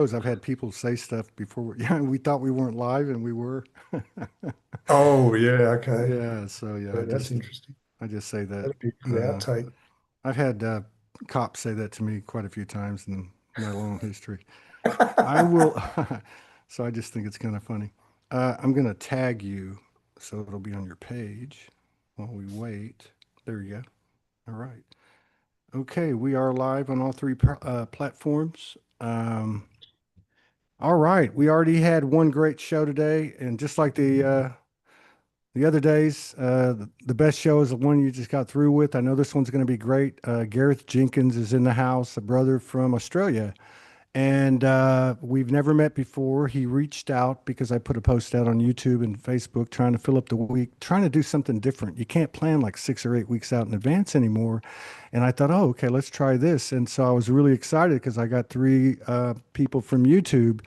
I've had people say stuff before. Yeah, we thought we weren't live, and we were. Oh, yeah, okay. Yeah, so yeah, Yeah, that's interesting. I just say that. That'd be a good Uh, outtake. I've had cops say that to me quite a few times in my long history. I will. So I just think it's kind of funny. I'm gonna tag you, so it'll be on your page while we wait. There you go. All right. Okay, we are live on all three platforms. All right, we already had one great show today, and just like the other days, the best show is the one you just got through with. I know this one's going to be great. Gareth Jenkins is in the house, a brother from Australia, and we've never met before. He reached out because I put a post out on YouTube and Facebook trying to fill up the week, trying to do something different. You can't plan like 6 or 8 weeks out in advance anymore. And I thought, oh, okay, let's try this. And so I was really excited because I got three people from YouTube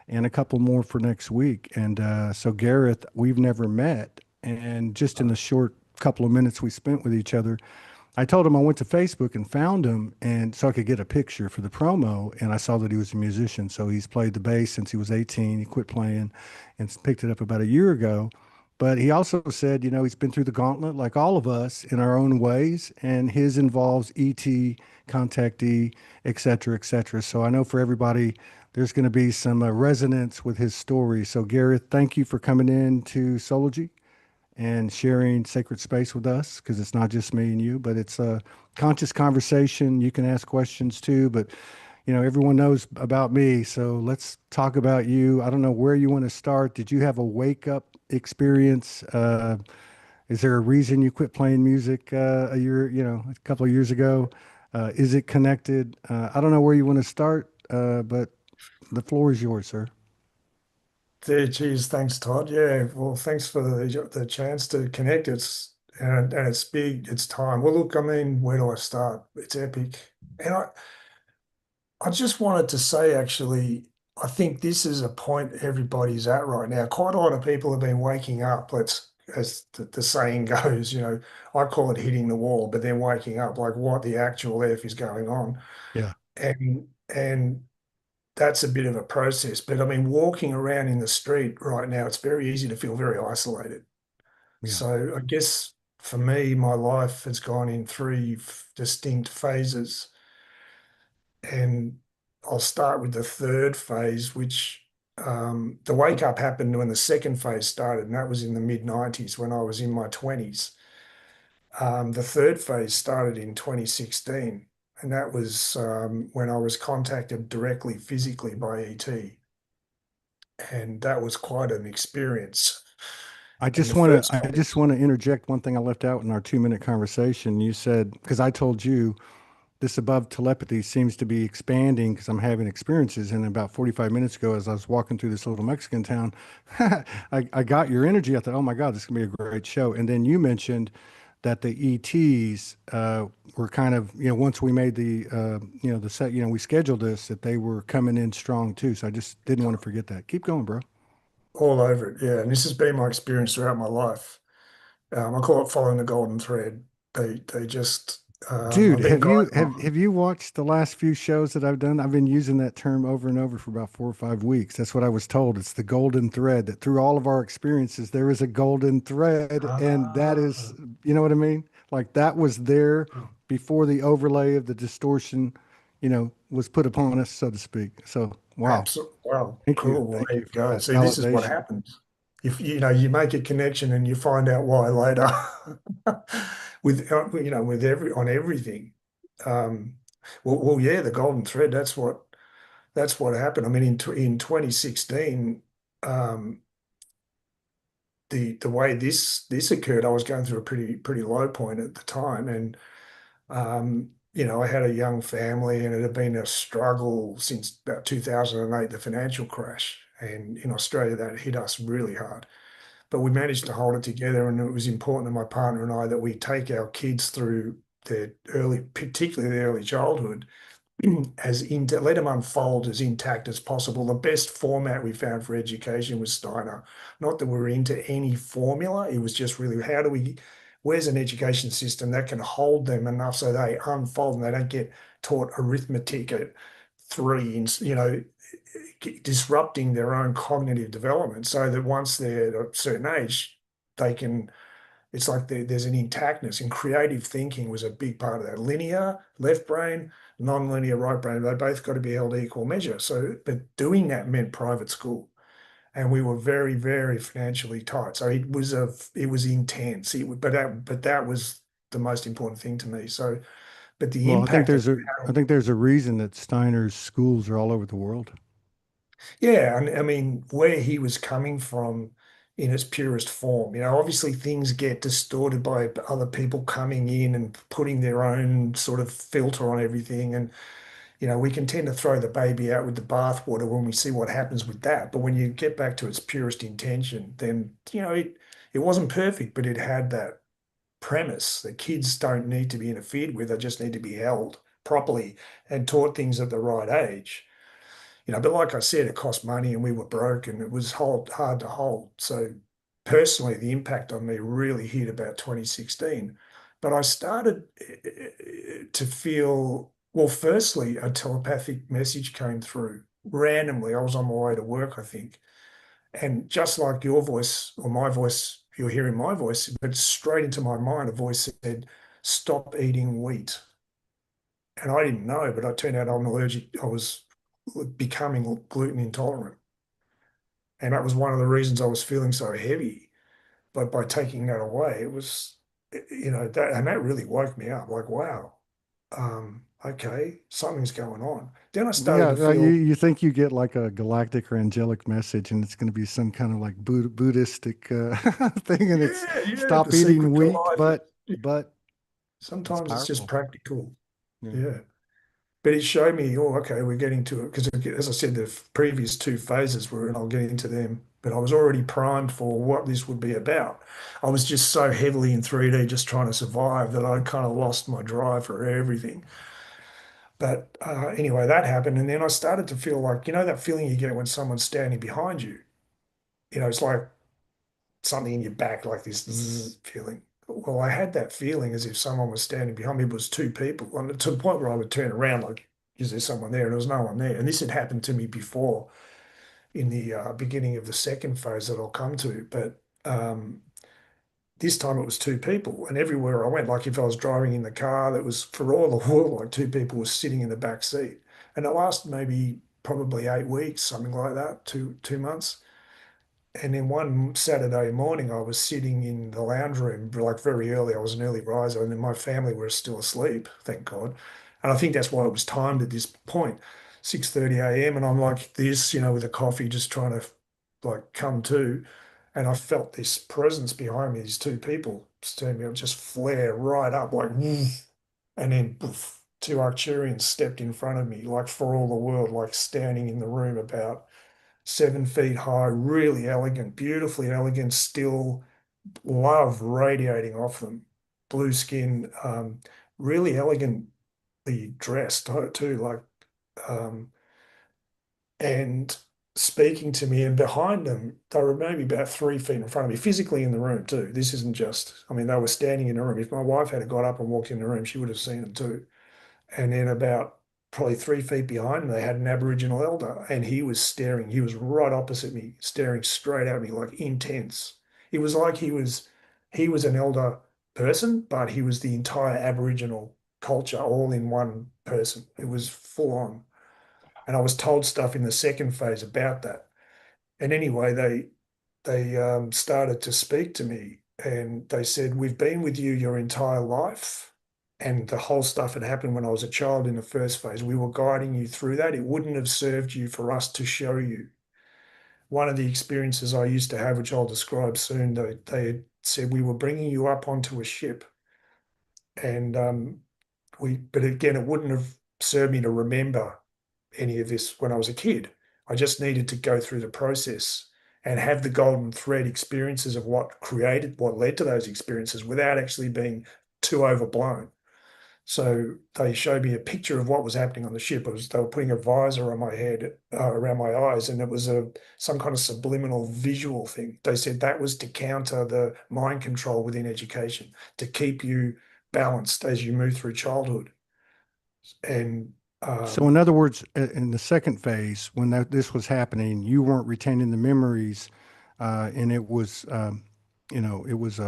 and a couple more for next week. And so, Gareth, we've never met. And just in the short couple of minutes we spent with each other, I told him I went to Facebook and found him, and so I could get a picture for the promo. And I saw that he was a musician. So he's played the bass since he was 18. He quit playing and picked it up about a year ago. But he also said, he's been through the gauntlet like all of us in our own ways, and his involves ET, contactee, et cetera, et cetera. So I know for everybody, there's going to be some resonance with his story. So, Gareth, thank you for coming in to Soulogy and sharing sacred space with us because it's not just me and you, but it's a conscious conversation. You can ask questions too, but everyone knows about me. So let's talk about you. I don't know where you want to start. Did you have a wake up experience? Is there a reason you quit playing music a couple of years ago? Is it connected? I don't know where you want to start, but the floor is yours, sir. There, geez, thanks, Todd. Yeah, well, thanks for the chance to connect. And it's big. It's time. Well, look, I mean, where do I start? It's epic. And I just wanted to say, actually, I think this is a point everybody's at right now. Quite a lot of people have been waking up. As the saying goes, I call it hitting the wall, but then waking up, like what the actual F is going on, Yeah. and that's a bit of a process. But I mean, walking around in the street right now, it's very easy to feel very isolated. Yeah. So I guess for me, my life has gone in three distinct phases. And I'll start with the third phase, which the wake up happened when the second phase started, and that was in the mid 90s when I was in my 20s. The third phase started in 2016, and that was when I was contacted directly physically by ET. And that was quite an experience. And the first I just want to interject one thing I left out in our 2 minute conversation. You said, because I told you this above telepathy seems to be expanding because I'm having experiences. And about 45 minutes ago, as I was walking through this little Mexican town, I got your energy. I thought, oh my God, this is going to be a great show. And then you mentioned that the ETs were kind of, once we made the set, we scheduled this, that they were coming in strong too. So I just didn't want to forget that. Keep going, bro. all over it, yeah. And this has been my experience throughout my life. I call it following the golden thread. They just Dude, I've been have you watched the last few shows that I've done? I've been using that term over and over for about 4 or 5 weeks. That's what I was told. It's the golden thread that through all of our experiences, there is a golden thread. And that is, ah, you know what I mean? Like that was there before the overlay of the distortion, was put upon us, so to speak. So, wow. absolutely. Well, Thank you. cool. Well, Thank there you you for go. that See, this is what validation. happens. If you make a connection and you find out why later with on everything. Um, well, yeah, the golden thread. That's what happened. I mean, in 2016, um, the way this occurred, I was going through a pretty low point at the time, and I had a young family, and it had been a struggle since about 2008, the financial crash, and in Australia that hit us really hard. But we managed to hold it together, and it was important to my partner and I that we take our kids through their particularly their early childhood, let them unfold as intact as possible. The best format we found for education was Steiner. Not that we're into any formula. It was just really where's an education system that can hold them enough so they unfold and they don't get taught arithmetic at three, disrupting their own cognitive development so that once they're at a certain age, they can, it's like there's an intactness, and creative thinking was a big part of that. Linear, left brain, non-linear, right brain, they both got to be held equal measure. So, but doing that meant private school. And we were very, very financially tight. So it was intense. But that was the most important thing to me. So, but the Well, impact of I think there's a reason that Steiner's schools are all over the world. Yeah, and I mean, where he was coming from in its purest form, obviously things get distorted by other people coming in and putting their own sort of filter on everything. And, we can tend to throw the baby out with the bathwater when we see what happens with that. But when you get back to its purest intention, then, it wasn't perfect, but it had that premise that kids don't need to be interfered with, they just need to be held properly and taught things at the right age. But like I said, it cost money and we were broke and it was hard to hold. So personally, the impact on me really hit about 2016. But I started to feel, well, firstly, a telepathic message came through randomly. I was on my way to work, I think. And just like your voice or my voice, you're hearing my voice, but straight into my mind, a voice said, stop eating wheat. And I didn't know, but it turned out I'm allergic. I was becoming gluten intolerant. And that was one of the reasons I was feeling so heavy. But by taking that away, it was, that really woke me up like, wow, okay, something's going on. Then I started Yeah, to feel, you think you get like a galactic or angelic message, and it's going to be some kind of like Buddhistic thing, and it's yeah, yeah, the stop eating secret to wheat, life. but it's Sometimes it's just powerful. practical. Yeah. Yeah. But it showed me, oh, okay, we're getting to it. Because as I said, the previous two phases were, and I'll get into them, but I was already primed for what this would be about. I was just so heavily in 3D just trying to survive that I kind of lost my drive for everything. But anyway, that happened. And then I started to feel like, that feeling you get when someone's standing behind you. It's like something in your back, like this zzz feeling. Well, I had that feeling as if someone was standing behind me. It was two people, and to the point where I would turn around, like, is there someone there? And there was no one there. And this had happened to me before in the beginning of the second phase that I'll come to. But this time it was two people, and everywhere I went, like if I was driving in the car, that was for all the world like two people were sitting in the back seat. And it lasted maybe probably 8 weeks, something like that, 2 months. And then one Saturday morning, I was sitting in the lounge room like very early. I was an early riser, and then my family were still asleep, thank God. And I think that's why it was timed at this point, 6:30 a.m. And I'm like this, with a coffee, just trying to like come to. And I felt this presence behind me, these two people staring me, just flare right up like, "Woof." And then poof, two Arcturians stepped in front of me, like for all the world, like standing in the room about 7 feet high, really elegant, beautifully elegant, still love radiating off them. Blue skin, really elegantly dressed too, like, um, and speaking to me. And behind them, they were maybe about 3 feet in front of me, physically in the room too. This isn't just, I mean, they were standing in the room. If my wife had got up and walked in the room, she would have seen them too. And then about probably 3 feet behind me, they had an Aboriginal elder, and he was staring. He was right opposite me, staring straight at me, like intense. It was like he was an elder person, but he was the entire Aboriginal culture all in one person. It was full on. And I was told stuff in the second phase about that. And anyway, they started to speak to me, and they said, we've been with you your entire life. And the whole stuff had happened when I was a child in the first phase. We were guiding you through that. It wouldn't have served you for us to show you. One of the experiences I used to have, which I'll describe soon, they had said we were bringing you up onto a ship. And but again, it wouldn't have served me to remember any of this when I was a kid. I just needed to go through the process and have the golden thread experiences of what led to those experiences without actually being too overblown. So they showed me a picture of what was happening on the ship. They were putting a visor on my head, around my eyes, and it was some kind of subliminal visual thing. They said that was to counter the mind control within education, to keep you balanced as you move through childhood. And So, in other words, in the second phase, when this was happening, you weren't retaining the memories, and it was, it was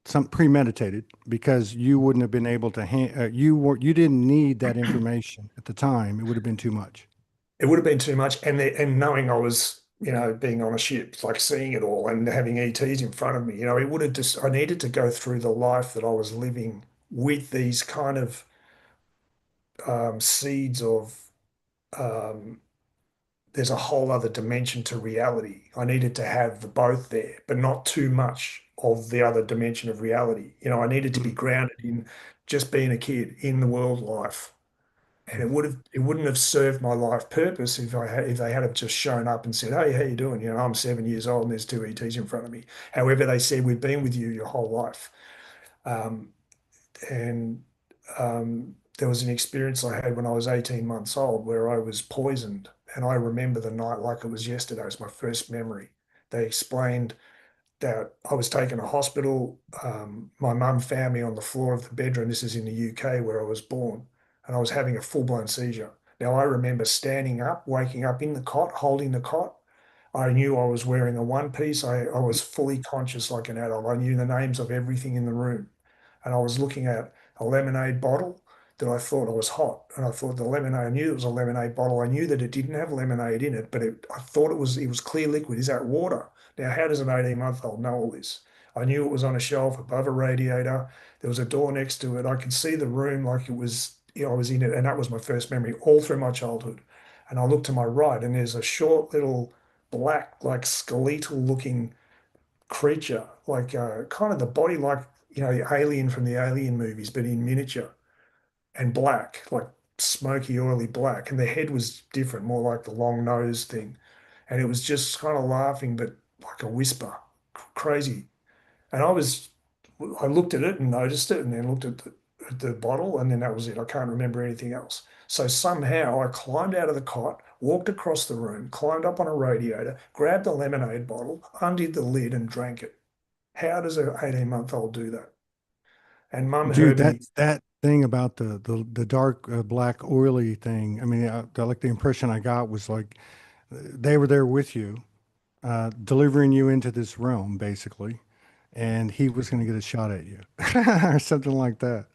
some premeditated because you wouldn't have been able to. You didn't need that information at the time. It would have been too much. It would have been too much. And knowing I was, being on a ship, like seeing it all and having ETs in front of me, it would have just, I needed to go through the life that I was living with these kind of seeds of, um, there's a whole other dimension to reality. I needed to have the both there, but not too much of the other dimension of reality. I needed to be Mm, grounded in just being a kid in the world life. And mm, it wouldn't have served my life purpose if they had have just shown up and said, "Hey, how you doing? I'm 7 years old and there's two ETs in front of me." However, they said we've been with you your whole life. Um, and there was an experience I had when I was 18 months old where I was poisoned, and I remember the night like it was yesterday. It was my first memory. They explained that I was taken to hospital. My mum found me on the floor of the bedroom. This is in the UK where I was born, and I was having a full-blown seizure. Now, I remember standing up, waking up in the cot, holding the cot. I knew I was wearing a one piece. I was fully conscious like an adult. I knew the names of everything in the room. And I was looking at a lemonade bottle that I thought I was hot. And I thought the lemonade, I knew it was a lemonade bottle. I knew that it didn't have lemonade in it, but I thought it was clear liquid. Is that water? Now, how does an 18-month-old know all this? I knew it was on a shelf above a radiator. There was a door next to it. I could see the room like it was, I was in it. And that was my first memory all through my childhood. And I looked to my right, and there's a short little black, like skeletal looking creature, like kind of the body like, the alien from the Alien movies, but in miniature and black, like smoky, oily black. And the head was different, more like the long nose thing. And it was just kind of laughing, but like a whisper, crazy. And I looked at it and noticed it, and then looked at the bottle, and then that was it. I can't remember anything else. So somehow I climbed out of the cot, walked across the room, climbed up on a radiator, grabbed the lemonade bottle, undid the lid, and drank it. How does an 18-month-old do that? And mum Dude, heard me. that thing about the dark black oily thing. I mean, like the impression I got was like they were there with you, delivering you into this realm, basically, and he was going to get a shot at you or something like that.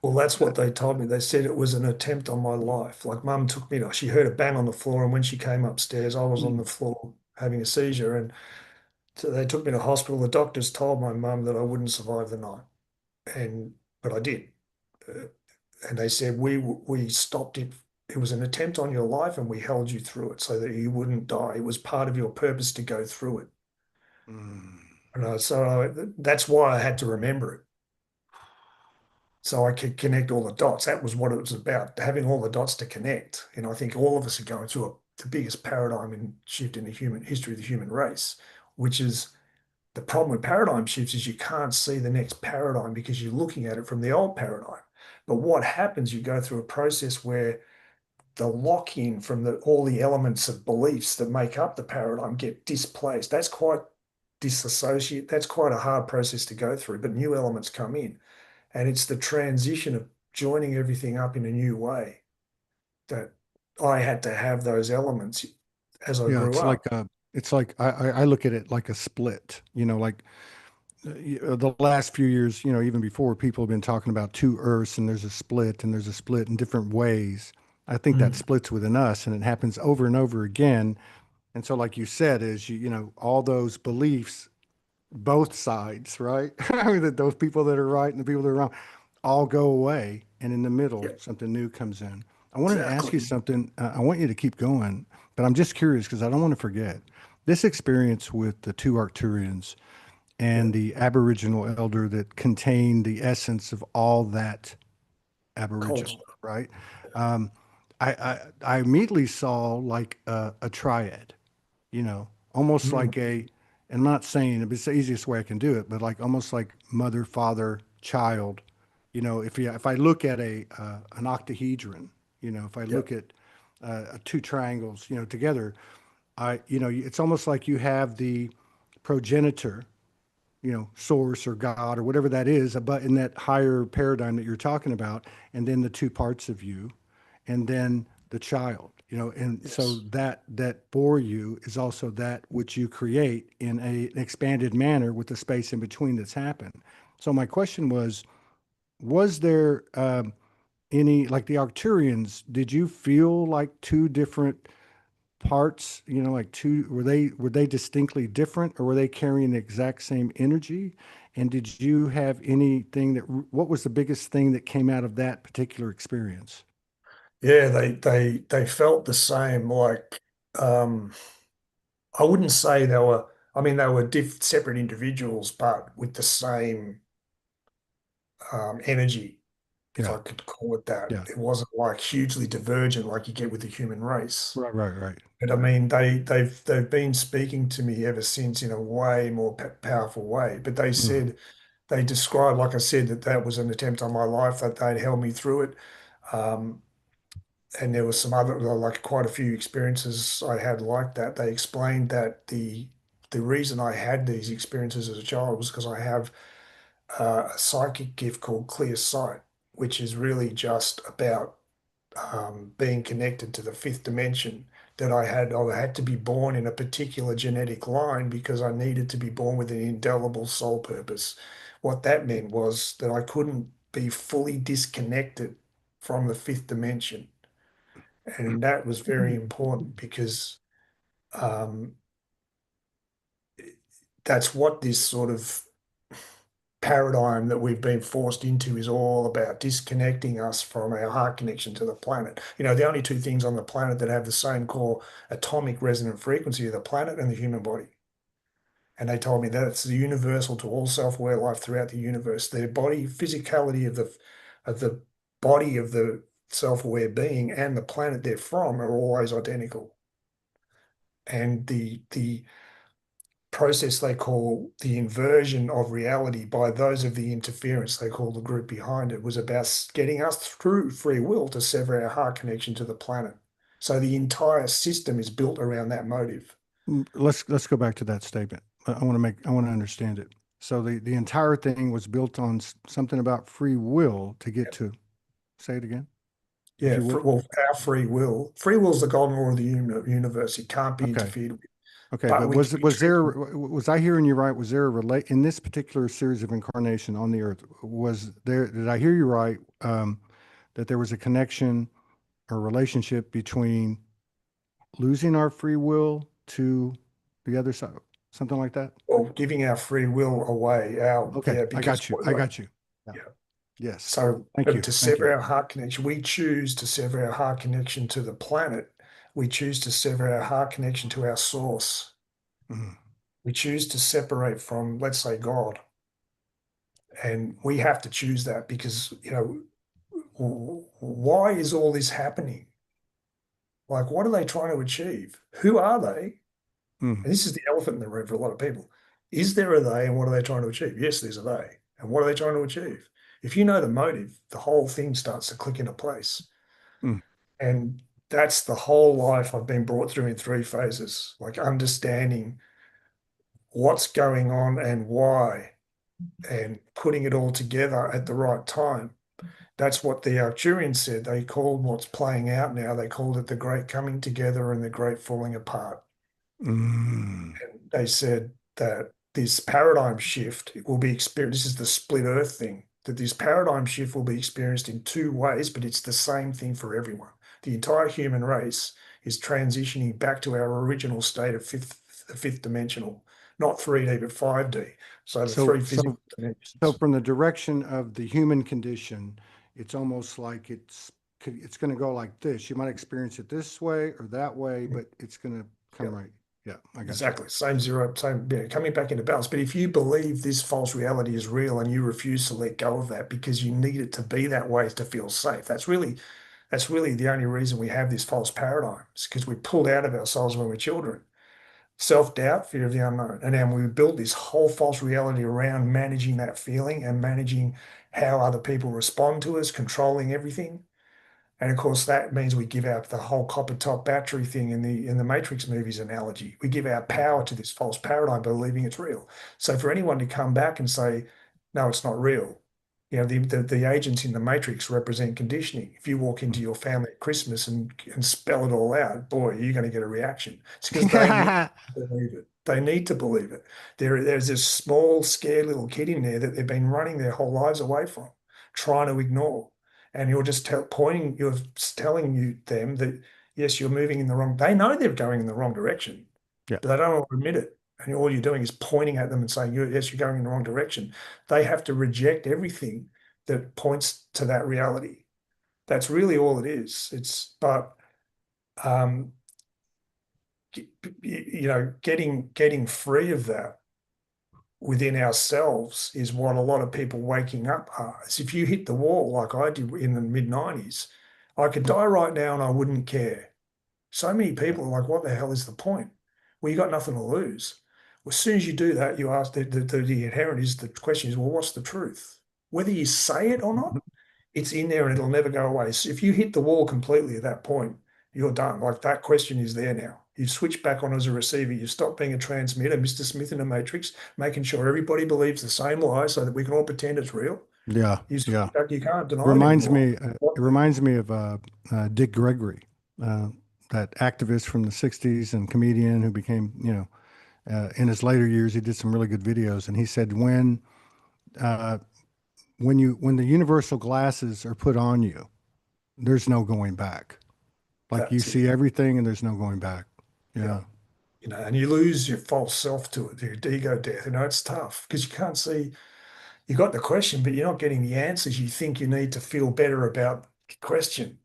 Well, that's what they told me. They said it was an attempt on my life. Like mum took me, she heard a bang on the floor, and when she came upstairs, I was on the Mm. floor having a seizure. And so they took me to hospital. The doctors told my mum that I wouldn't survive the night, and but I did. Uh, and they said we stopped it. It was an attempt on your life, and we held you through it so that you wouldn't die. It was part of your purpose to go through it. Mm. And that's why I had to remember it, so I could connect all the dots. That was what it was about, having all the dots to connect. I think all of us are going through the biggest paradigm and shift in the human history of the human race, which is the problem with paradigm shifts is you can't see the next paradigm because you're looking at it from the old paradigm. But what happens, you go through a process where the lock-in from all the elements of beliefs that make up the paradigm get displaced. That's quite disassociate. That's quite a hard process to go through, but new elements come in. And it's the transition of joining everything up in a new way that I had to have those elements as I Yeah, grew up. it's like I look at it like a split. Like the last few years, even before, people have been talking about two Earths, and there's a split in different ways. I think that Mm. splits within us, and it happens over and over again. And so, like you said, is all those beliefs, both sides, right? I mean, that those people that are right and the people that are wrong, all go away, and in the middle, Yeah, something new comes in. I wanted to ask you exactly. something. I want you to keep going, but I'm just curious because I don't want to forget this experience with the two Arcturians Yeah, and the Aboriginal elder that contained the essence of all that culture. Aboriginal, right? Um, I immediately saw like a triad, almost Mm. like and I'm not saying it's the easiest way I can do it, but like almost like mother, father, child. If I look at an octahedron, if I Yeah, look at two triangles, together, it's almost like you have the progenitor, source or God or whatever that is, but in that higher paradigm that you're talking about, and then the two parts of you. and then the child, and so Yes. that for you is also that which you create in an expanded manner with the space in between that's happened. So my question was there any, like the Arcturians, did you feel like two different parts, like two, were they distinctly different, or were they carrying the exact same energy? And did you have anything what was the biggest thing that came out of that particular experience? Yeah, they felt the same. Like, um, I wouldn't say they were. I mean, they were separate individuals, but with the same energy, if Yeah, I could call it that. yeah. It wasn't like hugely divergent like you get with the human race. Right, right, right. But I mean, they've been speaking to me ever since in a way more powerful way. But they Mm, said they described, like I said, that that was an attempt on my life, that they'd held me through it. Um, and there was some other, like quite a few experiences I had like that. They explained that the reason I had these experiences as a child was because I have a psychic gift called clear sight, which is really just about being connected to the fifth dimension. That I had to be born in a particular genetic line because I needed to be born with an indelible soul purpose. What that meant was that I couldn't be fully disconnected from the fifth dimension. And that was very important because um, that's what this sort of paradigm that we've been forced into is all about, disconnecting us from our heart connection to the planet. You know, the only two things on the planet that have the same core atomic resonant frequency are the planet and the human body. And they told me that it's universal to all self-aware life throughout the universe. The body physicality of the body of the self-aware being and the planet they're from are always identical. And the process they call the inversion of reality by those of the interference they call the group behind it was about getting us through free will to sever our heart connection to the planet. So the entire system is built around that motive. Let's go back to that statement. I want to understand it. So the entire thing was built on something about free will to get to. Say it again, if Yeah, you would. well, our free will is the golden rule of the universe. It can't be Okay. interfered with, Okay, but but we can be treated. was I hearing you right? Was there a relate in this particular series of incarnation on the earth? Was there, did I hear you right? That there was a connection or relationship between losing our free will to the other side, something like that? Well, giving our free will away, Okay, yeah, I because got you. I got you. Yeah. yeah. Yes. So, Thank but you. to Thank you. sever our heart connection, we choose to sever our heart connection to the planet. We choose to sever our heart connection to our source. Mhm. We choose to separate from, let's say, God. And we have to choose that because, why is all this happening? Like, what are they trying to achieve? Who are they? Mm, And this is the elephant in the room for a lot of people. Is there a they and what are they trying to achieve? Yes, there's a they. And what are they trying to achieve? If you know the motive, the whole thing starts to click into place. mm, And that's the whole life I've been brought through in three phases, like understanding what's going on and why, and putting it all together at the right time. That's what the Arcturians said. They called what's playing out now, they called it the great coming together and the great falling apart. mm, They said that this paradigm shift will be experienced. This is the split earth thing, that this paradigm shift will be experienced in two ways, but it's the same thing for everyone. The entire human race is transitioning back to our original state of fifth dimensional, not 3D, but 5D. So the So, three so, physical so dimensions. from the direction of the human condition, it's almost like it's going to go like this. You might experience it this way or that way, but it's going to Yeah. come right. Yeah, I got you. Exactly. Same zero, same, coming back into balance. But if you believe this false reality is real and you refuse to let go of that because you need it to be that way to feel safe, that's really the only reason we have this false paradigm. It's because we pulled out of ourselves when we're children. Self-doubt, fear of the unknown. And then we built this whole false reality around managing that feeling and managing how other people respond to us, controlling everything. And of course, that means we give out the whole copper top battery thing in the Matrix movies analogy. We give our power to this false paradigm, believing it's real. So for anyone to come back and say, no, it's not real, The agents in the matrix represent conditioning. If you walk into your family at Christmas and spell it all out, boy, you're going to get a reaction. It's because they need to believe it. They need to believe it. There's this small, scared little kid in there that they've been running their whole lives away from, trying to ignore. And you're just you're telling them that, yes, you're moving in the wrong. They know they're going in the wrong direction, Yeah. but they don't want to admit it. And all you're doing is pointing at them and saying, yes, you're going in the wrong direction. They have to reject everything that points to that reality. That's really all it is. But um, getting free of that within ourselves is what a lot of people waking up are. Is if you hit the wall like I did in the mid-90s, I could die right now and I wouldn't care. So many people are like, what the hell is the point? Well, you got nothing to lose. Well, as soon as you do that, you ask the inherent is the question is, well, what's the truth? Whether you say it or not, it's in there and it'll never go away. So if you hit the wall completely at that point, you're done. Like that question is there now. You've switched back on as a receiver. You've stopped being a transmitter, Mr. Smith in a matrix, making sure everybody believes the same lie so that we can all pretend it's real. Yeah. You Yeah. switch back, you can't deny it Reminds anymore. me, it reminds me of Dick Gregory, uh, that activist from the 60s and comedian who became, in his later years, he did some really good videos. And he said, uh, when the universal glasses are put on you, there's no going back. Like you That's it. see everything and there's no going back. Yeah. Yeah. And you lose your false self to it, your ego death. It's tough because you can't see, you got the question, but you're not getting the answers you think you need to feel better about the question.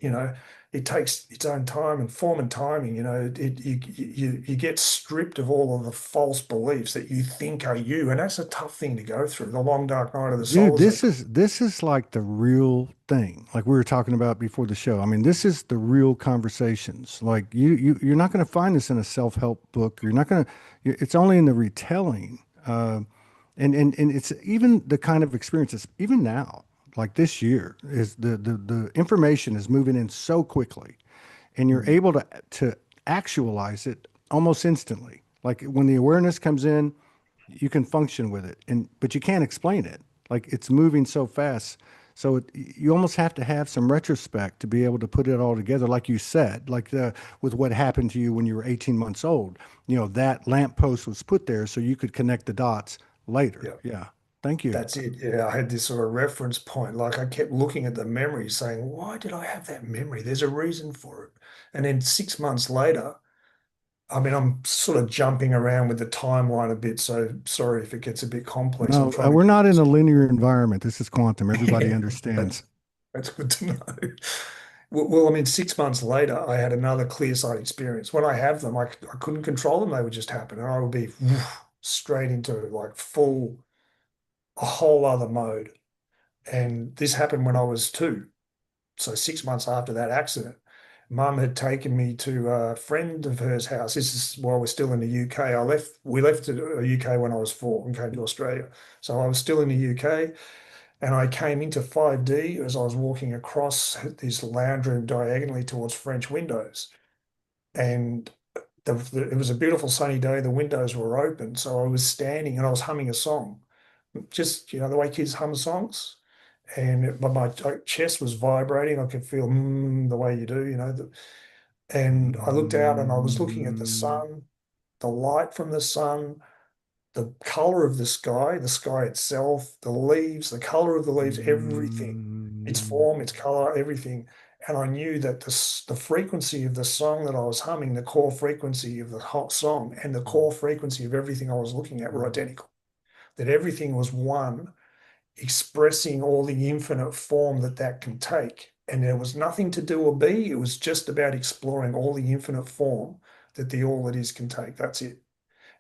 It takes its own time and form and timing. You get stripped of all of the false beliefs that you think are you, and that's a tough thing to go through. The long dark night of the Dude, soul, as they this is like the real thing. Like we were talking about before the show. I mean, this is the real conversations. Like you're not going to find this in a self-help book. You're not going to. It's only in the retelling. And it's even the kind of experiences even now, like this year, is the information is moving in so quickly, and you're Mm. able to actualize it almost instantly. Like when the awareness comes in, you can function with it, and but you can't explain it. Like it's moving so fast. So you almost have to have some retrospect to be able to put it all together, like you said, like with what happened to you when you were 18 months old. That lamppost was put there so you could connect the dots later. Yeah. Yeah. Thank you. That's it. Yeah, I had this sort of reference point. Like I kept looking at the memory, saying, "Why did I have that memory? There's a reason for it." And then 6 months later, I mean, I'm sort of jumping around with the timeline a bit, so sorry if it gets a bit complex. I'm No, trying to we're keep not in a this. linear environment. This is quantum. Everybody Yeah, understands. that's good to know. Well, I mean, 6 months later, I had another clear sight experience. When I have them, I couldn't control them. They would just happen, and I would be straight into like a whole other mode. And this happened when I was two. So 6 months after that accident, Mum had taken me to a friend of hers house. This is while we're still in the UK. We left the UK when I was 4 and came to Australia. So I was still in the UK, and I came into 5D as I was walking across this lounge room diagonally towards French windows. And it was a beautiful sunny day. The windows were open. So I was standing and I was humming a song, just, the way kids hum songs. And my chest was vibrating. I could feel the way you do, and I looked out and I was looking at the sun, the light from the sun, the color of the sky itself, the leaves, the color of the leaves, everything, its form, its color, everything. And I knew that the frequency of the song that I was humming, the core frequency of the hot song, and the core frequency of everything I was looking at were identical. That everything was one, expressing all the infinite form that can take. And there was nothing to do or be. It was just about exploring all the infinite form that the all that is can take. That's it.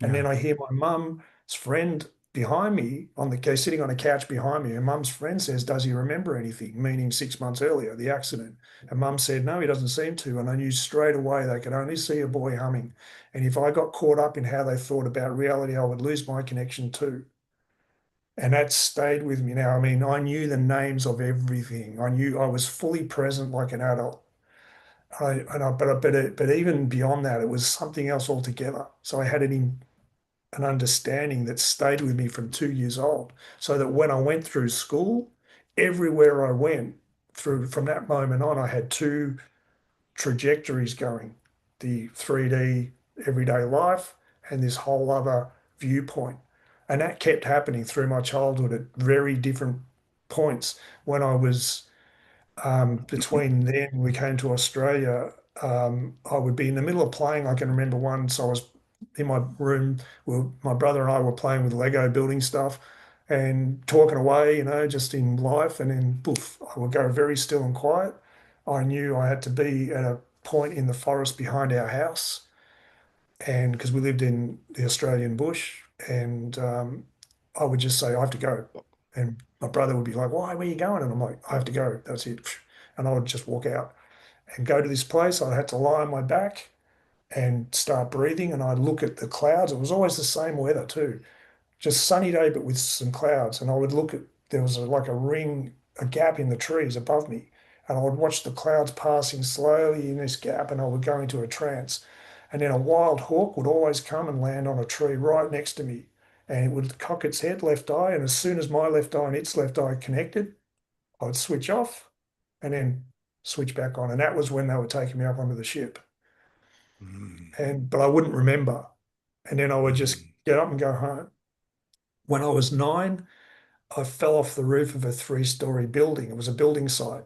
And Yeah. then I hear my mum's friend behind me sitting on a couch behind me. And mum's friend says, "Does he remember anything?" Meaning 6 months earlier, the accident. And mum said, "No, he doesn't seem to." And I knew straight away they could only see a boy humming. And if I got caught up in how they thought about reality, I would lose my connection too. And that stayed with me. Now, I mean, I knew the names of everything. I knew I was fully present like an adult. But even beyond that, it was something else altogether. So I had an understanding that stayed with me from 2 years old. So that when I went through school, everywhere I went through from that moment on, I had two trajectories going, the 3D everyday life and this whole other viewpoint. And that kept happening through my childhood at very different points. When I was between then we came to Australia, I would be in the middle of playing. I can remember once I was in my room, well, my brother and I were playing with Lego building stuff and talking away, just in life. And then poof, I would go very still and quiet. I knew I had to be at a point in the forest behind our house, and because we lived in the Australian bush, and I would just say, I have to go. And my brother would be like, why, where are you going? And I'm like, I have to go. That's it. And I would just walk out and go to this place. I had to lie on my back and start breathing. And I'd look at the clouds. It was always the same weather too, just sunny day, but with some clouds. And I would look at, there was like a ring, a gap in the trees above me. And I would watch the clouds passing slowly in this gap, and I would go into a trance. And then a wild hawk would always come and land on a tree right next to me. And it would cock its head, left eye. And as soon as my left eye and its left eye connected, I would switch off and then switch back on. And that was when they were taking me up onto the ship. Mm, But I wouldn't remember. And then I would just mm. get up and go home. When I was 9, I fell off the roof of a 3-story building. It was a building site.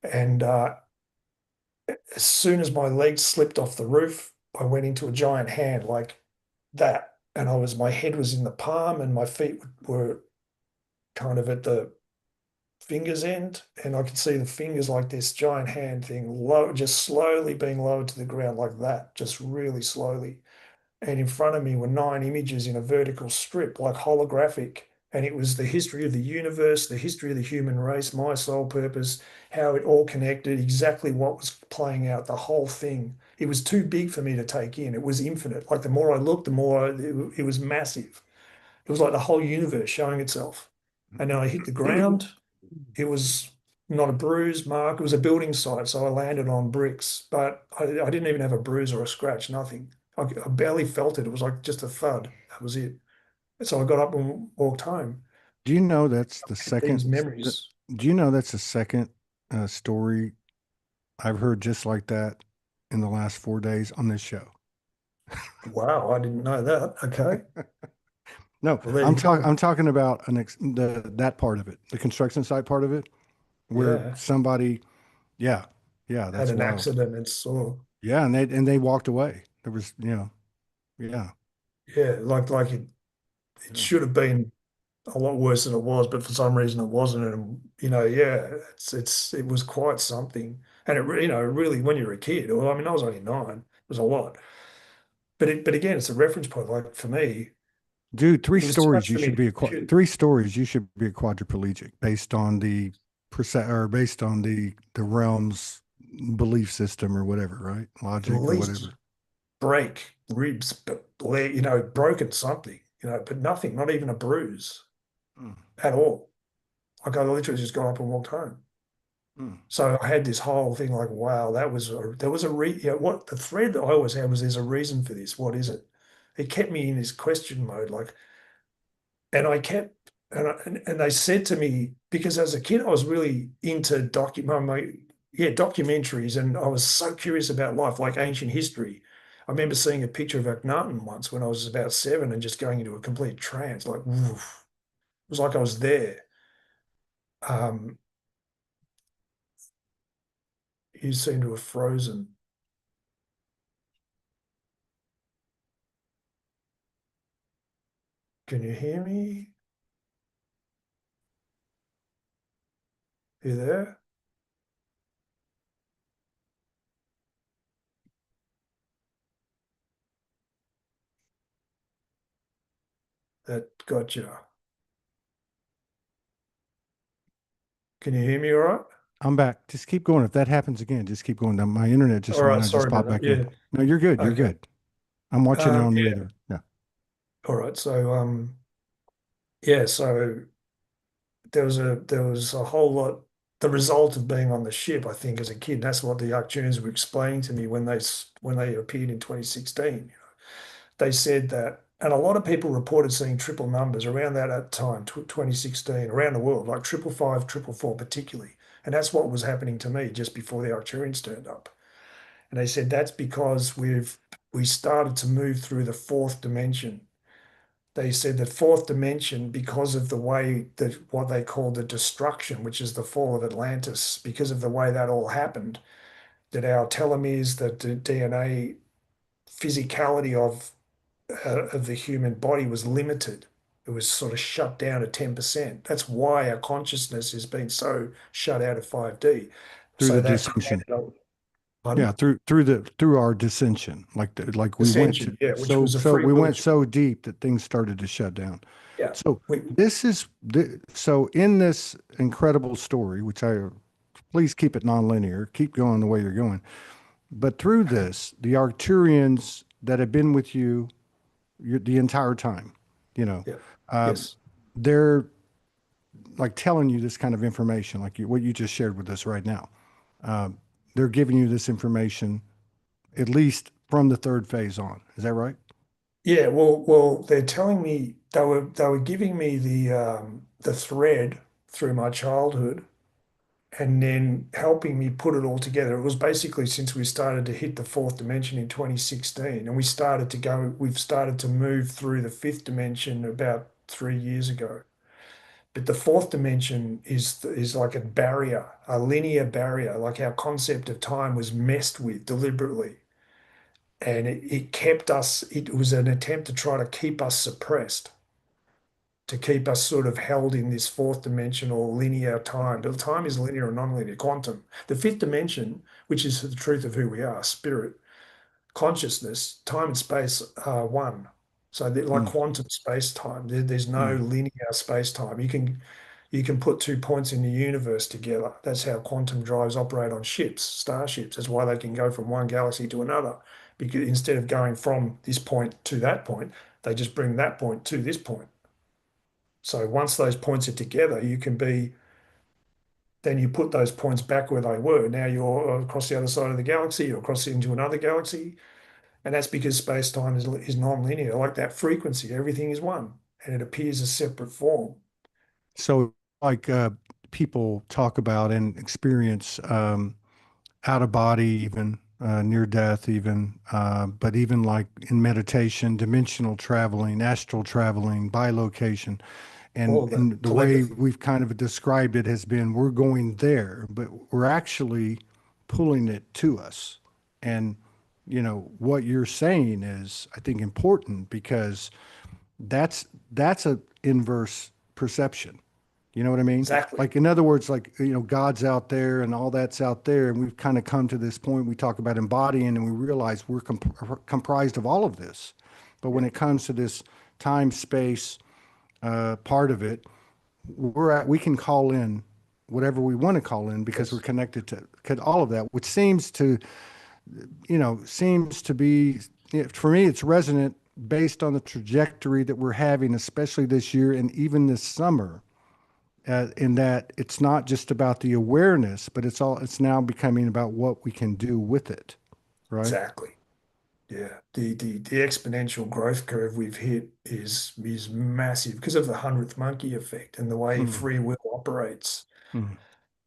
And as soon as my legs slipped off the roof, I went into a giant hand like that. And my head was in the palm and my feet were kind of at the fingers end. And I could see the fingers like this giant hand thing low, just slowly being lowered to the ground like that, just really slowly. And in front of me were 9 images in a vertical strip, like holographic. And it was the history of the universe, the history of the human race, my sole purpose, how it all connected, exactly what was playing out, the whole thing. It was too big for me to take in. It was infinite. Like the more I looked, the more it was massive. It was like the whole universe showing itself. And then I hit the ground. It was not a bruise mark. It was a building site, so I landed on bricks, but I didn't even have a bruise or a scratch, nothing. I barely felt it. It was like just a thud. That was it. So I got up and walked home. Do you know that's the second? These th- memories. Do you know that's the second story I've heard just like that in the last 4 days on this show? Wow, I didn't know that. Okay. No, Well, there you go. I'm talking about that part of it, the construction site part of it, where Yeah. somebody, yeah, yeah, Had that's an wild. accident and saw. Yeah, and they walked away. There was, yeah, Yeah, like it yeah. should have been a lot worse than it was, but for some reason it wasn't. And yeah, it was quite something. And really, when you're a kid, well, I mean, I was only 9. It was a lot. But again, it's a reference point. Like for me, Dude, it was too much for me to compute. 3 stories. You should be a quadriplegic based on the percent or based on the realm's belief system or whatever, right? At Logic or least whatever. break ribs, but broken something, but nothing, not even a bruise Mm, at all. Like I literally just got up and walked home. mm. So I had this whole thing like, wow, there was a what the thread that I always had was there's a reason for this. What is it? It kept me in this question mode, like, and I kept, and they said to me, because as a kid, I was really into documentaries, and I was so curious about life, like ancient history. I remember seeing a picture of Akhenaten once when I was about 7 and just going into a complete trance, like, woof. It was like I was there. Um, you seem to have frozen. Can you hear me? You there? That got you. Can you hear me all right? I'm back. Just keep going. If that happens again, just keep going. Now, my internet just All went right, out, just sorry popped about that. back in. Yeah. No, you're good. You're Okay. good. I'm watching it on the Yeah. other. Yeah. All right. So yeah, so there was a whole lot. The result of being on the ship, I think, as a kid, that's what the Arcturians were explaining to me when they appeared in 2016. They said that And a lot of people reported seeing triple numbers around that at time, 2016, around the world, like 555, 444 particularly. And that's what was happening to me just before the Arcturians turned up. And they said that's because we started to move through the fourth dimension. They said that fourth dimension, because of the way that what they call the destruction, which is the fall of Atlantis, because of the way that all happened, that our telomeres, that the DNA physicality of the human body was limited. It was sort of shut down to 10%. That's why our consciousness has been so shut out of 5D. through So the that dissension. created a, Yeah, pardon? through our dissension, like we went to Ascension, yeah, which was a so free we will went experience. so deep that things started to shut down. Yeah. So We, so in this incredible story, which I please keep it nonlinear, keep going the way you're going. But through this, the Arcturians that have been with you the entire time, you know, yeah. uh, Yes. they're like telling you this kind of information, like what you just shared with us right now. Uh, they're giving you this information at least from the third phase on. Is that right? Yeah, well, they're telling me they were giving me the thread through my childhood and then helping me put it all together. It was basically since we started to hit the fourth dimension in 2016, and we've started to move through the fifth dimension about 3 years ago. But the fourth dimension is like a barrier, a linear barrier, like our concept of time was messed with deliberately. And it kept us, it was an attempt to try to keep us suppressed, to keep us sort of held in this fourth dimensional linear time. But time is linear and non-linear, quantum. The fifth dimension, which is the truth of who we are, spirit, consciousness, time and space are one. So they're like Mm. quantum space time. There's no Mm. linear space time. You can put 2 points in the universe together. That's how quantum drives operate on ships, starships. That's why they can go from one galaxy to another. Because instead of going from this point to that point, they just bring that point to this point. So once those points are together, then you put those points back where they were. Now you're across the other side of the galaxy, you're across into another galaxy. And that's because space-time is non-linear. Like that frequency, everything is one and it appears as separate form. So, like people talk about and experience out of body, even near death, even, but even like in meditation, dimensional traveling, astral traveling, bilocation. All of that And the way telepathy. we've kind of described it has been we're going there, but we're actually pulling it to us. And, what you're saying is, I think, important because that's a inverse perception. You know what I mean? Exactly. Like in other words, like God's out there and all that's out there, and we've kind of come to this point. We talk about embodying, and we realize we're comprised of all of this. But when Yeah, it comes to this time space part of it, we can call in whatever we want to call in because we're yes, connected to all of that, which seems to be, for me, it's resonant based on the trajectory that we're having, especially this year and even this summer, in that it's not just about the awareness, but it's now becoming about what we can do with it, right? exactly. Yeah. The exponential growth curve we've hit is massive because of the hundredth monkey effect and the way Mm, free will operates. mm,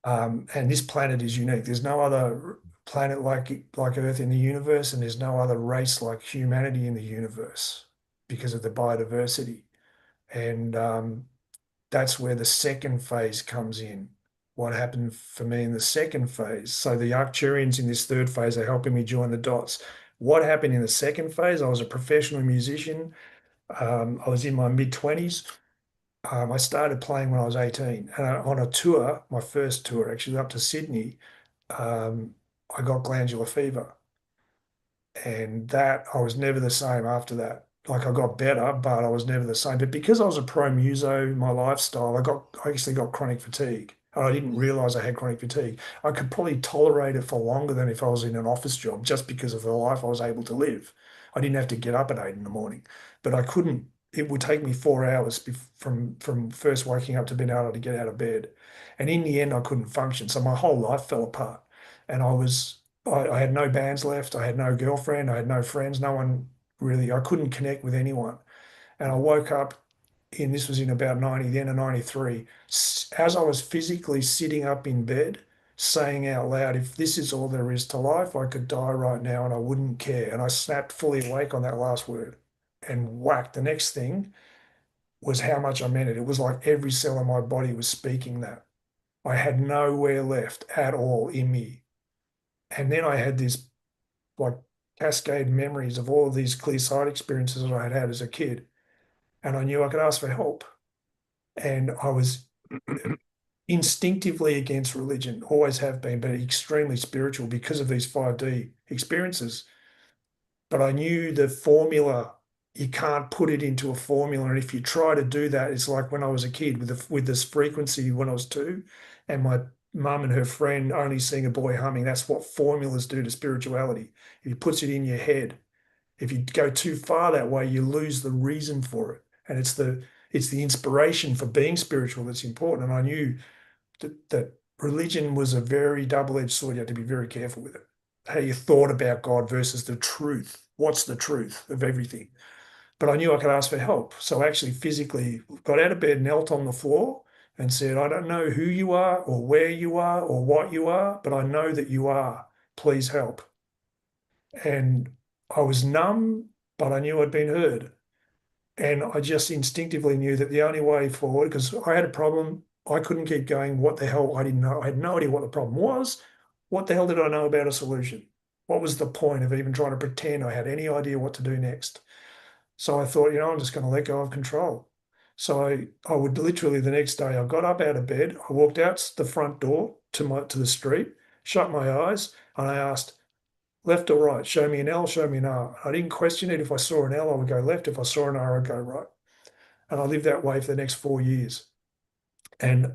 And this planet is unique. There's no other planet like Earth in the universe, and there's no other race like humanity in the universe because of the biodiversity. And that's where the second phase comes in. What happened for me in the second phase? So the Arcturians in this third phase are helping me join the dots. What happened in the second phase? I was a professional musician. I was in my mid 20s. I started playing when I was 18, and on a tour, my first tour actually up to Sydney, um, I got glandular fever, and that I was never the same after that. Like I got better, but I was never the same. But because I was a pro muso, my lifestyle, I actually got chronic fatigue. And I didn't realize I had chronic fatigue. I could probably tolerate it for longer than if I was in an office job, just because of the life I was able to live. I didn't have to get up at 8 in the morning, but I couldn't. It would take me 4 hours from first waking up to being able to get out of bed, and in the end, I couldn't function. So my whole life fell apart, and I had no bands left. I had no girlfriend. I had no friends. No one really, I couldn't connect with anyone. And I woke up this was in about 90, then in 93, as I was physically sitting up in bed, saying out loud, if this is all there is to life, I could die right now and I wouldn't care. And I snapped fully awake on that last word and whack. The next thing was how much I meant it. It was like every cell in my body was speaking that. I had nowhere left at all in me. And then I had this like cascade memories of all of these clear sight experiences that I had had as a kid. And I knew I could ask for help. And I was instinctively against religion, always have been, but extremely spiritual because of these 5D experiences. But I knew the formula, you can't put it into a formula. And if you try to do that, it's like when I was a kid with this frequency when I was 2, and my mum and her friend only seeing a boy humming. That's what formulas do to spirituality. It puts it in your head. If you go too far that way, you lose the reason for it. And it's the inspiration for being spiritual that's important. And I knew that religion was a very double-edged sword. You had to be very careful with it. How you thought about God versus the truth. What's the truth of everything? But I knew I could ask for help. So I actually physically got out of bed, knelt on the floor, and said, I don't know who you are or where you are or what you are, but I know that you are. Please help. And I was numb, but I knew I'd been heard. And I just instinctively knew that the only way forward, because I had a problem, I couldn't keep going. What the hell? I didn't know. I had no idea what the problem was. What the hell did I know about a solution? What was the point of even trying to pretend I had any idea what to do next? So I thought, I'm just going to let go of control. So I would literally the next day, I got up out of bed, I walked out the front door to the street, shut my eyes, and I asked, left or right, show me an L, show me an R. I didn't question it. If I saw an L, I would go left. If I saw an R, I'd go right. And I lived that way for the next 4 years. And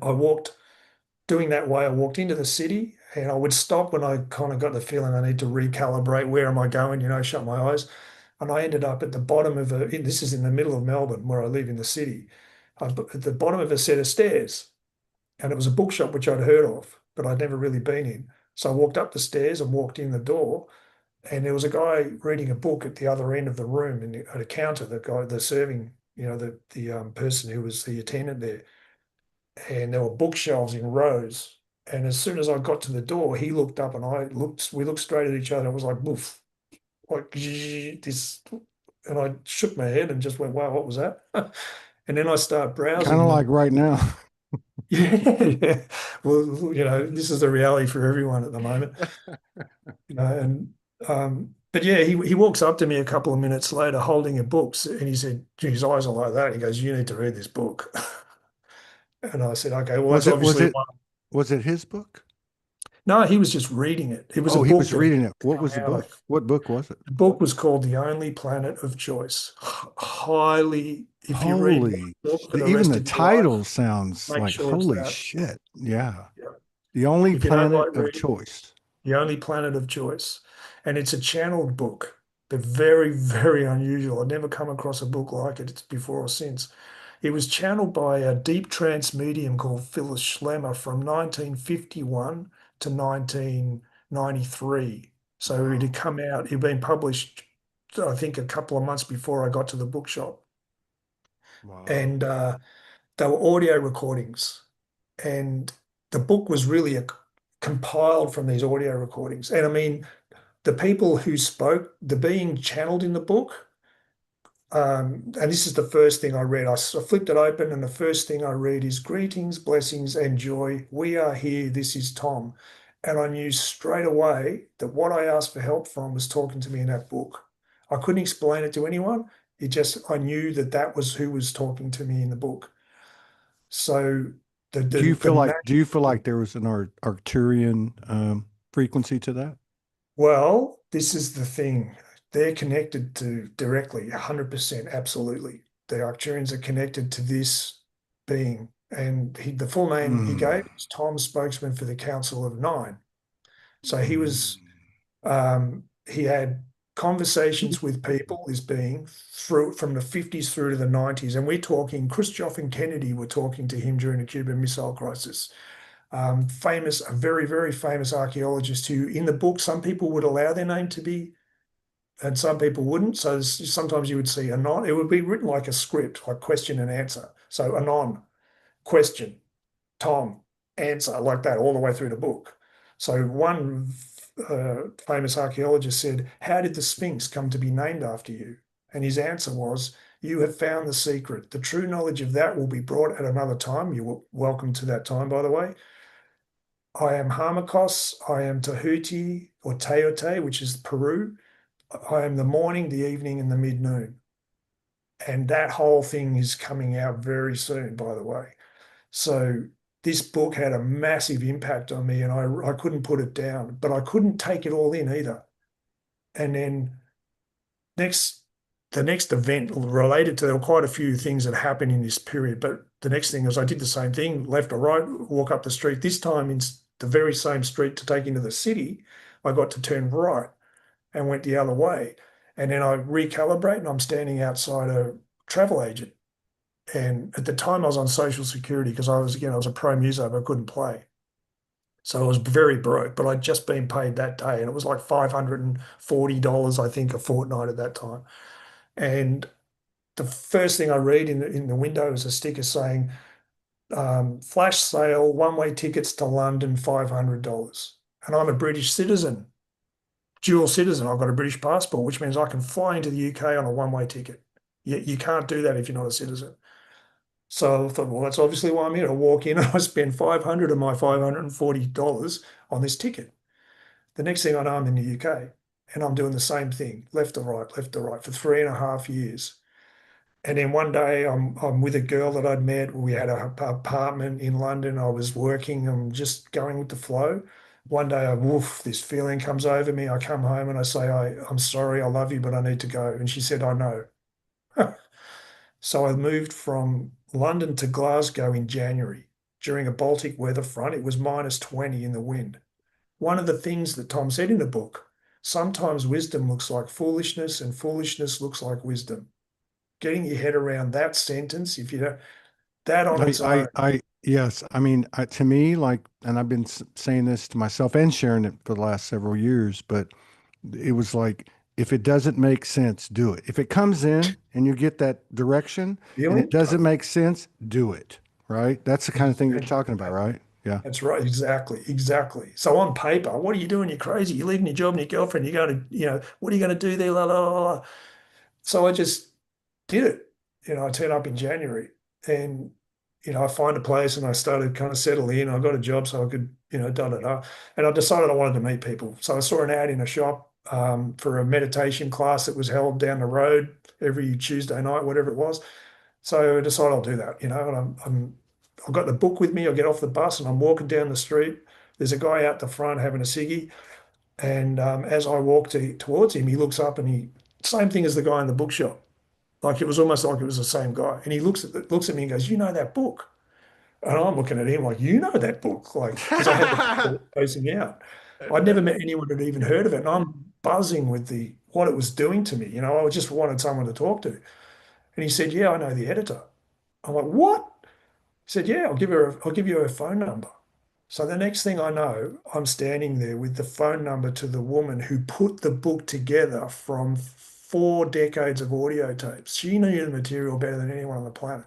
doing that way, I walked into the city and I would stop when I kind of got the feeling I need to recalibrate. Where am I going? Shut my eyes. And I ended up at the bottom of this is in the middle of Melbourne where I live in the city, at the bottom of a set of stairs. And it was a bookshop which I'd heard of, but I'd never really been in. So I walked up the stairs and walked in the door, and there was a guy reading a book at the other end of the room at a counter, the guy, the serving, the person who was the attendant there. And there were bookshelves in rows. And as soon as I got to the door, he looked up and we looked straight at each other. It was like, woof, like this. And I shook my head and just went, wow, what was that? And then I start Kind of browsing like them. right now. Yeah, yeah. Well, this is the reality for everyone at the moment. And but yeah, he walks up to me a couple of minutes later holding a book, and he said, his eyes are like that. He goes, "You need to read this book." And I said, "Okay, well, Was that's it was obviously it one." was it his book? No, he was just reading it. It was a Oh, he book was that reading it. What come was the out book? of. What book was it? The book was called The Only Planet of Choice. Highly, if you read one Holy, book for the even rest the of your life, title sounds make like sure it's holy that. shit. Yeah. Yeah. The only If you don't planet like of reading, choice. The Only Planet of Choice. And it's a channeled book, but very, very unusual. I've never come across a book like it before or since. It was channeled by a deep trance medium called Phyllis Schlemmer from 1951 to 1993. So it had Wow. come out, it had been published, I think, a couple of months before I got to the bookshop. Wow. And they were audio recordings. And the book was really compiled from these audio recordings. And I mean, the people who spoke, the being channeled in the book, and this is the first thing I read. I flipped it open, and the first thing I read is greetings, blessings, and joy. We are here. This is Tom. And I knew straight away that what I asked for help from was talking to me in that book. I couldn't explain it to anyone. I knew that that was who was talking to me in the book. So the Do you the feel the like magic. do you feel like there was an Arcturian frequency to that? Well, this is the thing. They're connected to directly, 100%, absolutely. The Arcturians are connected to this being. And the full name he Mm. gave was Tom, spokesman for the Council of Nine. So Mm. he had conversations with people, this being, through from the 50s through to the 90s. And we're talking, Khrushchev and Kennedy were talking to him during the Cuban Missile Crisis. A very, very famous archaeologist who, in the book, some people would allow their name to be and some people wouldn't. So sometimes you would see anon. It would be written like a script, like question and answer. So anon, question, Tom, answer, like that, all the way through the book. So one famous archaeologist said, "How did the Sphinx come to be named after you?" And his answer was, "You have found the secret. The true knowledge of that will be brought at another time." You're welcome to that time, by the way. I am Hamakos. I am Tahuti or Teote, which is Peru. I am the morning, the evening, and the mid-noon. And that whole thing is coming out very soon, by the way. So this book had a massive impact on me, and I couldn't put it down, but I couldn't take it all in either. And then next, the next event related to, there were quite a few things that happened in this period, but the next thing was I did the same thing, left or right, walk up the street. This time in the very same street to take into the city, I got to turn right and went the other way. And then I recalibrate and I'm standing outside a travel agent. And at the time I was on social security because I was a pro muso, but I couldn't play. So I was very broke, but I'd just been paid that day. And it was like $540, I think, a fortnight at that time. And the first thing I read in the window is a sticker saying, flash sale, one-way tickets to London, $500. And I'm a British citizen, dual citizen. I've got a British passport, which means I can fly into the UK on a one-way ticket. You can't do that if you're not a citizen. So I thought, well, that's obviously why I'm here. I walk in and I spend 500 of my $540 on this ticket. The next thing I know, I'm in the UK and I'm doing the same thing, left to right for 3.5 years. And then one day I'm with a girl that I'd met. We had an apartment in London. I was working. I'm just going with the flow. One day, this feeling comes over me. I come home and I say, I'm sorry, I love you, but I need to go. And she said, I know. So I moved from London to Glasgow in January during a Baltic weather front. It was -20 in the wind. One of the things that Tom said in the book, sometimes wisdom looks like foolishness and foolishness looks like wisdom. Getting your head around that sentence, if you don't, that on its own, Yes. I mean, to me, like, and I've been saying this to myself and sharing it for the last several years, but it was like, if it doesn't make sense, do it. If it comes in and you get that direction and it feeling, doesn't make sense, do it. Right? That's the kind of thing you're talking about, right? Yeah. that's right, exactly, exactly. So on paper, what are you doing? You're crazy. You're leaving your job and your girlfriend. You're going to, what are you going to do there? La, la, la, la. So I just did it. I turned up in January and, I find a place and I started kind of settling in. I got a job so I could, da da da. And I decided I wanted to meet people. So I saw an ad in a shop for a meditation class that was held down the road every Tuesday night, whatever it was. So I decided I'll do that, and I've got the book with me. I get off the bus and I'm walking down the street. There's a guy out the front having a ciggy. And as I walk towards him, he looks up and same thing as the guy in the bookshop. Like it was almost like it was the same guy. And he looks at me and goes, "You know that book?" And I'm looking at him like, "You know that book?" Like, because I had the book facing out. I'd never met anyone who'd even heard of it. And I'm buzzing with what it was doing to me. I just wanted someone to talk to. And he said, "Yeah, I know the editor." I'm like, "What?" He said, "Yeah, I'll give you her phone number." So the next thing I know, I'm standing there with the phone number to the woman who put the book together from 4 decades of audio tapes. She knew the material better than anyone on the planet.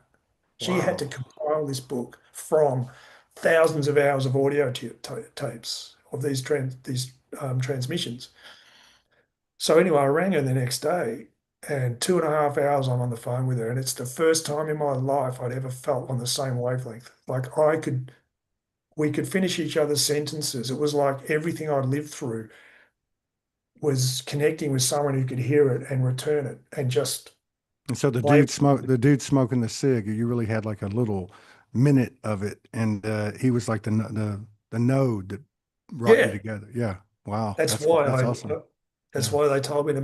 She had to Wow. compile this book from thousands of hours of audio tapes of these transmissions. So anyway, I rang her the next day, and 2.5 hours I'm on the phone with her, and it's the first time in my life I'd ever felt on the same wavelength. Like we could finish each other's sentences. It was like everything I'd lived through was connecting with someone who could hear it and return it and just And so play. the dude smoking the cig, you really had like a little minute of it, and he was like the node that brought you Yeah, together. Yeah. Wow. that's why That's I. awesome. That's Yeah. why they told me to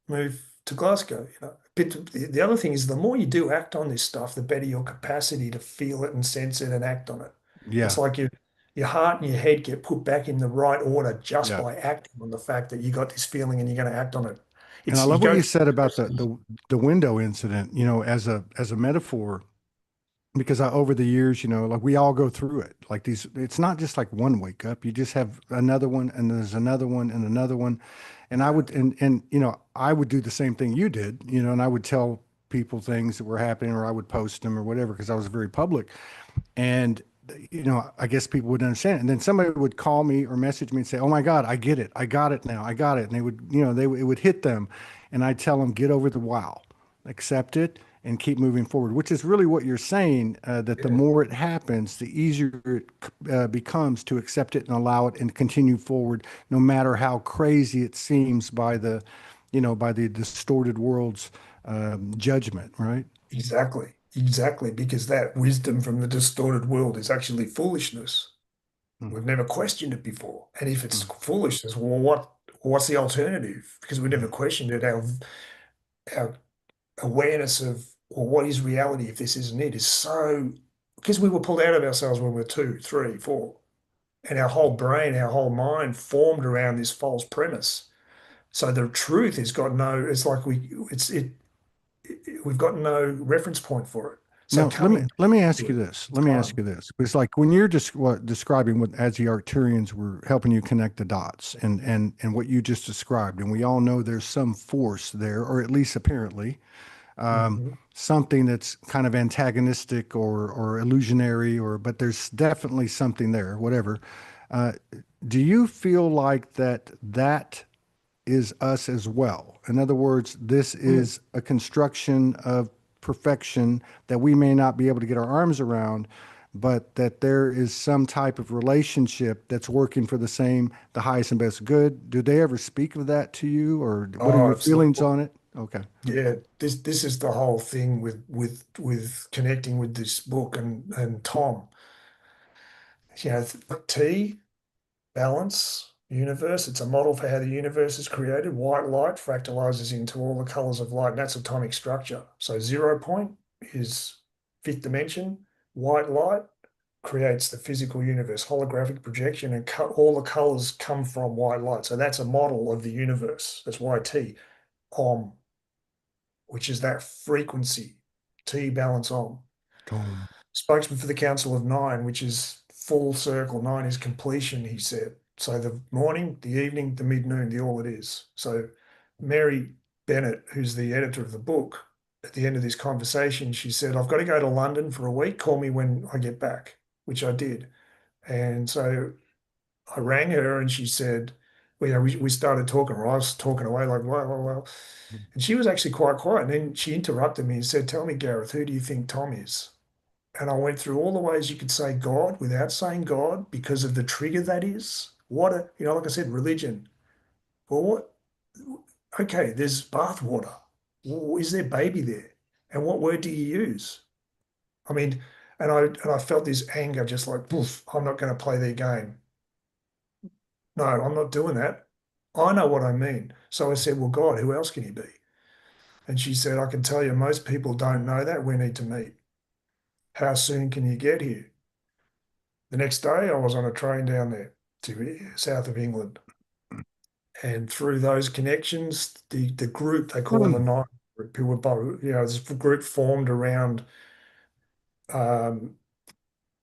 move to Glasgow. But the other thing is, the more you do act on this stuff, the better your capacity to feel it and sense it and act on it. It's Yeah. like your heart and your head get put back in the right order just Yeah. by acting on the fact that you got this feeling and you're going to act on it. And I You love what go you through said the about process. the window incident, as a metaphor. because I, over the years, like we all go through it. Like these, it's not just like one wake up. You just have another one, and there's another one, and another one. And I would, and I would do the same thing you did, and I would tell people things that were happening, or I would post them or whatever, because I was very public. And I guess people would understand it. And then somebody would call me or message me and say, "Oh my God, I get it. I got it now. I got it." And they would, it would hit them, and I'd tell them, "Get over the wow, accept it, and keep moving forward." Which is really what you're saying. That the Yeah, more it happens, the easier it becomes to accept it and allow it and continue forward, no matter how crazy it seems by the distorted world's judgment. Right? exactly. Exactly. Because that wisdom from the distorted world is actually foolishness. Mm, We've never questioned it before. And if it's mm, foolishness, well, what's the alternative? Because we never mm. questioned it. Our awareness of, well, what is reality if this isn't it is so, because we were pulled out of ourselves when we were two, three, four. And our whole brain, our whole mind formed around this false premise. So the truth has got no, it's like we've got no reference point for it. So Now, let me coming let me ask to you it, this. it's Let me ask time. you this. It's like when you're just describing what as the Arcturians were helping you connect the dots and what you just described, and we all know there's some force there, or at least apparently, Mhm. something that's kind of antagonistic or illusionary, or but there's definitely something there, whatever. Uh, do you feel like that is us as well? In other words, this Mm. is a construction of perfection that we may not be able to get our arms around, but that there is some type of relationship that's working for the highest and best good. Do they ever speak of that to you, or what are Oh, your feelings absolutely. on it? Okay. Yeah, this is the whole thing with connecting with this book and Tom. T, balance, universe. It's a model for how the universe is created. White light fractalizes into all the colors of light, and that's atomic structure. So 0 point is fifth dimension. White light creates the physical universe, holographic projection, and all the colors come from white light. So that's a model of the universe. That's why T, Om, which is that frequency, T balance Om. Boom. Spokesman for the Council of Nine, which is full circle. Nine is completion, he said. So the morning, the evening, the mid-noon, the all it is. So Mary Bennett, who's the editor of the book, at the end of this conversation, she said, I've got to go to London for a week. Call me when I get back, which I did. And so I rang her and she said, well, we started talking, or I was talking away like, well. And she was actually quite quiet. And then she interrupted me and said, tell me, Gareth, who do you think Tom is? And I went through all the ways you could say God without saying God because of the trigger that is. What a, like I said, religion. Well, what? Okay, there's bathwater. Is there baby there? And what word do you use? I mean, and I felt this anger, just like, poof, I'm not going to play their game. No, I'm not doing that. I know what I mean. So I said, well, God, who else can he be? And she said, I can tell you, most people don't know that. We need to meet. How soon can you get here? The next day, I was on a train down there to south of England. And through those connections, the group they call the Mm. Nine Group, who were both, this group formed around um,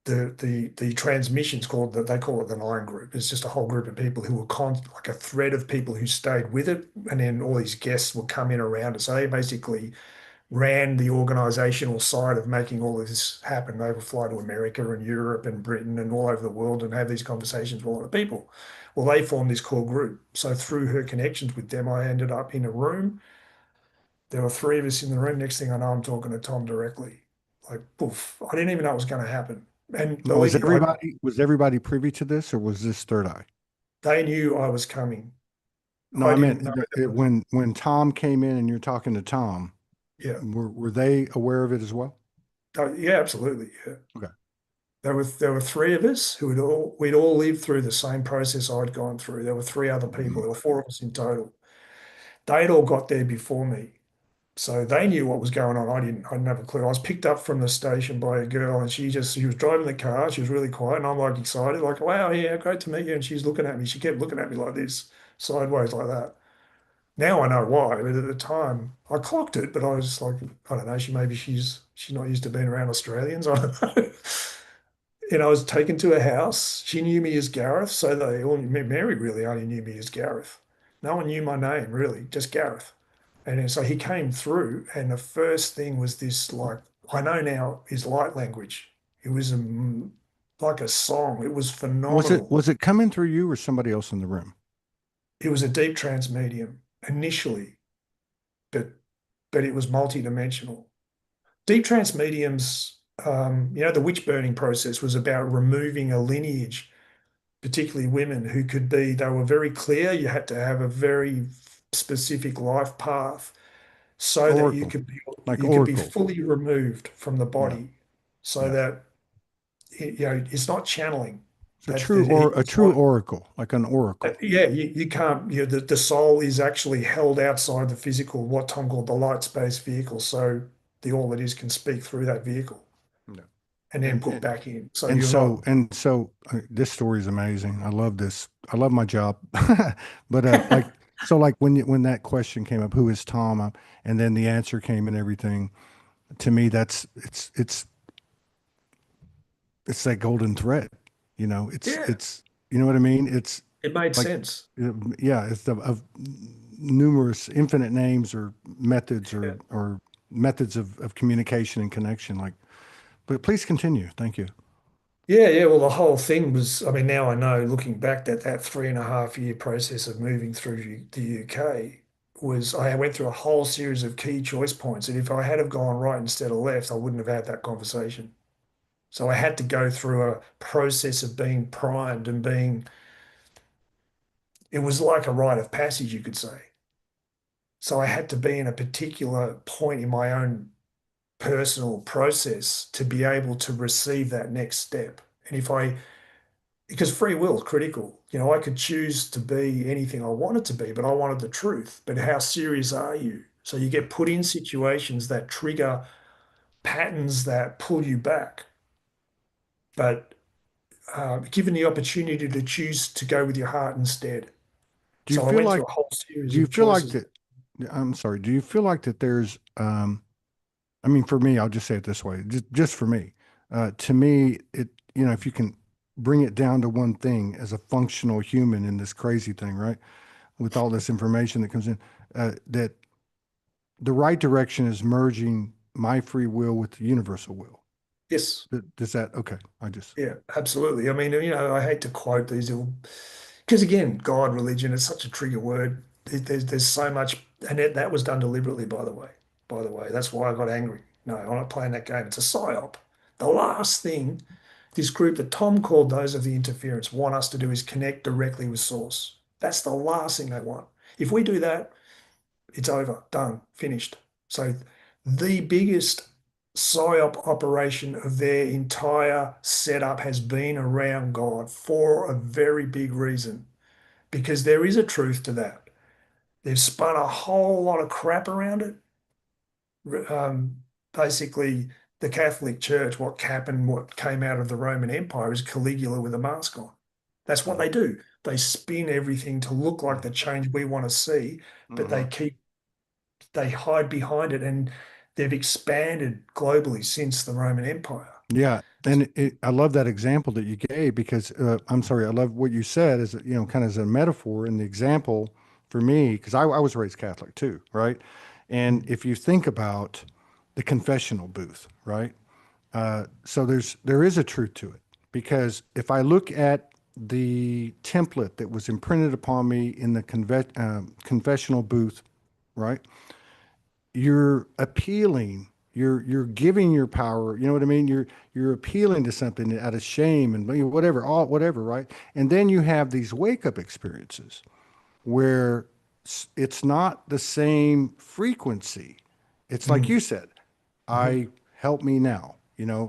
the transmissions called that they call it the Nine Group. It's just a whole group of people who were like a thread of people who stayed with it, and then all these guests will come in around it. So they basically ran the organizational side of making all of this happen. They would fly to America and Europe and Britain and all over the world and have these conversations with a lot of people. Well, they formed this core group. So through her connections with them, I ended up in a room. There were three of us in the room. Next thing I know, I'm talking to Tom directly. Like, poof, I didn't even know it was going to happen. And Now, believe me, was everybody privy to this, or was this third eye? they knew I was coming. No, I I meant didn't know that. when Tom came in and you're talking to Tom, Yeah. were they aware of it as well? Yeah, absolutely. Yeah. Okay. There were three of us who we'd all lived through the same process I'd gone through. There were three other people. Mm. There were four of us in total. They'd all got there before me. So they knew what was going on. I didn't have a clue. I was picked up from the station by a girl and she was driving the car. She was really quiet and I'm like excited, like, wow, yeah, great to meet you. And she's looking at me. She kept looking at me like this, sideways like that. Now I know why, but at the time I clocked it, but I was like, I don't know, she's not used to being around Australians. I don't know. And I was taken to a house. She knew me as Gareth, so they all Mary really only knew me as Gareth. No one knew my name really, just Gareth. And then, so he came through, and the first thing was this, like, I know now is light language. It was like a song. It was Was it phenomenal. was it coming through you or somebody else in the room? It was a deep trance medium initially, but it was multidimensional. Deep trance mediums, the witch burning process was about removing a lineage, particularly women who could be, they were very clear. You had to have a very specific life path so that Oracle, like you could be Oracle. fully removed from the Yeah, body, so yeah. that it's not channeling. It's That a it's true not. oracle, like an oracle. Yeah, you can't. The soul is actually held outside the physical, what Tom called the light space vehicle. So the all that is can speak through that vehicle Yeah. and then And put back in. So and you're so not. and so this story is amazing. I love this. I love my job. But like when that question came up, who is Tom? And then the answer came and everything. To me, that's it's that golden thread. Yeah, It's you know what I mean? It's it made like sense. yeah, it's the of numerous infinite names or methods Yeah. or methods of communication and connection. Like, but please continue. Thank you. Yeah, yeah. Well, the whole thing was, I mean, now I know looking back that that 3.5 year process of moving through the UK was, I went through a whole series of key choice points. And if I had have gone right instead of left, I wouldn't have had that conversation. So I had to go through a process of being primed and it was like a rite of passage, you could say. So I had to be in a particular point in my own personal process to be able to receive that next step. And because free will is critical. I could choose to be anything I wanted to be, but I wanted the truth. But how serious are you? So you get put in situations that trigger patterns that pull you back. But given the opportunity to choose to go with your heart instead. Do you So I feel went through like a whole series do you of feel like choices. that? I'm sorry. Do you feel like that there's I mean, for me, I'll just say it this way, just for me. To me, if you can bring it down to one thing as a functional human in this crazy thing, right? With all this information that comes in, that the right direction is merging my free will with the universal will. Yes. Does that, okay? I just, Yeah, absolutely. I mean, I hate to quote these little, because again, God, religion, it's such a trigger word. There's so much, and that was done deliberately, by the way. By the way, that's why I got angry. No, I'm not playing that game. It's a psyop. The last thing this group that Tom called those of the interference want us to do is connect directly with source. That's the last thing they want. If we do that, it's over, done, finished. So the biggest PSYOP operation of their entire setup has been around God for a very big reason, because there is a truth to that. They've spun a whole lot of crap around it. Um, Basically, the Catholic Church, what came out of the Roman Empire is Caligula with a mask on. That's what mm, they do. They spin everything to look like the change we want to see, but mhm. they hide behind it, and they've expanded globally since the Roman Empire. Yeah, and I love that example that you gave because I'm sorry, I love what you said as kind of as a metaphor and the example for me because I was raised Catholic too, right? And Mm. if you think about the confessional booth, right? So there is a truth to it because if I look at the template that was imprinted upon me in the confessional booth, right? You're appealing, you're giving your power, you know what I mean, you're appealing to something out of shame and whatever, all whatever, right? And then you have these wake up experiences where it's not the same frequency. It's like Mm. you said, Mhm. I help me now,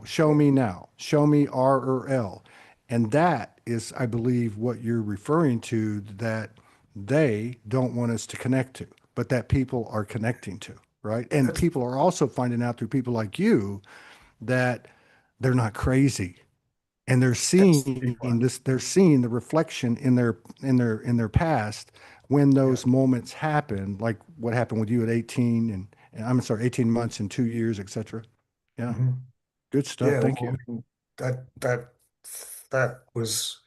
show me now, show me R or L. And that is, I believe, what you're referring to that they don't want us to connect to, but that people are connecting to, right? And That's people are also finding out through people like you that they're not crazy and that's the big one. they're seeing the reflection in their past when Yeah. those moments happen, like what happened with you at 18 and I'm sorry, 18 months and 2 years, etc. Yeah, Mhm. good stuff. Yeah. Thank you. Well, I mean, that was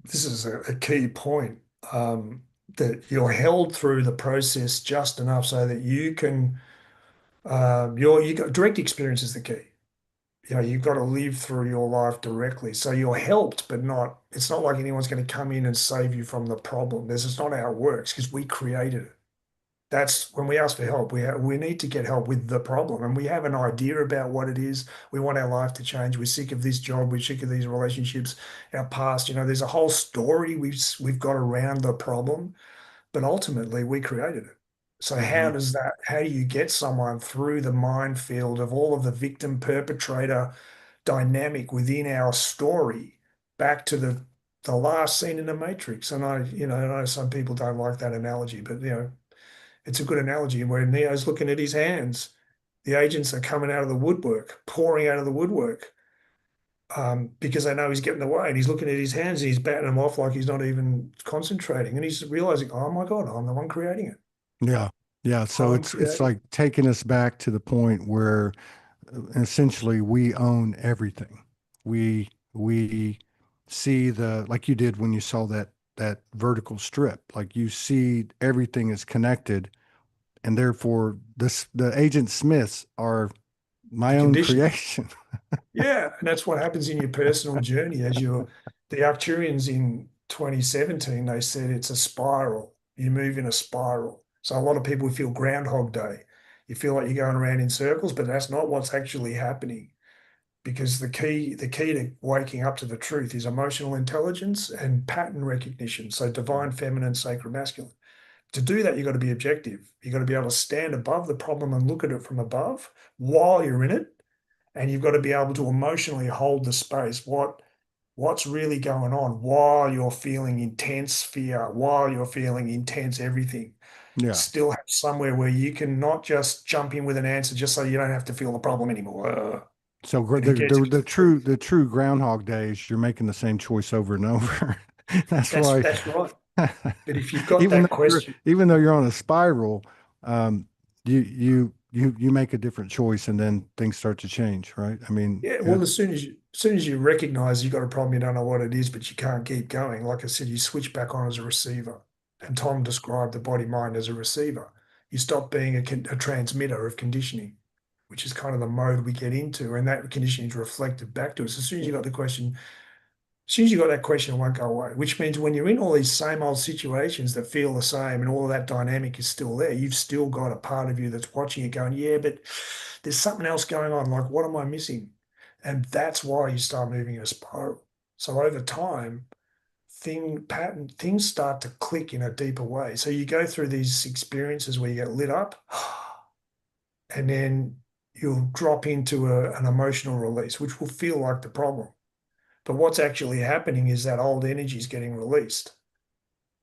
this is a key point, that you're held through the process just enough so that you can you got direct experience is the key. You know, you've got to live through your life directly. So you're helped, but not, it's not like anyone's going to come in and save you from the problem. This is not how it works because we created it. That's when we ask for help. We need to get help with the problem, and we have an idea about what it is. We want our life to change. We're sick of this job. We're sick of these relationships. Our past, there's a whole story we've got around the problem, but ultimately we created it. So Hmm. how do you get someone through the minefield of all of the victim perpetrator dynamic within our story back to the last scene in the Matrix? And I know some people don't like that analogy, but it's a good analogy where Neo's looking at his hands. The agents are coming out of the woodwork, pouring out of the woodwork, because they know he's getting away, and he's looking at his hands and he's batting them off like he's not even concentrating, and he's realizing, oh my God, I'm the one creating it. Yeah. Yeah. So I'm it's creating. like taking us back to the point where essentially we own everything. We see the like you did when you saw that vertical strip. Like you see everything is connected, and therefore the Agent Smiths are The my own condition. creation. Yeah, and that's what happens in your personal journey the Arcturians in 2017, they said it's a spiral. You move in a spiral. So a lot of people feel Groundhog Day. You feel like you're going around in circles, but that's not what's actually happening. Because the key to waking up to the truth is emotional intelligence and pattern recognition. So divine feminine, sacred masculine. To do that, you've got to be objective. You've got to be able to stand above the problem and look at it from above while you're in it, and you've got to be able to emotionally hold the space. What's really going on while you're feeling intense fear, while you're feeling intense everything. Yeah. Still have somewhere where you can not just jump in with an answer just so you don't have to feel the problem anymore. So And it gets you to the truth. the true Groundhog Days, you're making the same choice over and over. That's That's why, that's right. But if you've got that question, even though you're on a spiral, um, you make a different choice, and then things start to change, right? I mean, yeah, well, as soon as you recognize you've got a problem, you don't know what it is, but you can't keep going. Like I said, you switch back on as a receiver. And Tom described the body mind as a receiver. You stop being a transmitter of conditioning, which is kind of the mode we get into, and that conditioning is reflected back to us. As soon as you got the question, as soon as you got that question, it won't go away. Which means when you're in all these same old situations that feel the same, and all of that dynamic is still there, you've still got a part of you that's watching it, going, "Yeah, but there's something else going on. Like, what am I missing?" And that's why you start moving in a spiral. So over time, things start to click in a deeper way. So you go through these experiences where you get lit up, and then you'll drop into an emotional release, which will feel like the problem. But what's actually happening is that old energy is getting released.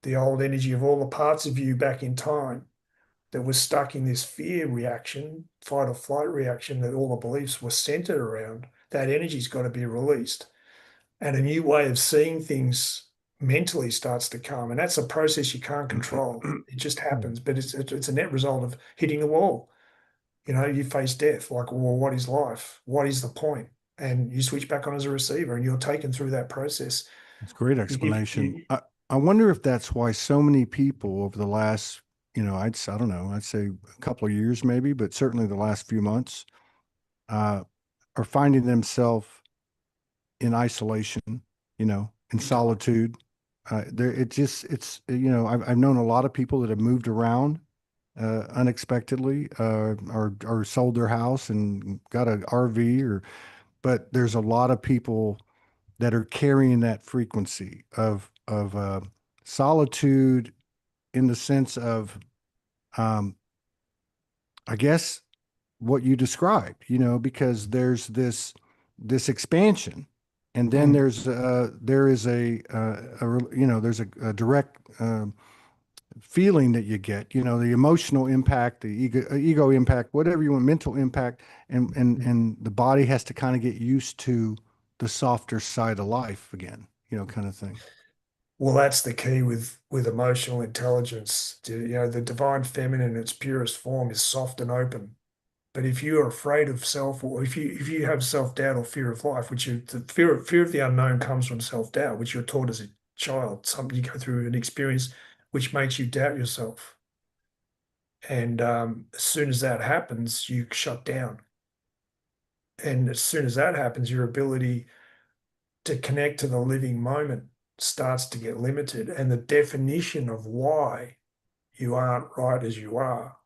The old energy of all the parts of you back in time that was stuck in this fear reaction, fight or flight reaction that all the beliefs were centered around, that energy's got to be released. And a new way of seeing things mentally starts to come. And that's a process you can't control. It just happens, but it's a net result of hitting the wall. You face death, like, well, what is life? What is the point? And you switch back on as a receiver, and you're taken through that process. It's a great You give explanation. you I wonder if that's why so many people over the last, I don't know, I'd say a couple of years maybe, but certainly the last few months, uh, are finding themselves in isolation, in big time. solitude. I've known a lot of people that have moved around unexpectedly, or sold their house and got an RV, but there's a lot of people that are carrying that frequency of solitude in the sense of, um, I guess, what you described, because there's this expansion, and then Mm, there is there's a direct feeling that you get, the emotional impact, the ego impact, whatever you want, mental impact, mm. and the body has to kind of get used to the softer side of life again, kind of thing. Well, that's the key with emotional intelligence. The divine feminine in its purest form is soft and open. But if you are afraid of self, or if you have self-doubt or fear of life, which the fear of the unknown comes from self-doubt, which you're taught as a child. Some you go through an experience which makes you doubt yourself. And as soon as that happens, you shut down. And as soon as that happens, your ability to connect to the living moment starts to get limited. And the definition of why you aren't right as you are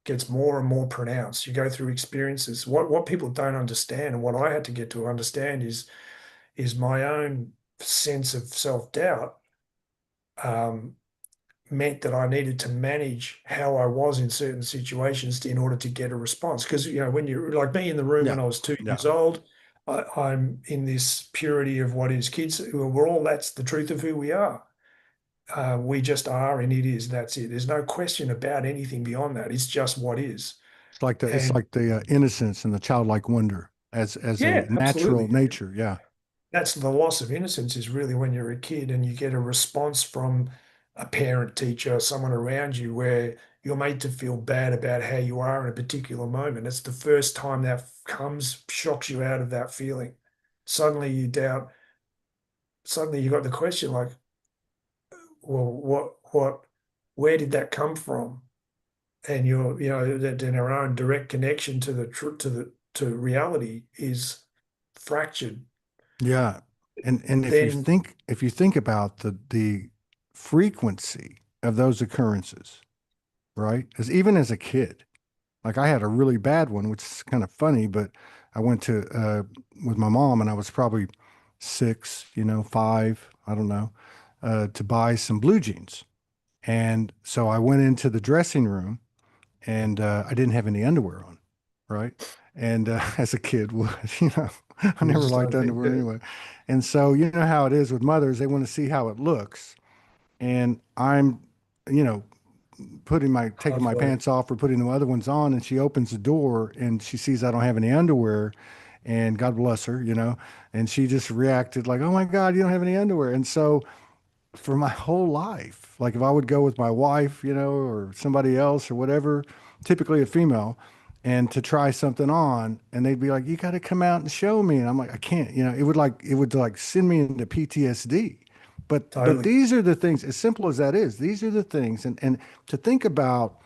gets more and more pronounced. You go through experiences. What people don't understand, and what I had to get to understand is my own sense of self-doubt um, meant that I needed to manage how I was in certain situations in order to get a response. Because when you're like me in the room Yeah. when I was two Yeah. years old, I'm in this purity of what is kids. We're all that's the truth of who we are. We just are, and it is. That's it. There's no question about anything beyond that. It's just what is. It's And like the innocence and the childlike wonder as a yeah, natural absolutely. nature. Yeah. That's the loss of innocence is really when you're a kid and you get a response from a parent, teacher, someone around you where you're made to feel bad about how you are in a particular moment. It's the first time that comes, shocks you out of that feeling. Suddenly you doubt, suddenly you got the question like, well, where did that come from? And that in our own direct connection to the truth, to reality is fractured. Yeah. And Then if you think about the frequency of those occurrences, right? As even as a kid, like I had a really bad one, which is kind of funny, but I went to with my mom and I was probably 6, 5, I don't know, to buy some blue jeans. And so I went into the dressing room and I didn't have any underwear on, right? And as a kid would, I you never just liked don't think underwear that. anyway. And so you know how it is with mothers, they want to see how it looks. And I'm, you know, taking my Halfway. pants off or putting the other ones on, and she opens the door and she sees I don't have any underwear, and God bless her, and she just reacted like, "Oh my God, you don't have any underwear." And so for my whole life. Like if I would go with my wife, or somebody else or whatever, typically a female, and to try something on, and they'd be like, "You got to come out and show me," and I'm like, "I can't." It would like send me into PTSD. But Totally. these are the things, as simple as that is. These are the things, and to think about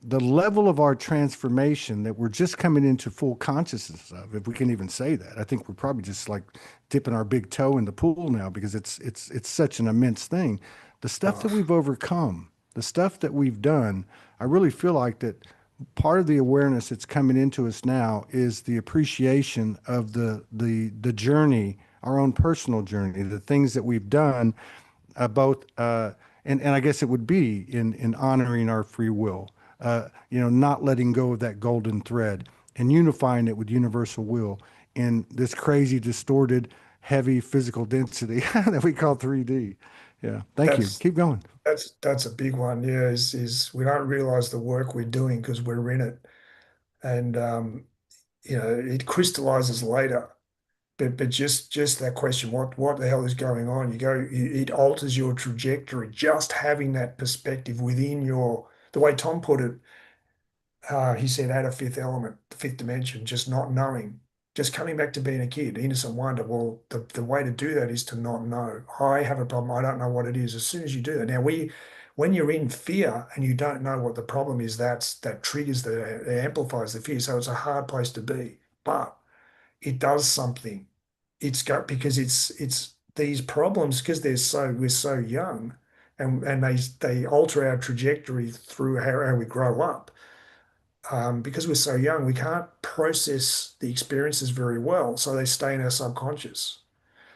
the level of our transformation that we're just coming into full consciousness of, if we can even say that. I think we're probably just like dipping our big toe in the pool now because it's such an immense thing. The stuff that Oh, we've overcome, the stuff that we've done, I really feel like that part of the awareness that's coming into us now is the appreciation of the journey, our own personal journey, the things that we've done, both and I guess it would be in honoring our free will, not letting go of that golden thread and unifying it with universal will in this crazy, distorted, heavy physical density that we call 3D. Yeah. Thank you. that's Keep going. that's a big one. Yeah, is we don't realize the work we're doing because we're in it, and it crystallizes later. But just that question, what the hell is going on? It alters your trajectory. Just having that perspective within the way Tom put it, he said, add a fifth element, the fifth dimension, just not knowing, just coming back to being a kid, innocent wonder. Well, the way to do that is to not know. I have a problem. I don't know what it is. As soon as you do that, now when you're in fear and you don't know what the problem is, that triggers it amplifies the fear. So it's a hard place to be, but it does something. It's got because it's these problems because we're so young, and they alter our trajectory through how we grow up because we're so young, we can't process the experiences very well. So they stay in our subconscious.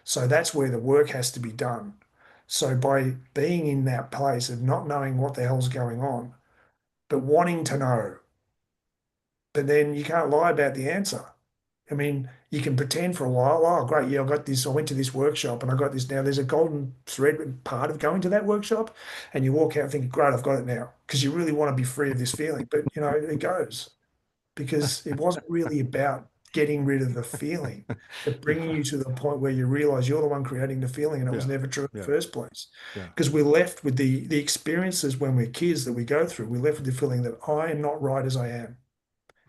So that's where the work has to be done. So by being in that place of not knowing what the hell's going on, but wanting to know, but then you can't lie about the answer. I mean, you can pretend for a while, oh, great, yeah, I got this. I went to this workshop and I got this now. There's a golden thread part of going to that workshop, and you walk out thinking, great, I've got it now, because you really want to be free of this feeling. But, it goes because it wasn't really about. getting rid of the feeling, but bringing Yeah. you to the point where you realize you're the one creating the feeling and it was Yeah. never true in the Yeah. first place. Yeah. Because we're left with the experiences when we're kids that we go through, we're left with the feeling that I am not right as I am.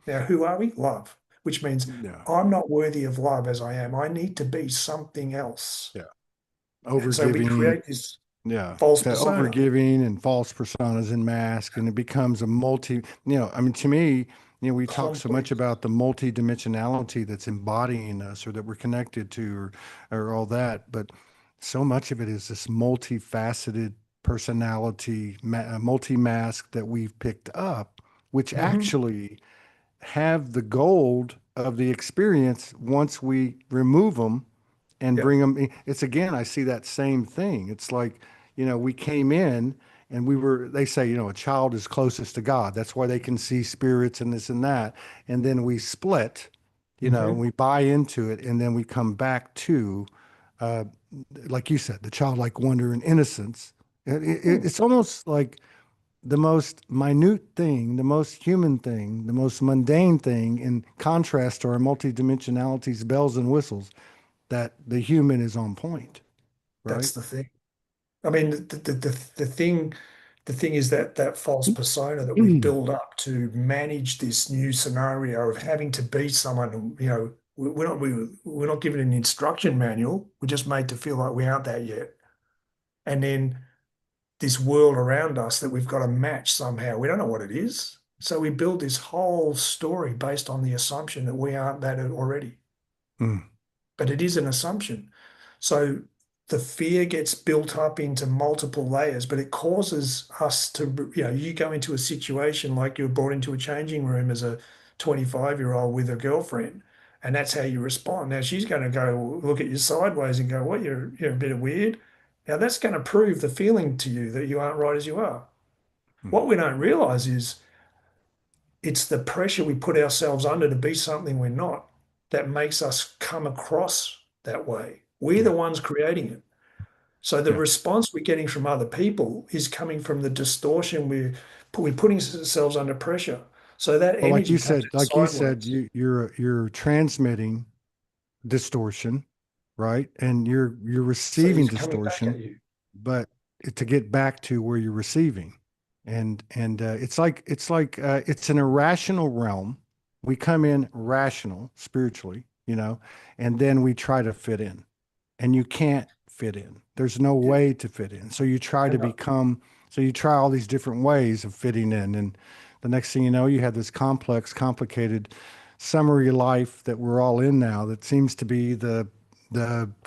Now, who are we? Love, which means Yeah. I'm not worthy of love as I am. I need to be something else. Yeah. And so we Overgiving. create this Yeah. false That persona, overgiving and false personas and mask, and it becomes a I mean, to me, we talk so much complex. about the multidimensionality that's embodying us or that we're connected to or all that. But so much of it is this multifaceted personality, multi-mask that we've picked up, which Mhm. actually have the gold of the experience once we remove them and Yeah. bring them. It's again, I see that same thing. It's like, we came in and they say, a child is closest to God. That's why they can see spirits and this and that. And then we split, Hmm. we buy into it. And then we come back to, uh, like you said, the childlike wonder and innocence. It's almost like the most minute thing, the most human thing, the most mundane thing, in contrast to our multidimensionality's bells and whistles, that the human is on point, right? That's the thing. I mean, the thing is that that false persona that we've Mm. built up to manage this new scenario of having to be someone, we're not given an instruction manual. We're just made to feel like we aren't that yet. And then this world around us that we've got to match somehow. We don't know what it is. So we build this whole story based on the assumption that we aren't that already. Mm. But it is an assumption. So the fear gets built up into multiple layers, but it causes us to, you go into a situation like you were brought into a changing room as a 25-year-old with a girlfriend, and that's how you respond. Now she's going to go look at you sideways and go, "What? You're a bit weird." Now that's going to prove the feeling to you that you aren't right as you are. Mm. What we don't realize is it's the pressure we put ourselves under to be something we're not that makes us come across that way. We're the Yeah. ones creating it. So the Yeah. response we're getting from other people is coming from the distortion we're putting ourselves under pressure. So that Well, energy comes in like you said, sideways. you're transmitting distortion, right? And you're So receiving it's coming back distortion, at you. but to get back to where you're receiving, and it's an irrational realm. We come in rational spiritually, and then we try to fit in, and you can't fit in. There's no Yeah. way to fit in. So you try to And become, so you try all these different ways of fitting in. And the next thing you know, you have this complex, complicated summary life that we're all in now that seems to be the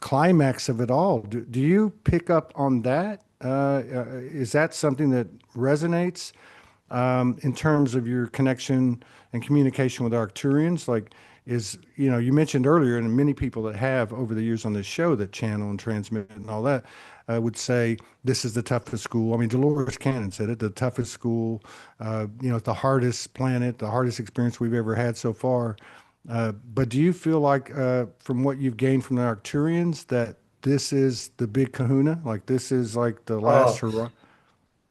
climax of it all. Do you pick up on that? Is that something that resonates in terms of your connection and communication with Arcturians? Like, you mentioned earlier, and many people that have over the years on this show that channel and transmit and all that would say this is the toughest school. I mean, Dolores Cannon said it, the toughest school, the hardest planet, the hardest experience we've ever had so far. But do you feel like, from what you've gained from the Arcturians, that this is the big kahuna? Like, this is like the last oh, hurrah?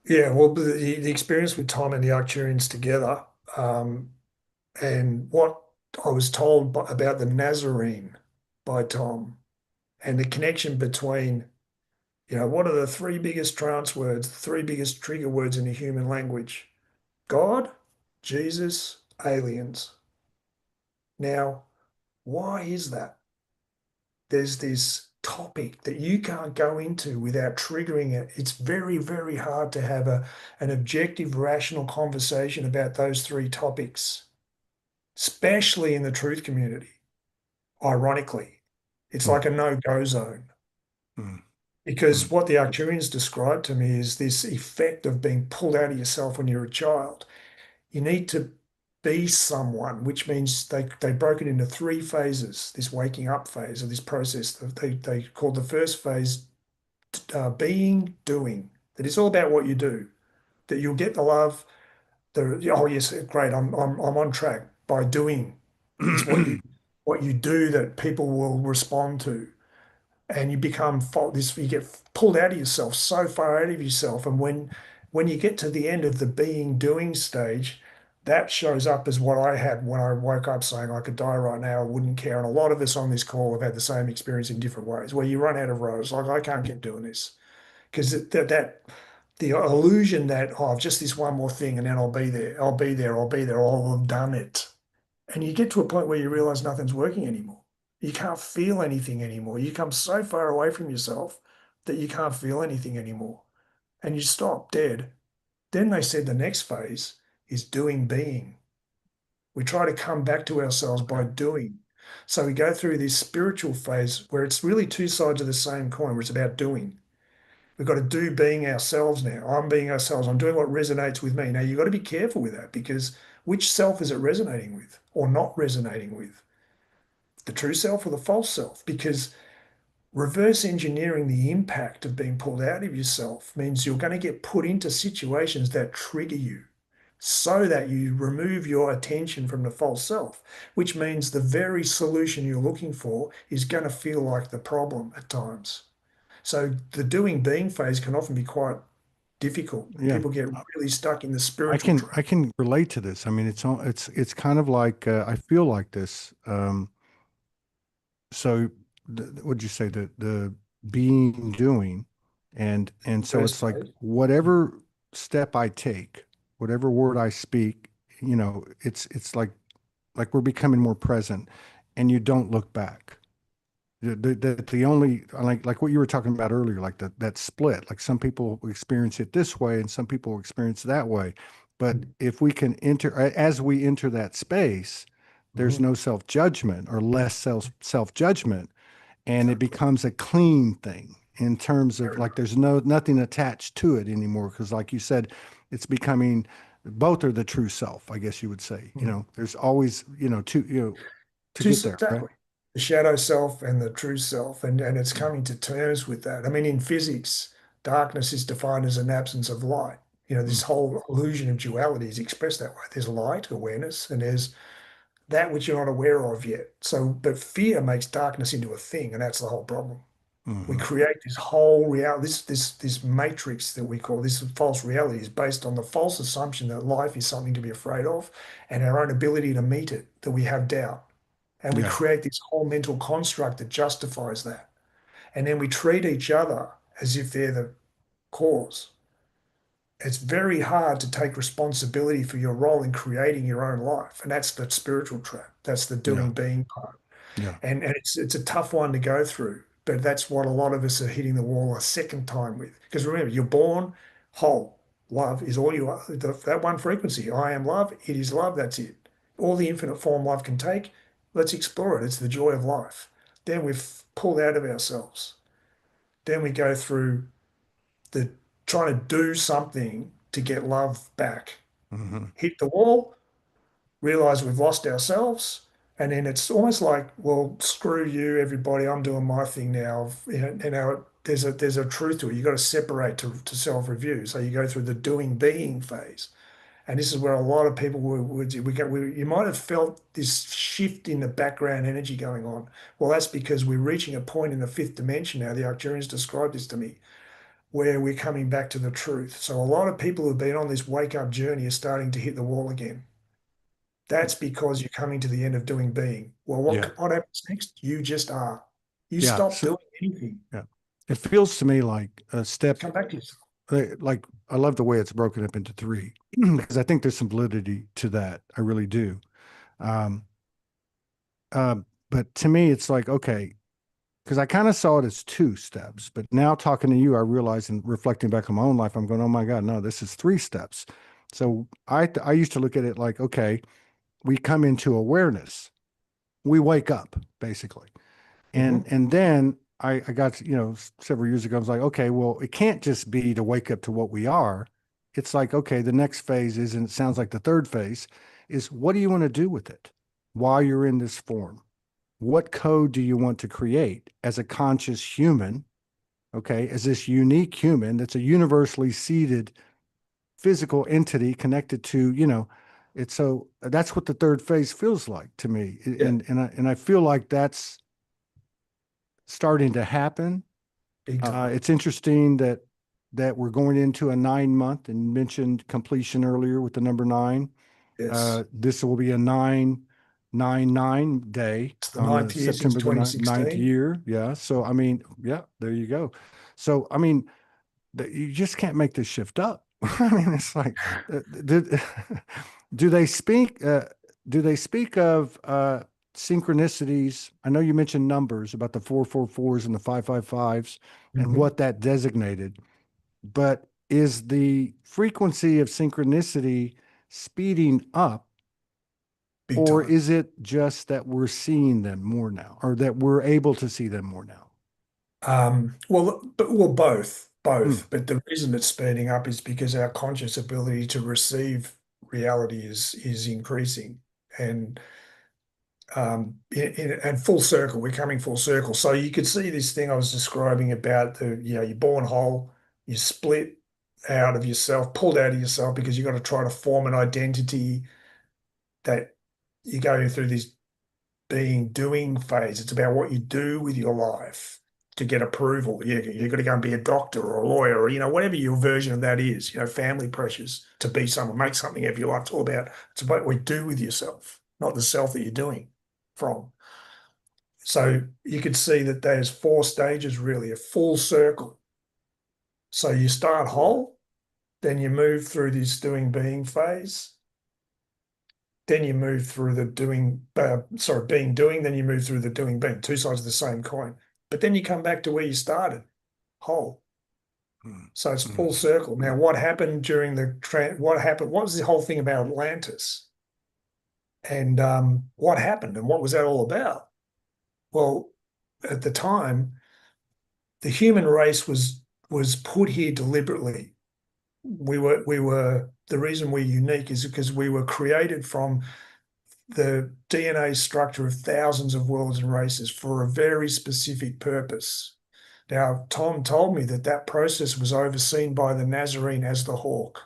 yeah, well, the experience with Tom and the Arcturians together, um, and what I was told about the Nazarene by Tom, and the connection between, what are the three biggest trance words, the three biggest trigger words in the human language? God, Jesus, aliens. Now, why is that? There's this topic that you can't go into without triggering it. It's very, very hard to have an objective, rational conversation about those three topics, especially in the truth community. Ironically, it's Mm, like a no-go zone. mm, Because mm. what the Arcturians described to me is this effect of being pulled out of yourself when you're a child. You need to be someone, which means they broke it into three phases, this waking up phase of this process. They called the first phase being, doing, that it's all about what you do, that you'll get the love. Oh, yes, great, I'm on track by doing. It's what you do that people will respond to. And you become this, you get pulled out of yourself, so far out of yourself. And when you get to the end of the being doing stage, that shows up as what I had when I woke up saying I could die right now, I wouldn't care. And a lot of us on this call have had the same experience in different ways where you run out of rows. Like, I can't keep doing this because the illusion that, oh, I've just this one more thing and then I'll be there, I'll be there, I'll be there, I'll have done it. And you get to a point where you realize nothing's working anymore. You can't feel anything anymore. You come so far away from yourself that you can't feel anything anymore. And you stop dead. Then they said the next phase is doing being. We try to come back to ourselves by Yeah. doing. So we go through this spiritual phase where it's really two sides of the same coin, where it's about doing. We've got to do being ourselves now. I'm being ourselves. I'm doing what resonates with me. Now, you've got to be careful with that because which self is it resonating with or not resonating with? The true self or the false self? Because reverse engineering the impact of being pulled out of yourself means you're going to get put into situations that trigger you so that you remove your attention from the false self, which means the very solution you're looking for is going to feel like the problem at times. So the doing being phase can often be quite difficult. Yeah. People get really stuck in the I spiritual can trap. I can relate to this. I mean, it's kind of like I feel like this. So what'd you say, the being doing, and so First it's like phase. whatever step I take, whatever word I speak, it's like we're becoming more present, and you don't look back. The only like what you were talking about earlier, like that split, like some people experience it this way and some people experience it that way. But if we can as we enter that space, there's Mhm. no self-judgment or less self-judgment, and it Exactly. becomes a clean thing in terms of Very like there's nothing attached to it anymore. Because like you said, it's becoming both are the true self, I guess you would say. much. There's always, to Two, get there, right? exactly. The shadow self and the true self, and it's coming to terms with that. I mean, in physics, darkness is defined as an absence of light. Mm, This whole illusion of duality is expressed that way. There's light, awareness, and there's that which you're not aware of yet. So, but fear makes darkness into a thing, and that's the whole problem. We mhm. create this whole reality, this matrix that we call this false reality is based on the false assumption that life is something to be afraid of, and our own ability to meet it, that we have doubt. And we Yeah. create this whole mental construct that justifies that. And then we treat each other as if they're the cause. It's very hard to take responsibility for your role in creating your own life. And that's the spiritual trap. That's the Yeah. doing being part. Yeah. And it's a tough one to go through. But that's what a lot of us are hitting the wall a second time with. Because remember, you're born whole. Love is all you are. That one frequency. I am love. It is love. That's it. All the infinite form love can take. Let's explore it. It's the joy of life. Then we've pulled out of ourselves. Then we go through the trying to do something to get love back. Hmm. Hit the wall, realize we've lost ourselves, and then it's almost like, well, screw you, everybody. I'm doing my thing now. There's a truth to it. You've got to separate to self-review. So you go through the doing being phase. And this is where a lot of people you might have felt this shift in the background energy going on. Well, that's because we're reaching a point in the fifth dimension now. The Arcturians described this to me, where we're coming back to the truth. So a lot of people who've been on this wake up journey are starting to hit the wall again. That's because you're coming to the end of doing being. Well, Yeah. what happens next? You just are. You Yeah. stop So, doing anything. yeah. It feels to me like a step, Come back to yourself. like I love the way it's broken up into three because I think there's some validity to that. I really do. Um, but to me, it's like, okay, because I kind of saw it as two steps, but now talking to you, I realize and reflecting back on my own life, I'm going, oh my God, no, this is three steps. So I used to look at it like, okay, we come into awareness, we wake up basically. And Mhm. and then I got, several years ago, I was like, okay, well, it can't just be to wake up to what we are. It's like, okay, the next phase is, and it sounds like the third phase is what do you want to do with it while you're in this form? What code do you want to create as a conscious human? Okay, as this unique human that's a universally seated physical entity connected to, it's so that's what the third phase feels like to me. Yeah, And I feel like that's starting to happen. big time. It's interesting that we're going into a 9 month, and you mentioned completion earlier with the number nine. Yes. This will be a 999 day It's the on the ninth year since September the ninth 2016. year. Yeah. So, I mean, yeah, there you go. So, I mean, you just can't make this shift up. I mean, it's like, do, do they speak, do they speak of synchronicities? I know you mentioned numbers about the 444s and the 555s and Mhm. what that designated, but is the frequency of synchronicity speeding up, Big or time. is it just that we're seeing them more now, or that we're able to see them more now? Well, both, Mm, both. But the reason it's speeding up is because our conscious ability to receive reality is increasing, and and full circle. We're coming full circle. So you could see this thing I was describing about you're born whole, you split out of yourself, pulled out of yourself because you've got to try to form an identity that you go through this being doing phase. It's about what you do with your life to get approval. You've got to go and be a doctor or a lawyer or, whatever your version of that is, family pressures to be someone, make something of your life. It's about what you do with yourself, not the self that you're doing from. So you could see that there's four stages really, a full circle. So you start whole, then you move through this doing being phase. Then you move through the being doing, then you move through the doing being, two sides of the same coin. But then you come back to where you started, whole. mm, So it's mm, full circle. Now, what happened during what happened? What was the whole thing about Atlantis? And what happened? And what was that all about? Well, at the time, the human race was put here deliberately. The reason we're unique is because we were created from the DNA structure of thousands of worlds and races for a very specific purpose. Now, Tom told me that that process was overseen by the Nazarene as the hawk,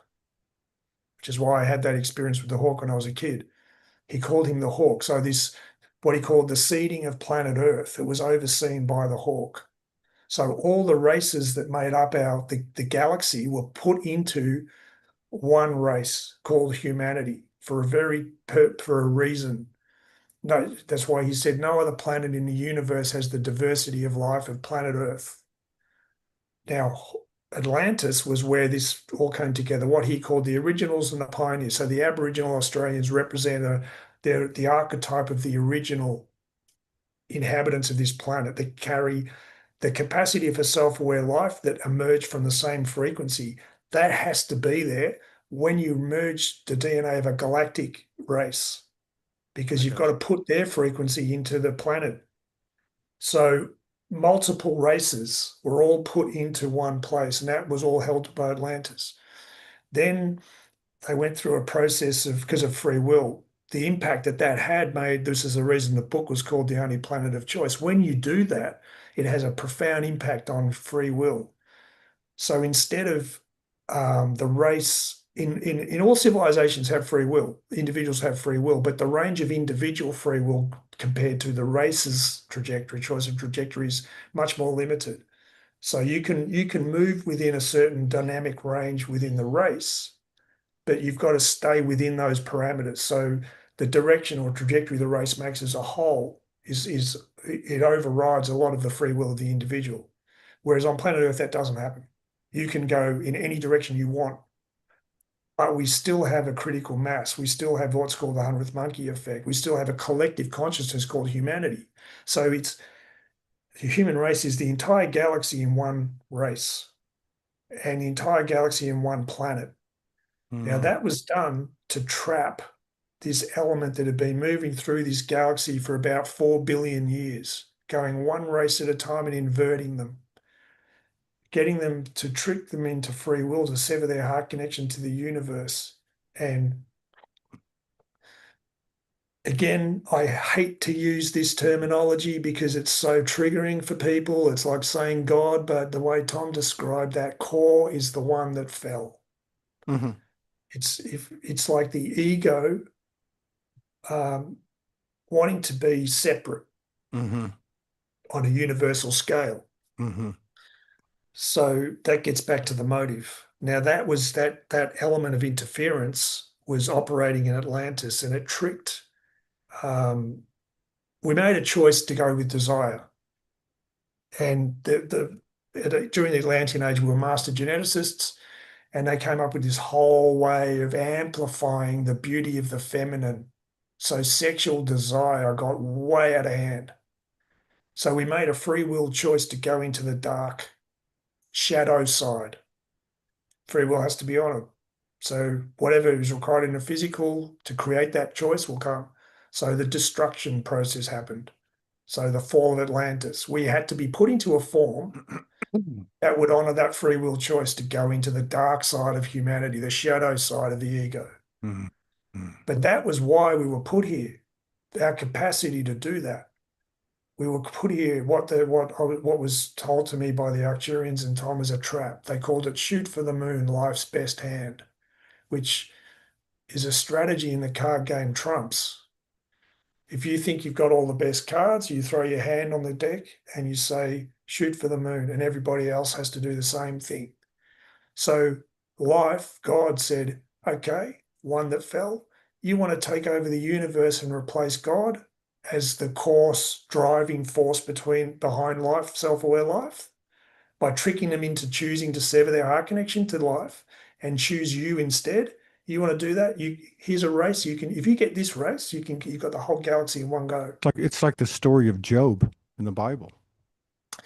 which is why I had that experience with the hawk when I was a kid. He called him the hawk. So this, what he called the seeding of planet Earth, it was overseen by the hawk. So all the races that made up the galaxy were put into one race called humanity for a reason. No, that's why he said no other planet in the universe has the diversity of life of planet Earth. Now, Atlantis was where this all came together, what he called the originals and the pioneers. So the Aboriginal Australians represent the archetype of the original inhabitants of this planet that carry the capacity for self-aware life that emerged from the same frequency. That has to be there when you merge the DNA of a galactic race, I because you've got got to you. put their frequency into the planet. So multiple races were all put into one place, and that was all held by Atlantis. Then they went through a process of, because of free will, the impact that that had made. This is the reason the book was called The Only Planet of Choice. When you do that, it has a profound impact on free will. So instead of the race, in all civilizations have free will, individuals have free will, but the range of individual free will compared to the race's trajectory, choice of trajectory is much more limited. So you can move within a certain dynamic range within the race, but you've got to stay within those parameters. So the direction or trajectory the race makes as a whole is it overrides a lot of the free will of the individual. Whereas on planet Earth, that doesn't happen. You can go in any direction you want, but we still have a critical mass. We still have what's called the 100th monkey effect. We still have a collective consciousness called humanity. So the human race is the entire galaxy in one race and the entire galaxy in one planet. Now, Mm, that was done to trap this element that had been moving through this galaxy for about 4 billion years, going one race at a time and inverting them, getting them to trick them into free will to sever their heart connection to the universe. And again, I hate to use this terminology because it's so triggering for people. It's like saying God, but the way Tom described that core is the one that fell. hmm It's like the ego um, wanting to be separate hmm on a universal scale. hmm So that gets back to the motive. Now that was that element of interference was operating in Atlantis, and it tricked. Um, we made a choice to go with desire, and during the Atlantean age, we were master geneticists, and they came up with this whole way of amplifying the beauty of the feminine. So sexual desire got way out of hand. So we made a free will choice to go into the dark shadow side. Free will has to be honored. So whatever is required in the physical to create that choice will come. So the destruction process happened. So the fall of Atlantis, we had to be put into a form that would honor that free will choice to go into the dark side of humanity, the shadow side of the ego. Mhm. Mhm. But that was why we were put here, our capacity to do that. We were put here, what was told to me by the Arcturians and Tom as a trap. They called it shoot for the moon, life's best hand, which is a strategy in the card game trumps. If you think you've got all the best cards, you throw your hand on the deck and you say, shoot for the moon, and everybody else has to do the same thing. So, life, God said, okay, one that fell, you want to take over the universe and replace God as the course driving force behind life, self-aware life, by tricking them into choosing to sever their heart connection to life and choose you instead. You want to do that? Here's a race. You can, if you get this race, you've got the whole galaxy in one go. It's like the story of Job in the Bible.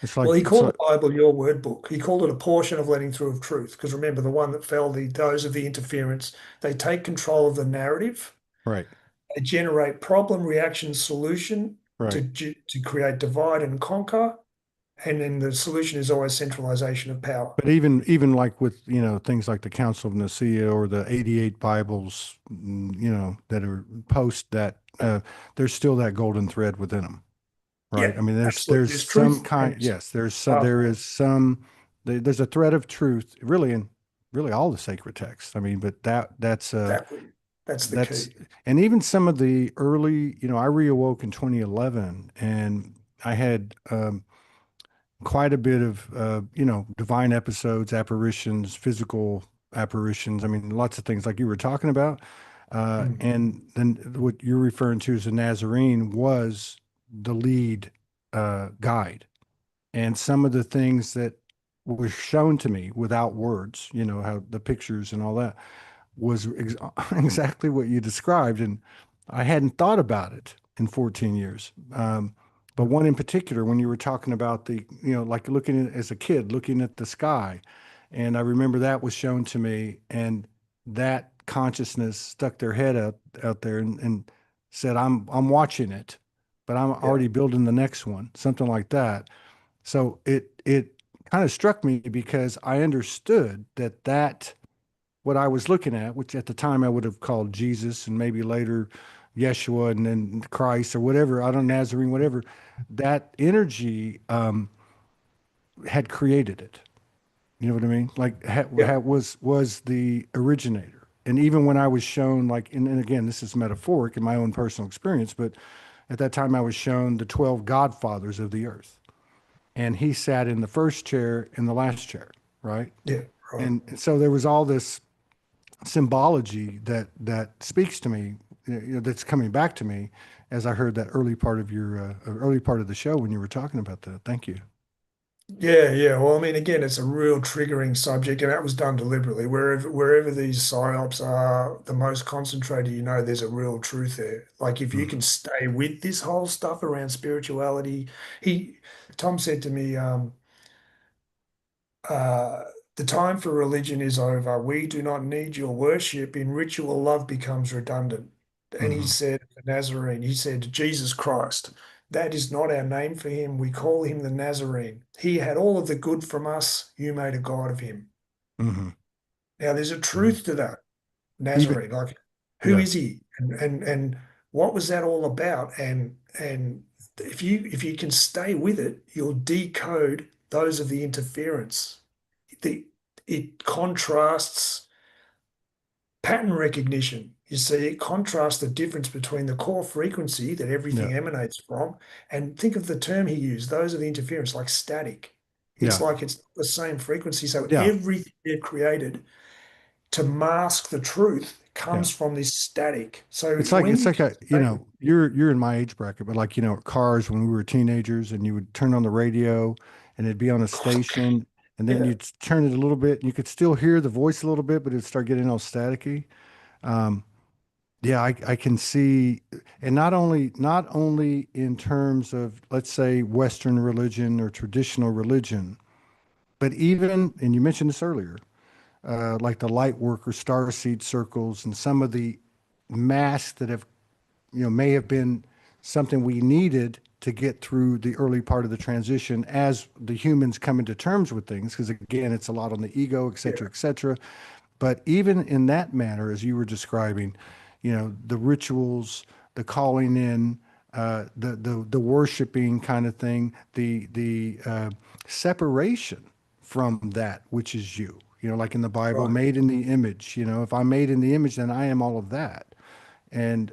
It's Well, like he it's called like the Bible your word book. He called it a portion of letting through of truth. Because remember, the one that fell, those of the interference, they take control of the narrative. right, They generate problem, reaction, solution right. to create divide and conquer. And then the solution is always centralization of power. But even like with, things like the Council of Nicaea or the 88 Bibles, that are post that, there's still that golden thread within them, Yeah, right? I mean, there's absolutely. there's There's some truth and kind, there's yes, there pathway. is some, there's a thread of truth really in really all the sacred texts. I mean, but Exactly. That's the that's key. and even some of the early, I reawoke in 2011 and I had quite a bit of divine episodes, apparitions, physical apparitions. I mean, lots of things like you were talking about. Mm. And then what you're referring to as the Nazarene was the lead guide. And some of the things that were shown to me without words, how the pictures and all that was exactly what you described. And I hadn't thought about it in 14 years. But one in particular, when you were talking about like looking as a kid, looking at the sky. And I remember that was shown to me, and that consciousness stuck their head out there and said, I'm watching it, but I'm Yeah. already building the next one, something like that. So it kind of struck me because I understood that what I was looking at, which at the time I would have called Jesus and maybe later Yeshua and then Christ or whatever, I don't know, Nazarene, whatever, that energy had created it. You know what I mean? Like Yeah. was the originator. And even when I was shown, like, and again, this is metaphoric in my own personal experience, but at that time I was shown the 12 godfathers of the earth. And he sat in the first chair and the last chair, right? Yeah. Right. And so there was all this symbology that speaks to me, that's coming back to me as I heard that early part of your early part of the show when you were talking about that. Thank you. Yeah, yeah. Well, I mean, again, it's a real triggering subject, and that was done deliberately. Wherever these psyops are the most concentrated, there's a real truth there. Like if you Mm, can stay with this whole stuff around spirituality, Tom said to me, uh, the time for religion is over. We do not need your worship. In ritual, love becomes redundant. And he mhm, said, the Nazarene, he said, Jesus Christ. That is not our name for him. We call him the Nazarene. He had all of the good from us. You made a God of him. mhm, Now, there's a mhm. truth to that. Even Nazarene, like who yeah, is he? And what was that all about? And if you can stay with it, you'll decode those of the interference. The it contrasts pattern recognition. You see, it contrasts the difference between the core frequency that yeah, everything emanates from, and think of the term he used, those are the interference, like static. It's yeah, like it's the same frequency. So yeah. everything they've created to mask the truth Yeah. comes from this static. So It's when like a, you know, you're in my age bracket, but like, you know, cars when we were teenagers and you would turn on the radio and it'd be on a station and then yeah, you'd turn it a little bit and you could still hear the voice a little bit, but it'd start getting all staticky. Um, yeah, I can see, and not only in terms of, let's say, Western religion or traditional religion, but even, and you mentioned this earlier, like the light worker starseed circles and some of the masks that have, you know, may have been something we needed to get through the early part of the transition as the humans come into terms with things. Because again, it's a lot on the ego, et cetera, yeah, et cetera. But even in that manner, as you were describing, you know, the rituals, the calling in, the worshiping kind of thing, the separation from that which is you. You know, like in the Bible, right, made in the image. You know, if I'm made in the image, then I am all of that. And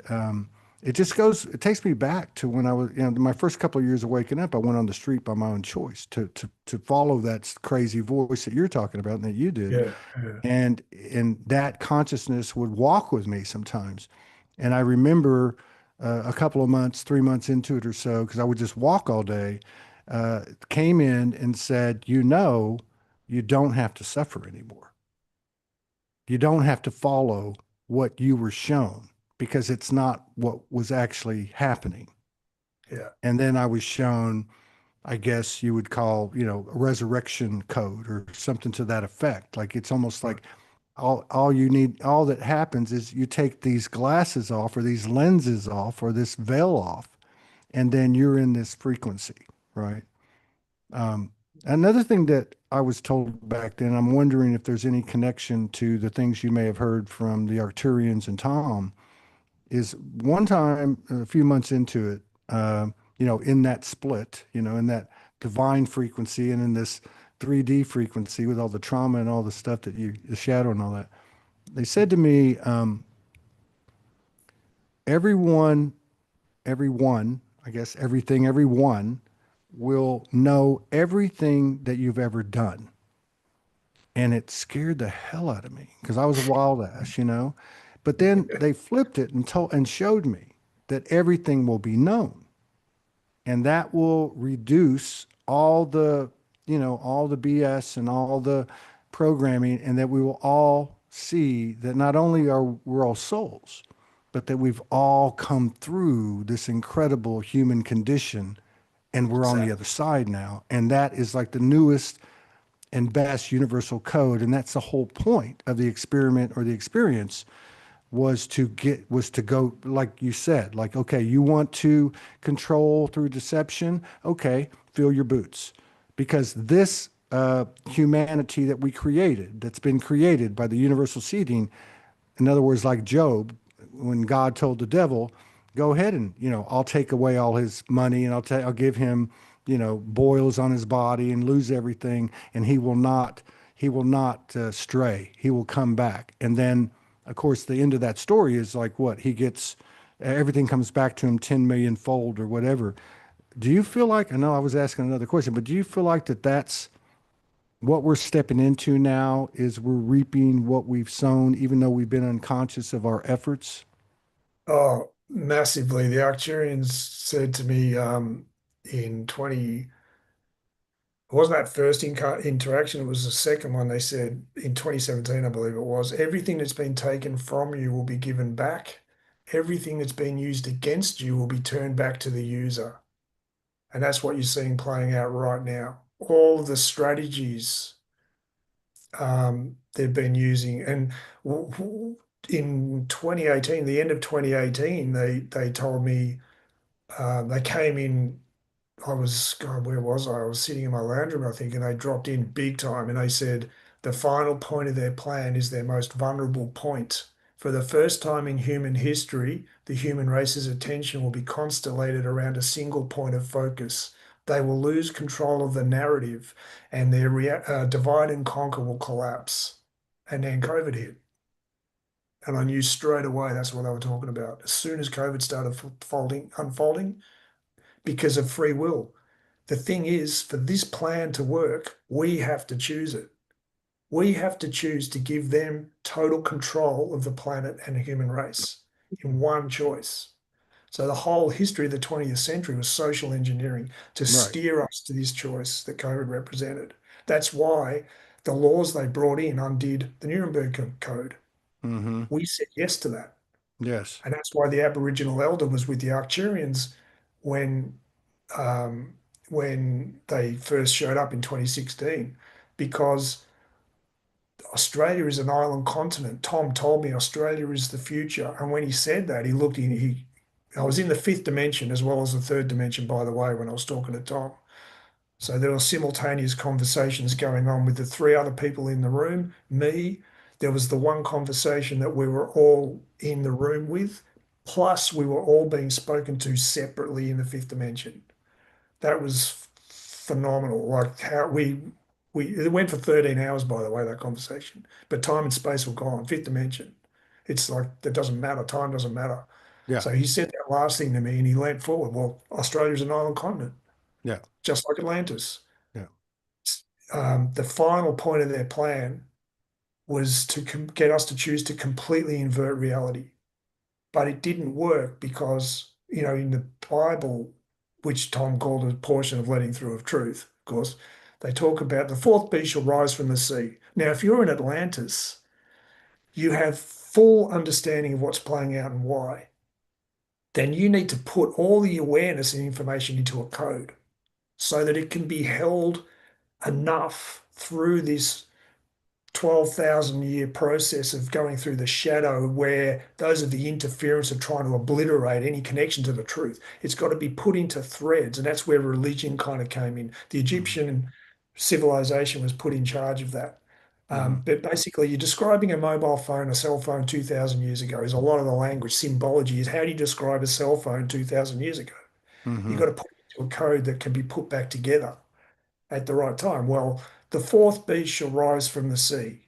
it just goes, it takes me back to when I was, you know, my first couple of years of waking up, I went on the street by my own choice to follow that crazy voice that you're talking about and that you did. yeah, yeah, And that consciousness would walk with me sometimes. And I remember a couple of months, 3 months into it or so, because I would just walk all day, came in and said, you know, you don't have to suffer anymore. You don't have to follow what you were shown because it's not what was actually happening. yeah, And then I was shown, I guess you would call, you know, a resurrection code or something to that effect. Like it's almost right, like all you need, all that happens is you take these glasses off or these lenses off or this veil off, and then you're in this frequency, right? Um, Another thing that I was told back then, I'm wondering if there's any connection to the things you may have heard from the Arcturians and Tom, is one time a few months into it, you know, in that split, you know, in that divine frequency and in this 3D frequency with all the trauma and all the stuff that you, the shadow and all that, they said to me, everyone, everyone, I guess everything, everyone will know everything that you've ever done. And it scared the hell out of me because I was a wild ass, you know. But then they flipped it and told and showed me that everything will be known, and that will reduce all the, you know, all the BS and all the programming, and that we will all see that not only are we're all souls, but that we've all come through this incredible human condition and we're on the other exactly. side now. And that is like the newest and best universal code. And that's the whole point of the experiment or the experience, was to go, like you said, like, okay, you want to control through deception? Okay, fill your boots. Because this humanity that we created, that's been created by the universal seeding, in other words, like Job, when God told the devil, go ahead and, you know, I'll take away all his money and I'll give him, you know, boils on his body and lose everything, and he will not stray. He will come back. And then, of course, the end of that story is like what he gets, everything comes back to him 10 million fold or whatever. Do you feel like, I know I was asking another question, but do you feel like that's what we're stepping into now, is we're reaping what we've sown, even though we've been unconscious of our efforts? Oh, massively. The Arcturians said to me in 20, it wasn't that first interaction, it was the second one. They said in 2017, I believe it was, everything that's been taken from you will be given back. Everything that's been used against you will be turned back to the user. And that's what you're seeing playing out right now. All of the strategies they've been using. And in 2018, the end of 2018, they told me they came in. I was, God, where was I? I was sitting in my lounge room, I think, and they dropped in big time. And they said the final point of their plan is their most vulnerable point. For the first time in human history, the human race's attention will be constellated around a single point of focus. They will lose control of the narrative, and their divide and conquer will collapse. And then COVID hit. And I knew straight away that's what they were talking about. As soon as COVID started unfolding, because of free will. The thing is, for this plan to work, we have to choose it. We have to choose to give them total control of the planet and the human race in one choice. So the whole history of the 20th century was social engineering to Right. steer us to this choice that COVID represented. That's why the laws they brought in undid the Nuremberg Code. Mm-hmm. We said yes to that. Yes. And that's why the Aboriginal elder was with the Arcturians when um, when they first showed up in 2016, because Australia is an island continent. Tom told me Australia is the future. And when he said that, he looked in, I was in the fifth dimension as well as the third dimension, by the way, when I was talking to Tom. So there were simultaneous conversations going on with the three other people in the room, me. There was the one conversation that we were all in the room with, plus we were all being spoken to separately in the fifth dimension. That was phenomenal. Like how we it went for 13 hours, by the way, that conversation. But time and space were gone, fifth dimension. It's like that doesn't matter. Time doesn't matter. Yeah. So he said that last thing to me and he leant forward. Well, Australia's an island continent, Yeah. just like Atlantis. Yeah. The final point of their plan was to get us to choose to completely invert reality. But it didn't work because, in the Bible, which Tom called a portion of letting through of truth, of course, they talk about the fourth beast shall rise from the sea. Now, if you're in Atlantis, you have full understanding of what's playing out and why. Then you need to put all the awareness and information into a code so that it can be held enough through this 12,000-year process of going through the shadow where those are the interference of trying to obliterate any connection to the truth. It's got to be put into threads, and that's where religion kind of came in. The Mm-hmm. Egyptian civilization was put in charge of that. Mm-hmm. But basically, you're describing a mobile phone, a cell phone 2,000 years ago is a lot of the language. Symbology is how do you describe a cell phone 2,000 years ago? You've Mm-hmm. got to put it into a code that can be put back together at the right time. Well, the fourth beast shall rise from the sea.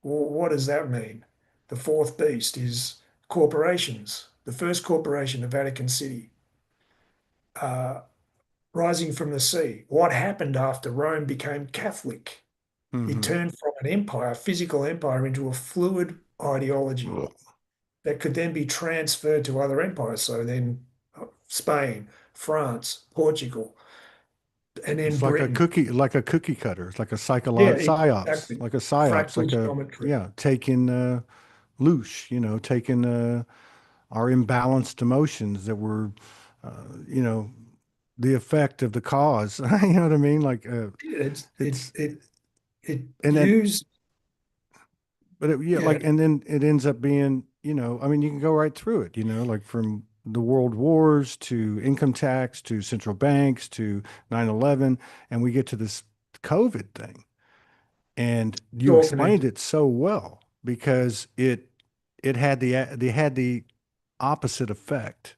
Well, what does that mean? The fourth beast is corporations. The first corporation, the Vatican City, uh, rising from the sea. What happened after Rome became Catholic? It Mm-hmm. turned from an empire, a physical empire, into a fluid ideology that could then be transferred to other empires. So then Spain, France, Portugal, and then It's Britain. like a cookie cutter. It's like a Yeah, psyops, exactly. like a psyops, Fractal like a, geometry. yeah, taking loose, taking our imbalanced emotions that were, uh, you know, the effect of the cause. You know what I mean? Like It's it it's, it it and then, used but yeah, yeah. like, and then it ends up being, I mean, you can go right through it, like from the world wars to income tax to central banks to 9/11, and we get to this COVID thing. And you All explained connected. it so well because it had the opposite effect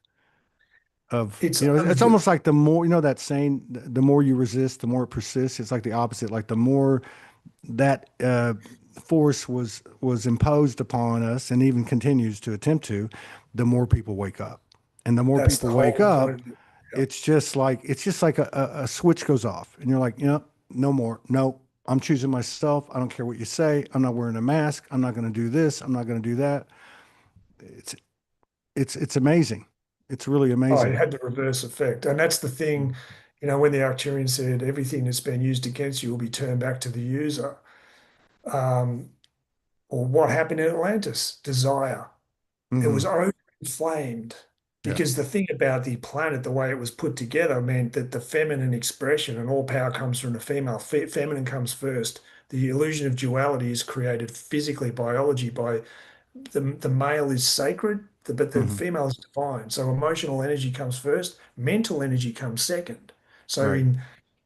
of, It's it's almost like the more, that saying, the more you resist, the more it persists. It's like the opposite. Like the more that force was imposed upon us and even continues to attempt to, the more people wake up. And the more that's the people wake whole point up, of it. Yeah. it's just like a switch goes off and you're like, no more. No, I'm choosing myself. I don't care what you say. I'm not wearing a mask. I'm not going to do this. I'm not going to do that. It's it's amazing. It's really Oh, it amazing. had the reverse effect. And that's the thing, when the Arcturian said everything that's been used against you will be turned back to the user. Um, or what happened in Atlantis? Desire. It Hmm. was overinflamed Yeah. because the thing about the planet, the way it was put together, meant that the feminine expression and all power comes from the female. Feminine comes first. The illusion of duality is created physically, biology, by the male is sacred, but the Hmm. female is divine. So emotional energy comes first, mental energy comes second. So Right.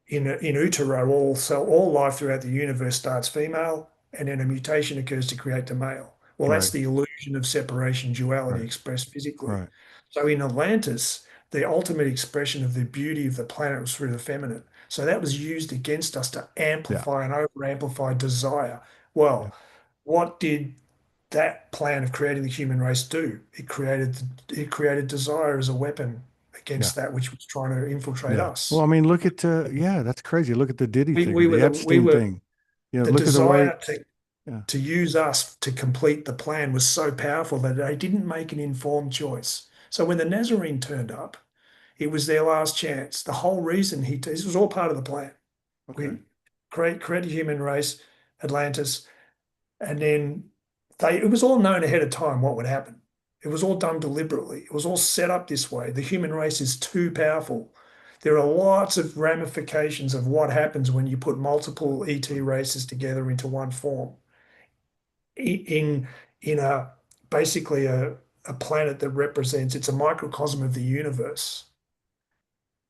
in utero, all life throughout the universe starts female, and then a mutation occurs to create the male. Well, that's Right. the illusion of separation, duality Right. expressed physically. Right. So in Atlantis, the ultimate expression of the beauty of the planet was through the feminine. So that was used against us to Yeah. amplify and over amplify desire. Yeah. Well, what did that plan of creating the human race do? It created desire as a weapon Yeah. against that which was trying to infiltrate Yeah. Well, us. I mean, look at yeah, that's crazy. Look at the Diddy We, thing or we were the the we Epstein were thing. Yeah. The Look at the way. desire to Yeah. to use us to complete the plan was so powerful that they didn't make an informed choice. So when the Nazarene turned up, it was their last chance. The whole reason this was all part of the plan. Okay. We create a human race, Atlantis, and then it was all known ahead of time what would happen. It was all done deliberately. It was all set up this way. The human race is too powerful. There are lots of ramifications of what happens when you put multiple ET races together into one form in in a basically a planet that represents it's a microcosm of the universe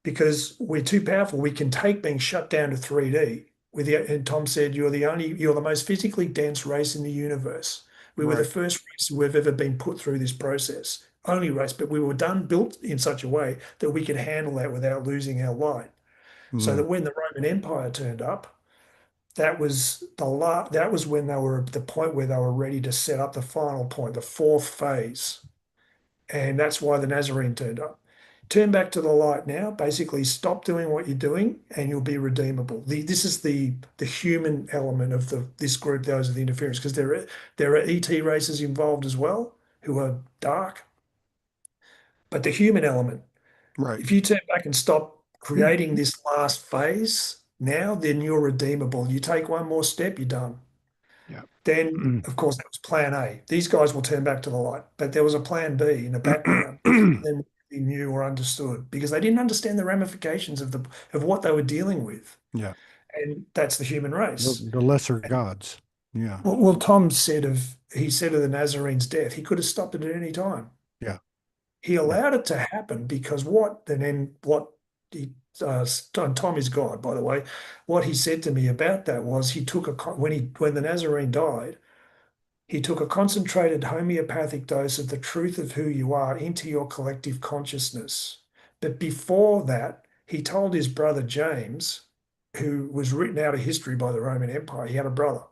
because we're too powerful. We can take being shut down to 3D. And Tom said, you're the most physically dense race in the universe. We were the Right. first race who have ever been put through this process. Only race, but we were built in such a way that we could handle that without losing our light. So Mm. that when the Roman Empire turned up, that was when they were at the point where they were ready to set up the final point, the fourth phase. And that's why the Nazarene turned up. Turn back to the light now. Basically, stop doing what you're doing, and you'll be redeemable. This is the human element of this group. Those are the interference because there are ET races involved as well who are dark. But the human element, Right. if you turn back and stop creating this last phase now, then you're redeemable. You take one more step, you're done. Yeah. Then, of course, that was plan A. These guys will turn back to the light. But there was a plan B in the background that none of them really knew or understood because they didn't understand the ramifications of what they were dealing with. Yeah. And that's the human The, race. the lesser gods. Yeah. Well, Tom said he said of the Nazarene's death, he could have stopped it at any time. Yeah. He Yeah. allowed it to happen because what he Tom is God, by the way. What he said to me about that was he took when the Nazarene died. He took a concentrated homeopathic dose of the truth of who you are into your collective consciousness. But before that, he told his brother James, who was written out of history by the Roman Empire, he had a brother.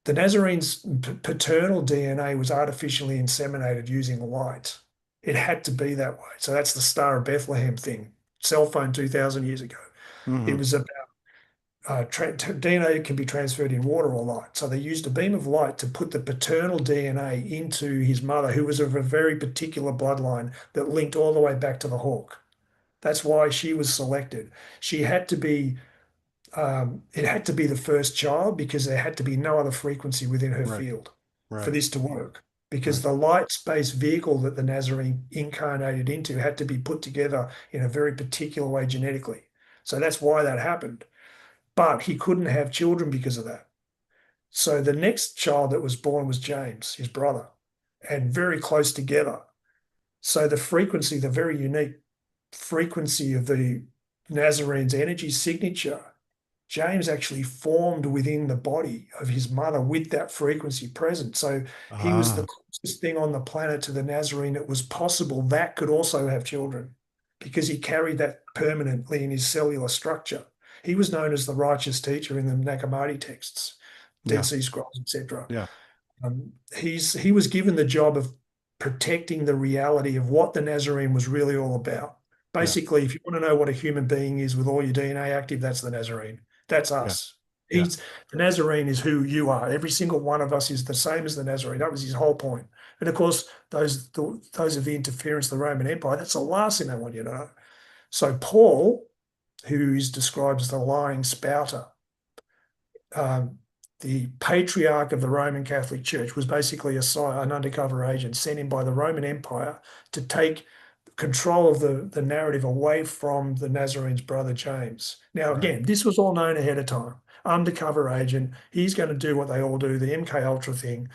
The Nazarene's paternal DNA was artificially inseminated using light. It had to be that way. So that's the Star of Bethlehem thing. Cell phone 2,000 years ago. It Hmm. was about DNA can be transferred in water or light. So they used a beam of light to put the paternal DNA into his mother, who was of a very particular bloodline that linked all the way back to the hawk. That's why she was selected. She had to be, it had to be the first child because there had to be no other frequency within her Right. field for Right. this to work. Because Right. the light space vehicle that the Nazarene incarnated into had to be put together in a very particular way genetically. So that's why that happened. But he couldn't have children because of that. So the next child that was born was James, his brother, and very close together. So the frequency, the very unique frequency of the Nazarene's energy signature, James actually formed within the body of his mother with that frequency present. So he was the Ah. closest thing on the planet to the Nazarene that was possible that could also have children because he carried that permanently in his cellular structure. He was known as the righteous teacher in the Nag Hammadi texts, Dead Yeah. Sea Scrolls, etc. Yeah. He was given the job of protecting the reality of what the Nazarene was really all about. Yeah. Basically, if you want to know what a human being is with all your DNA active, that's the Nazarene. That's Yeah. us. Yeah. He's the Nazarene is who you are. Every single one of us is the same as the Nazarene. That was his whole point. And of course, those of the interference, the Roman Empire, that's the last thing they want you to know. So Paul, who is described as the lying spouter, um, the patriarch of the Roman Catholic Church, was basically an undercover agent sent in by the Roman Empire to take control of the narrative away from the Nazarene's brother James. Now, Right. again, this was all known ahead of time. Undercover agent, he's going to do what they all do, the MK Ultra thing.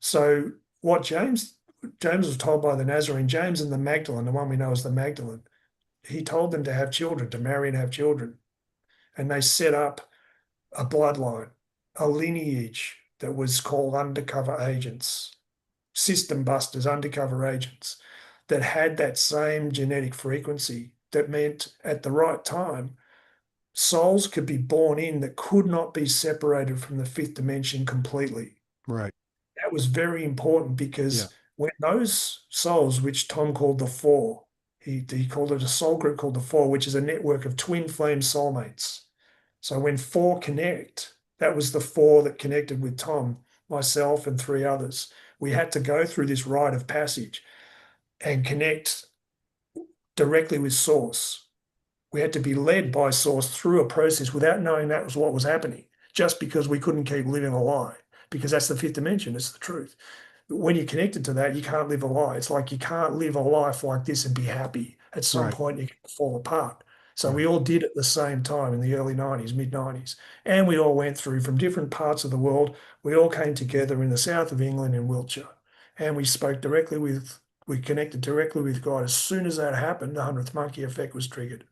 So what James was told by the Nazarene, James and the Magdalene, the one we know as the Magdalene, he told them to have children, to marry and have children. And they set up a bloodline, a lineage that was called undercover agents, system busters, undercover agents that had that same genetic frequency that meant at the right time, souls could be born in that could not be separated from the fifth dimension completely. Right. That was very important Yeah. because when those souls, which Tom called the Four, he called it a soul group called the Four, which is a network of twin flame soulmates. So when four connect, That was the four that connected with Tom, myself, and three others. We had to go through this rite of passage and connect directly with Source. We had to be led by Source through a process without knowing that was what was happening, just because we couldn't keep living a lie, because that's the fifth dimension, it's the truth. When you're connected to that, you can't live a lie. It's like you can't live a life like this and be happy. At some Right. point, you can fall apart. So we Right. all did at the same time in the early 90s, mid 90s. And we all went through from different parts of the world. We all came together in the south of England in Wiltshire. And we connected directly with God. As soon as that happened, the 100th monkey effect was triggered.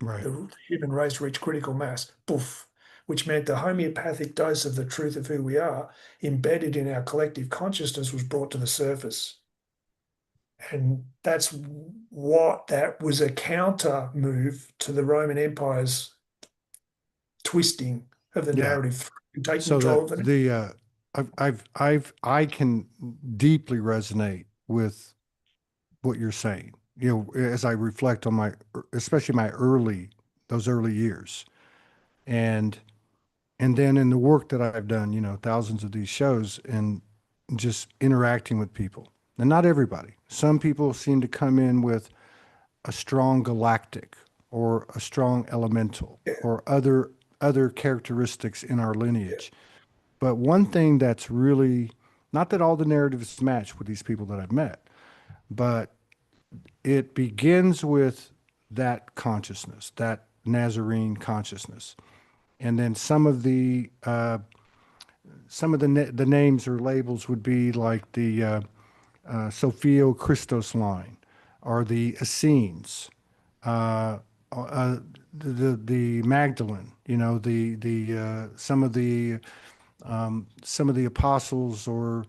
Right. The human race reached critical mass, poof, which meant the homeopathic dose of the truth of who we are, embedded in our collective consciousness, was brought to the surface. And that's what that was a counter move to the Roman Empire's twisting of the Yeah. narrative and take So control of it. I can deeply resonate with what you're saying. As I reflect on especially those early years, and then in the work that I've done, thousands of these shows and just interacting with people, and not everybody. Some people seem to come in with a strong galactic or a strong elemental Yeah, or other characteristics in our yeah, lineage. But one thing that's really, not that all the narratives match with these people that I've met, but it begins with that consciousness, that Nazarene consciousness. And then the names or labels would be like the Sophia Christos line, or the Essenes, uh, uh, the Magdalene. Some of the apostles or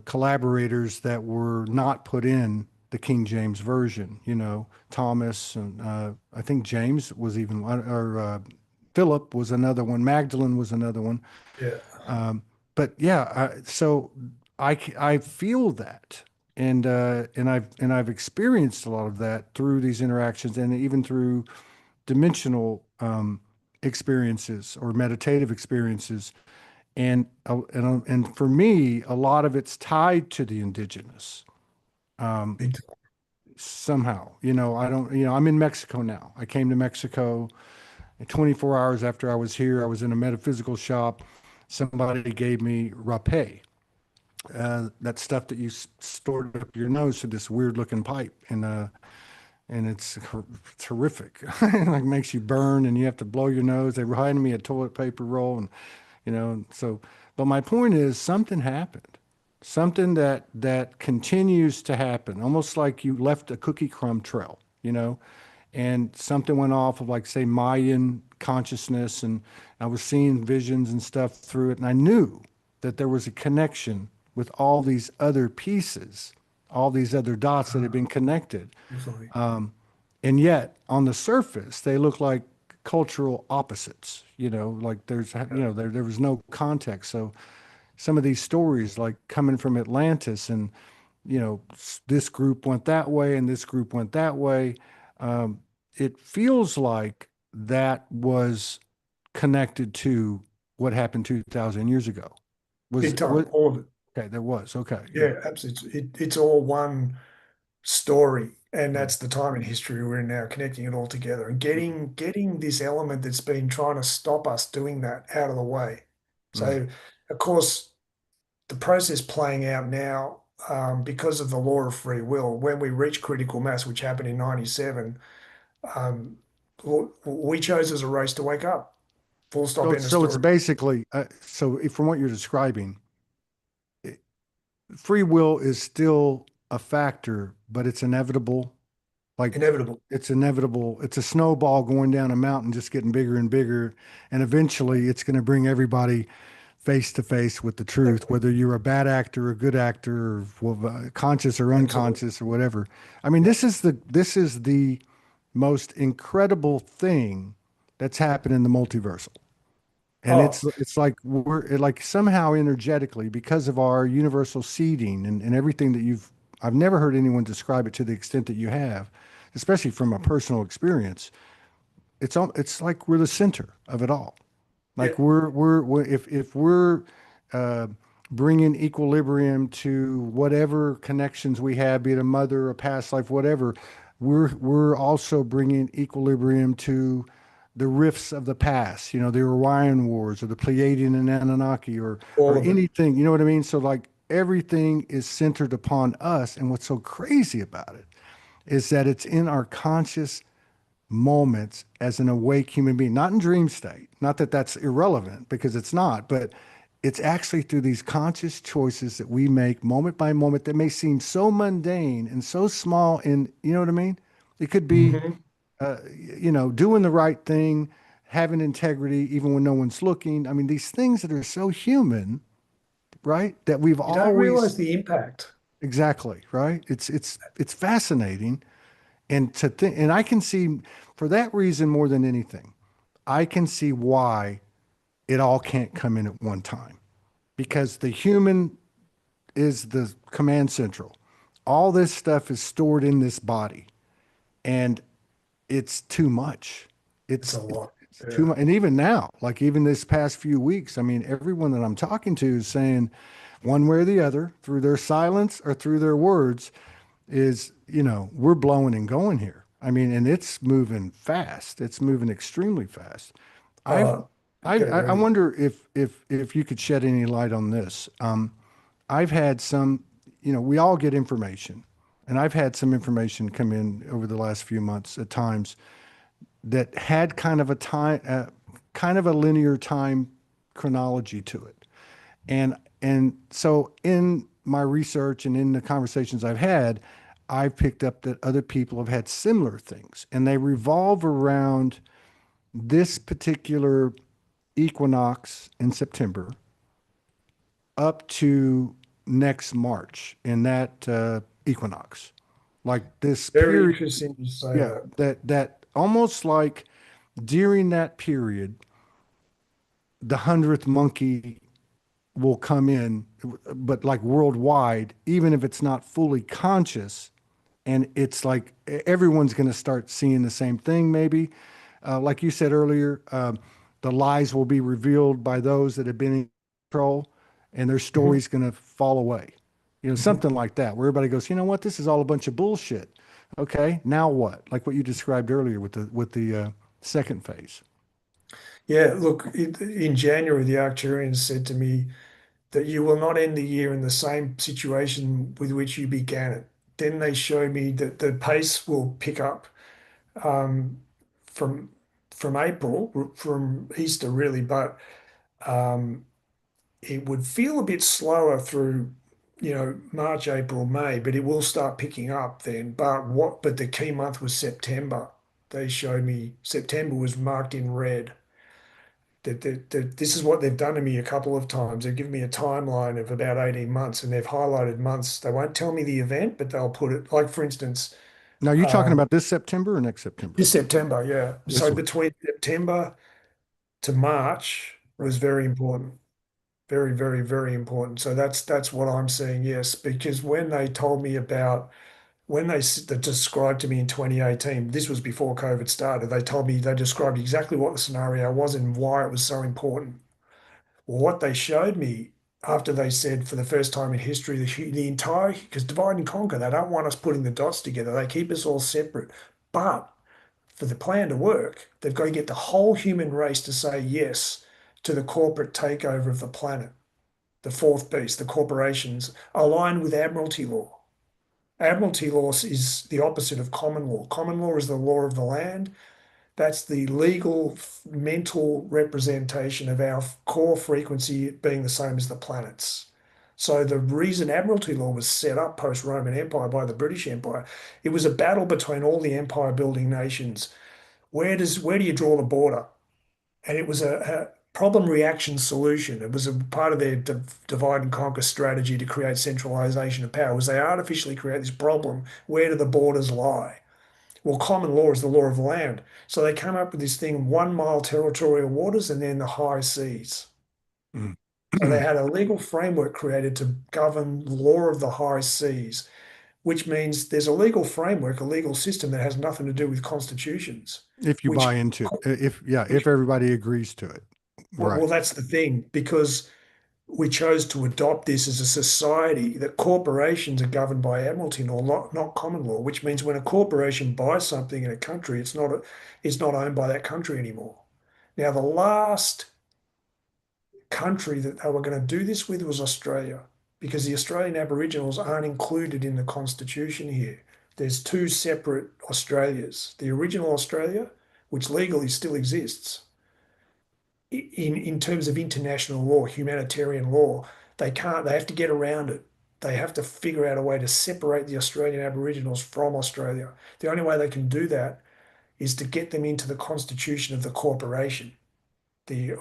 collaborators that were not put in the King James version. Thomas, and I think James was even, or Philip was another one. Magdalene was another one. yeah. But yeah, so I feel that, and I've experienced a lot of that through these interactions, and even through dimensional experiences or meditative experiences, and for me, a lot of it's tied to the indigenous Big time. somehow. I don't. I'm in Mexico now. I came to Mexico, and 24 hours after I was here, I was in a metaphysical shop. Somebody gave me rapé, that stuff that you stored up your nose to this weird looking pipe, and it's horrific. It like makes you burn, and you have to blow your nose. They were hiding me a toilet paper roll, and so. But my point is, something happened, something that continues to happen, almost like you left a cookie crumb trail, and something went off of, like, say, Mayan consciousness, and I was seeing visions and stuff through it, and I knew that there was a connection with all these other pieces, all these other dots that had been connected. Definitely. And yet, on the surface, they look like cultural opposites. Like there was no context. So some of these stories, like coming from Atlantis, and this group went that way and this group went that way. Um, it feels like that was connected to what happened 2,000 years ago. Was Big time. what? All of it. Okay, there was. Okay, yeah. Yeah, absolutely. It's all one story, and Mm, that's the time in history we're in now, connecting it all together and mm, getting this element that's been trying to stop us doing that out of the way. mm. So, of course, the process playing out now, because of the law of free will, when we reach critical mass, which happened in '97, um, we chose as a race to wake up. Full stop. End of So it's story. basically, from what you're describing, free will is still a factor, but it's inevitable. Like, Inevitable. it's inevitable. It's a snowball going down a mountain, just getting bigger and bigger. And eventually it's going to bring everybody face to face with the truth, Exactly. whether you're a bad actor, a good actor, or well, conscious or Absolutely. unconscious or whatever. I mean, Yeah. this is the most incredible thing that's happened in the multiversal. And Oh, it's like like somehow energetically, because of our universal seeding and everything that I've never heard anyone describe it to the extent that you have, especially from a personal experience. It's like we're the center of it all. Like if we're uh, bringing equilibrium to whatever connections we have, be it a mother, a past life, whatever, we're also bringing equilibrium to the rifts of the past. You know, the Orion Wars or the Pleiadian and Anunnaki all or of it. anything. You know what I mean? So like everything is centered upon us, and what's so crazy about it is that it's in our conscious moments as an awake human being, not in dream state. Not that that's irrelevant because it's not, but it's actually through these conscious choices that we make moment by moment that may seem so mundane and so small. And you know what I mean? It could be, Hmm. doing the right thing, having integrity, even when no one's looking. I mean, these things that are so human, right? That we've You don't always realize the impact. exactly right. It's fascinating and to think, and I can see for that reason more than anything, I can see why it all can't come in at one time because the human is the command central. All this stuff is stored in this body and it's too much. It's It's, a it's, lot. it's too Yeah. much. And even now, like even this past few weeks, I mean, everyone that I'm talking to is saying one way or the other through their silence or through their words is, we're blowing and going here. I mean, and it's moving fast. It's moving extremely fast. I've, Uh, I okay. wonder if you could shed any light on this. I've had some, we all get information, and I've had some information come in over the last few months at times that had kind of a linear time chronology to it. And so in my research and in the conversations I've had, I've picked up that other people have had similar things, and they revolve around this particular equinox in September up to next March in that equinox. Like this Very period, interesting you say yeah, that. that almost like during that period, the 100th monkey will come in, but like worldwide, even if it's not fully conscious. And it's like everyone's going to start seeing the same thing, maybe. Like you said earlier, the lies will be revealed by those that have been in control, and their Mhm. story's going to fall away. Mhm. Something like that, where everybody goes, you know what, this is all a bunch of bullshit. Okay, now what? Like what you described earlier with the second phase. Yeah, look, in January, the Arcturians said to me that you will not end the year in the same situation with which you began it. Then they showed me that the pace will pick up um, from from April, from Easter really, but um, it would feel a bit slower through, March, April, May, but it will start picking up then. But the key month was September. They showed me September was marked in red. That this is what they've done to me a couple of times. They've given me a timeline of about 18 months and they've highlighted months. They won't tell me the event, but they'll put it, like for instance, Now, are you talking um, about this September or next September? this September, yeah. This So one. between September to March was Right. very important. Very, very, very important. So that's what I'm seeing, yes, because when they told me about when they described to me in 2018, this was before COVID started. They told me they described exactly what the scenario was and why it was so important. Well, what they showed me after they said for the first time in history, the entire, because divide and conquer, they don't want us putting the dots together. They keep us all separate. But for the plan to work, they've got to get the whole human race to say yes to the corporate takeover of the planet. The fourth beast, the corporations, align with Admiralty law. Admiralty law is the opposite of common law. Common law is the law of the land. That's the legal mental representation of our core frequency being the same as the planets. So the reason Admiralty law was set up post-Roman Empire by the British Empire, it was a battle between all the empire building nations. Where do you draw the border? And it was a problem reaction solution. It was a part of their divide and conquer strategy to create centralization of power. Was they artificially create this problem? Where do the borders lie? Well, common law is the law of the land. So they come up with this thing, 1 mile territorial waters and then the high seas. Mm. So they had a legal framework created to govern the law of the high seas, which means there's a legal framework, a legal system that has nothing to do with constitutions, If you buy which into, if, yeah, if everybody agrees to it. Well, Right. that's the thing, because we chose to adopt this as a society that corporations are governed by admiralty law, not common law, which means when a corporation buys something in a country, it's not owned by that country anymore. Now, the last country that they were going to do this with was Australia, because the Australian Aboriginals aren't included in the constitution here. There's two separate Australias. The original Australia, which legally still exists, in terms of international law, humanitarian law, they have to get around it. They have to figure out a way to separate the Australian Aboriginals from Australia. The only way they can do that is to get them into the constitution of the corporation, the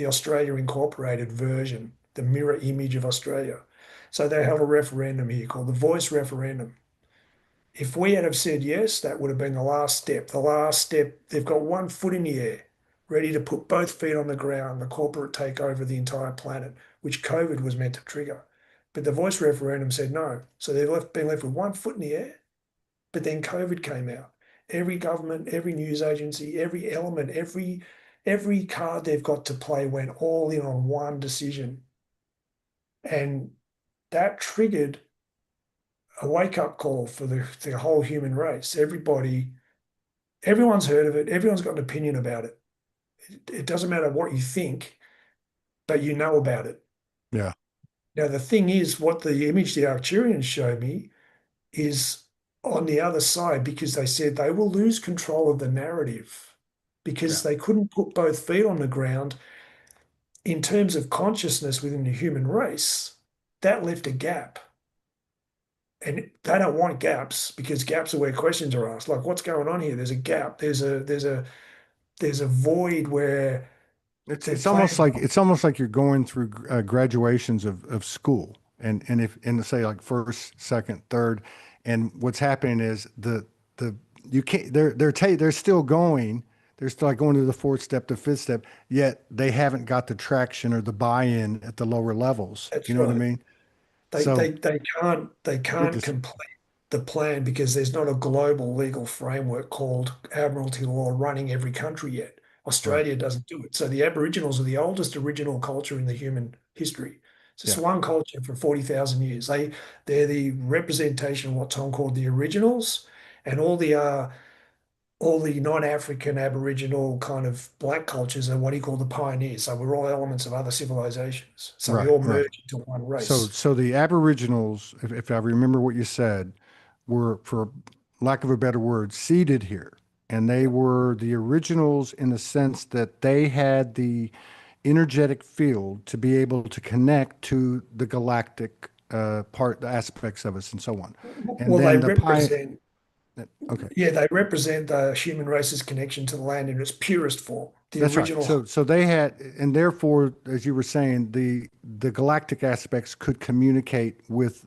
Australia Incorporated version, the mirror image of Australia. So they held a referendum here called the Voice Referendum. If we had have said yes, that would have been the last step. The last step, they've got one foot in the air, ready to put both feet on the ground, the corporate takeover of the entire planet, which COVID was meant to trigger. But the Voice Referendum said no. So been left with one foot in the air. But then COVID came out. Every government, every news agency, every element, every card they've got to play went all in on one decision. And that triggered a wake-up call for the whole human race. Everyone's heard of it, everyone's got an opinion about it. It doesn't matter what you think, but you know about it. Yeah. Now, the thing is, what the image the Arcturians showed me is on the other side, because they said they will lose control of the narrative Yeah. because they couldn't put both feet on the ground in terms of consciousness within the human race. That left a gap. And they don't want gaps, because gaps are where questions are asked. Like, what's going on here? There's a gap. There's a void where It's they it's plan. almost like you're going through graduations of school, and if and say like first, second, third, and what's happening is the you can't they're still going. They're still like going to the fourth step, the fifth step, yet they haven't got the traction or the buy-in at the lower levels. You That's know what I right. mean? They So they they can't they you're can't just complete the plan because there's not a global legal framework called Admiralty law running every country yet. right. Australia doesn't do it. So the Aboriginals are the oldest original culture in the human history. It's just Yeah. one culture for 40,000 years. They're the representation of what Tom called the originals, and all the non-African Aboriginal kind of black cultures are what he called the pioneers. So we're all elements of other civilizations. So we Right. all Right. merge into one So, race. so the Aboriginals, if I remember what you said, were, for lack of a better word, seeded here. And they Yeah. were the originals in the sense that they had the energetic field to be able to connect to the galactic the aspects of us and so on. And Well, then the pie, okay, they represent the human race's connection to the land in its purest form. The that's right. original, So they had, and therefore, as you were saying, the galactic aspects could communicate with,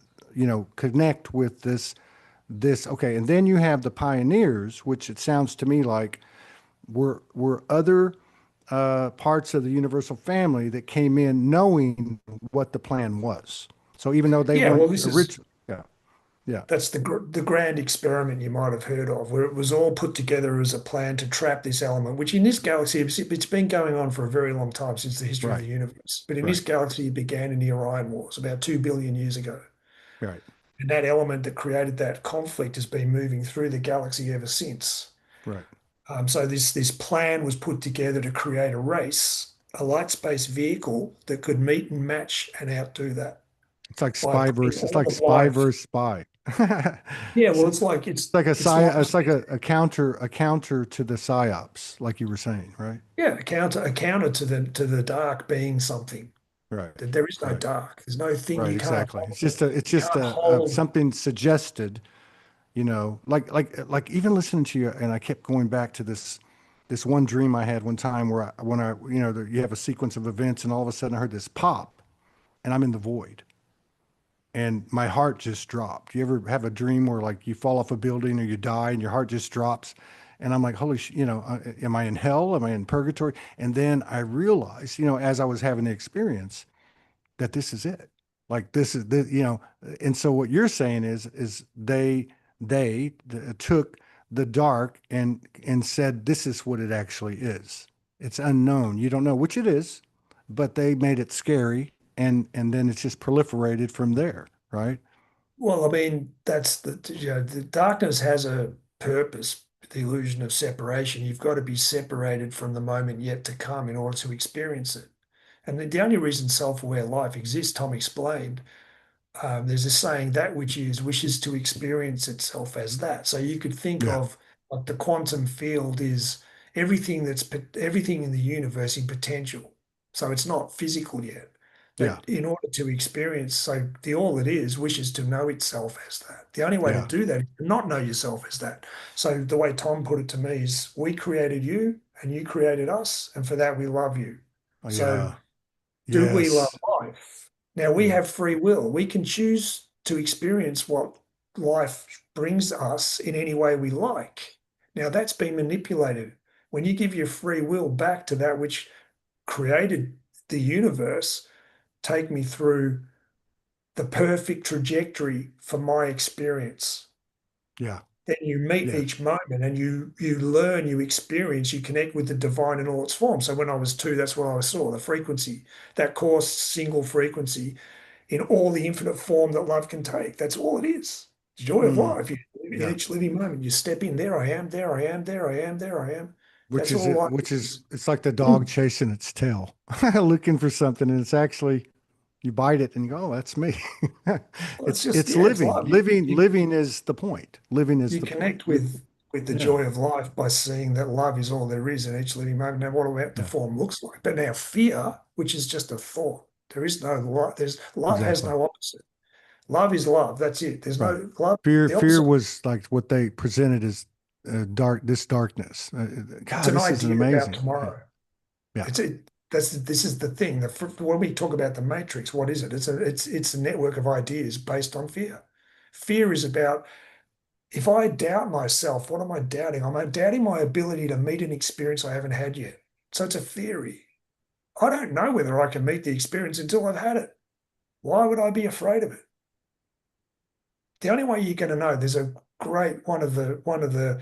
connect with this. Okay, and then you have the pioneers, which it sounds to me like were other parts of the universal family that came in knowing what the plan was. So even though they yeah. Well, weren't this is original, yeah, yeah, that's the grand experiment you might have heard of, where it was all put together as a plan to trap this element, which in this galaxy it's been going on for a very long time, since the history of right, the universe. But in this right, galaxy, it began in the Orion Wars about 2 billion years ago. right, And that element that created that conflict has been moving through the galaxy ever since. right. So this plan was put together to create a race, a light space vehicle that could meet and match and outdo that by putting It's all like of spy life. versus spy. Yeah, It's, well, it's like it's like it's like a counter to the psyops, like you were saying, right? yeah, a counter to the dark being something. Right, That there is no right, dark. There's no thing right. you can't Exactly. hold. It's You just can't hold. something suggested, like even listening to you, and I kept going back to this one dream I had one time where you have a sequence of events, and all of a sudden I heard this pop, and I'm in the void, and my heart just dropped. You ever have a dream where like you fall off a building or you die and your heart just drops? And I'm like, holy am I in hell? Am I in purgatory? And then I realized, as I was having the experience, that this is it. Like this is and so what you're saying is they took the dark and said this is what it actually is. It's unknown. You don't know which it is. but they made it scary, and then it's just proliferated from there, right? Well, I mean, that's the darkness has a purpose, the illusion of separation. You've got to be separated from the moment yet to come in order to experience it. And the only reason self-aware life exists, Tom explained, there's a saying that which is wishes to experience itself as that. So you could think Yeah, of like the quantum field is everything in the universe in potential. So it's not physical yet. yeah, But in order to experience, so the all it is wishes to know itself as that. The only way to yeah, do that is to not know yourself as that. So the way Tom put it to me is we created you and you created us, and for that we love you. So yeah, do we love yes, life? Now we yeah, have free will. We can choose to experience what life brings us in any way we like. Now that's been manipulated. When you give your free will back to that which created the universe, take me through the perfect trajectory for my experience. yeah, Then you meet yeah. each moment and you learn, you experience, you connect with the divine in all its forms. So when I was two, that's what I saw, the frequency, that course single frequency in all the infinite form that love can take. That's all it is. It's joy of Mm, life. In yeah. each living moment, you step in, there I am, there I am, there I am, there I am. Which That's is all it? life Which is is. it's like the dog Well, chasing its tail, looking for something, and it's actually you bite it and you go, "Oh, that's me." it's just, It's yeah, it's living. love. Living is the point. Living is You the point. connect with the Yeah, joy of life by seeing that love is all there is in each living moment. Now, what about the yeah, form looks like? But now fear, which is just a thought, there is no love. There's love has exactly. no opposite. Love is love. That's it. There's Right. no love. The Fear opposite. was like what they presented as this darkness. It's God, an this is an idea about amazing. Yeah, tomorrow. yeah. This is the thing. When we talk about the matrix, what is it? It's a network of ideas based on fear. Fear is about if I doubt myself, what am I doubting? I'm doubting my ability to meet an experience I haven't had yet. So it's a theory. I don't know whether I can meet the experience until I've had it. Why would I be afraid of it? The only way you're going to know, there's a great one of the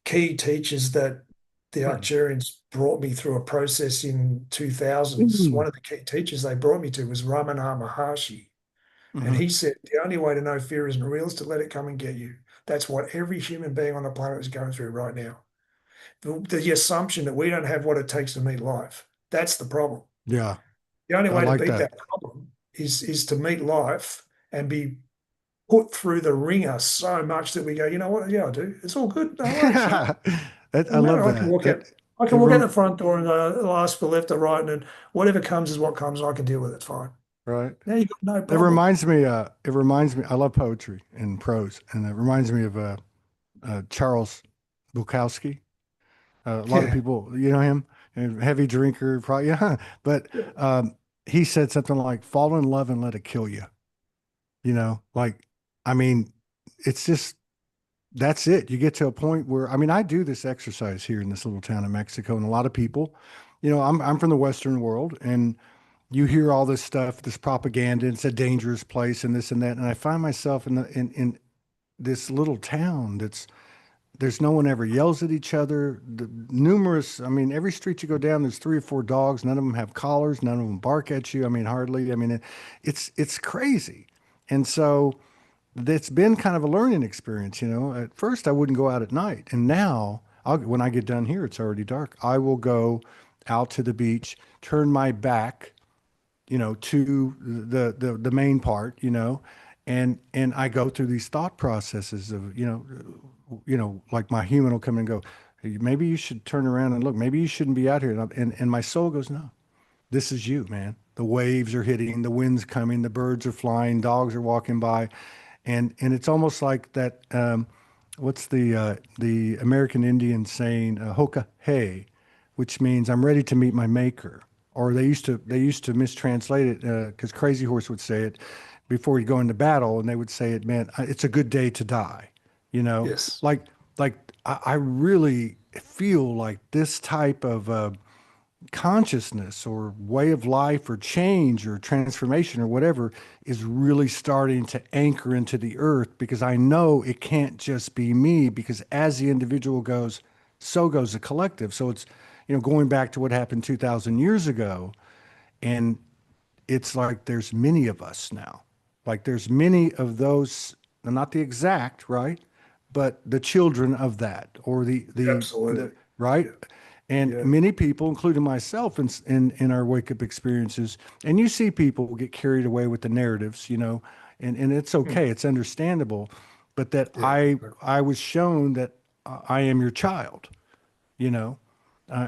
key teachers that the Hmm. Arcturians brought me through a process in 2000s. Mm. One of the key teachers they brought me to was Ramana Maharshi. And Hmm. he said, the only way to know fear isn't real is to let it come and get you. That's what every human being on the planet is going through right now. The assumption that we don't have what it takes to meet life. That's the problem. Yeah, The only I way to like beat that. that problem is to meet life and be put through the ringer so much that we go, you know what? Yeah, I do. It's all good. No worries. Yeah, I doesn't love matter. I can that. walk out. I It can walk out rem the front door and ask for left or right, and then whatever comes is what comes, and I can deal with it. Fine. right. Now you've got no It problem. reminds me. It reminds me. I love poetry and prose, and it reminds me of Charles Bukowski. A lot of Yeah. people, you know him, a heavy drinker, probably, yeah. But he said something like, "Fall in love and let it kill you." Like, I mean, it's just that's it. You get to a point where, I mean, I do this exercise here in this little town in Mexico, and a lot of people, I'm from the Western world, and you hear all this stuff, this propaganda. It's a dangerous place, and this and that, and I find myself in this little town that's there's no one ever yells at each other. I mean, every street you go down, there's three or four dogs. None of them have collars. None of them bark at you. I mean, hardly. I mean, it's crazy. And so it's been kind of a learning experience. At first, I wouldn't go out at night, and now when I get done here, it's already dark. I will go out to the beach, turn my back, to the main part, and I go through these thought processes of, like my human will come and go, "Hey, maybe you should turn around and look, maybe you shouldn't be out here." And my soul goes, "No, this is you, man. The waves are hitting, the wind's coming, the birds are flying, dogs are walking by." And it's almost like that, what's the American Indian saying, "Hoka hey," which means I'm ready to meet my maker. Or they used to mistranslate it because Crazy Horse would say it before he'd go into battle, and they would say it meant it's a good day to die. You know, Yes. like like I really feel like this type of consciousness or way of life or change or transformation or whatever is really starting to anchor into the earth, because I know it can't just be me, because as the individual goes, so goes the collective. So it's, going back to what happened 2,000 years ago. And it's like there's many of us now. Like there's many of those, not the exact, right? But the children of that, or the Absolutely. right? Yeah. And Yeah. many people, including myself in our wake up experiences, and you see people get carried away with the narratives, and it's Mm. okay, it's understandable, but that Yeah. I was shown that I am your child, you know.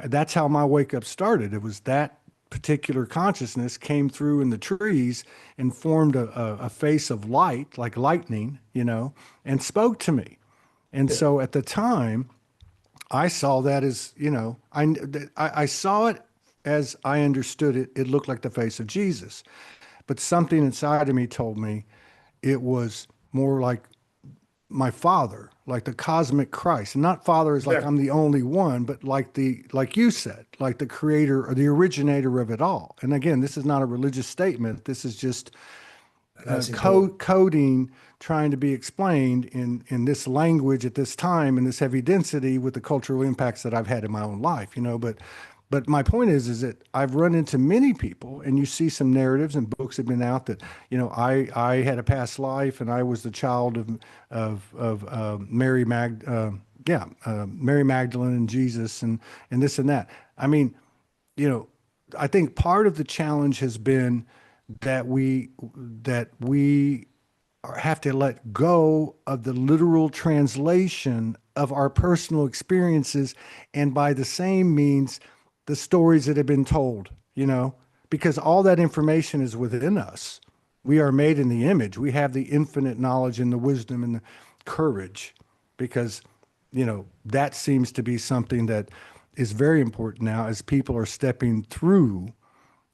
That's how my wake up started. It was that particular consciousness came through in the trees and formed a face of light, like lightning, and spoke to me. And Yeah. so at the time, I saw that as, I saw it as I understood it. It looked like the face of Jesus. But something inside of me told me it was more like my father, like the cosmic Christ. And not father is like Exactly. I'm the only one, but like you said, like the creator or the originator of it all. And again, this is not a religious statement. This is just And that's important. coding trying to be explained in this language at this time in this heavy density with the cultural impacts that I've had in my own life, but my point is that I've run into many people, and you see some narratives and books have been out that I had a past life and I was the child of Mary Magdalene and Jesus and this and that. I mean, you know, I think part of the challenge has been that we have to let go of the literal translation of our personal experiences, and by the same means, the stories that have been told, because all that information is within us. We are made in the image. We have the infinite knowledge and the wisdom and the courage because, that seems to be something that is very important now as people are stepping through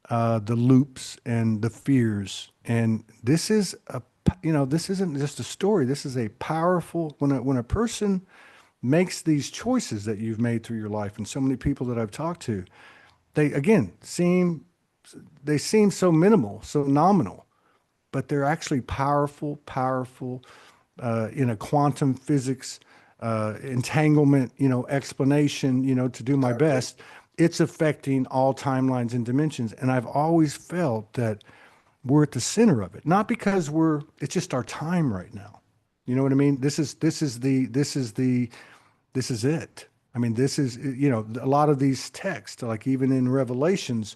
the loops and the fears. And this isn't just a story. This is a powerful, when a person makes these choices that you've made through your life, and so many people that I've talked to, they again seem so minimal, so nominal, but they're actually powerful, powerful in a quantum physics entanglement, explanation, to do my Totally. best. It's affecting all timelines and dimensions. And I've always felt that we're at the center of it, not because it's just our time right now. You know what I mean? This is it. I mean, this is, a lot of these texts, like even in Revelations,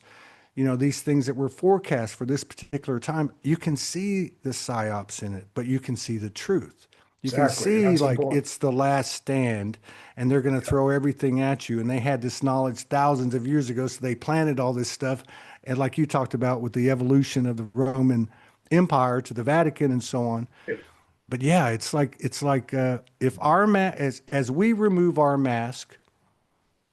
these things that were forecast for this particular time, you can see the psyops in it, but you can see the truth. You can Exactly. And see that's like important. it's the last stand and they're going to throw everything at you. And they had this knowledge thousands of years ago. So they planted all this stuff. And like you talked about with the evolution of the Roman Empire to the Vatican and so on. Yeah. But yeah, it's like if as we remove our mask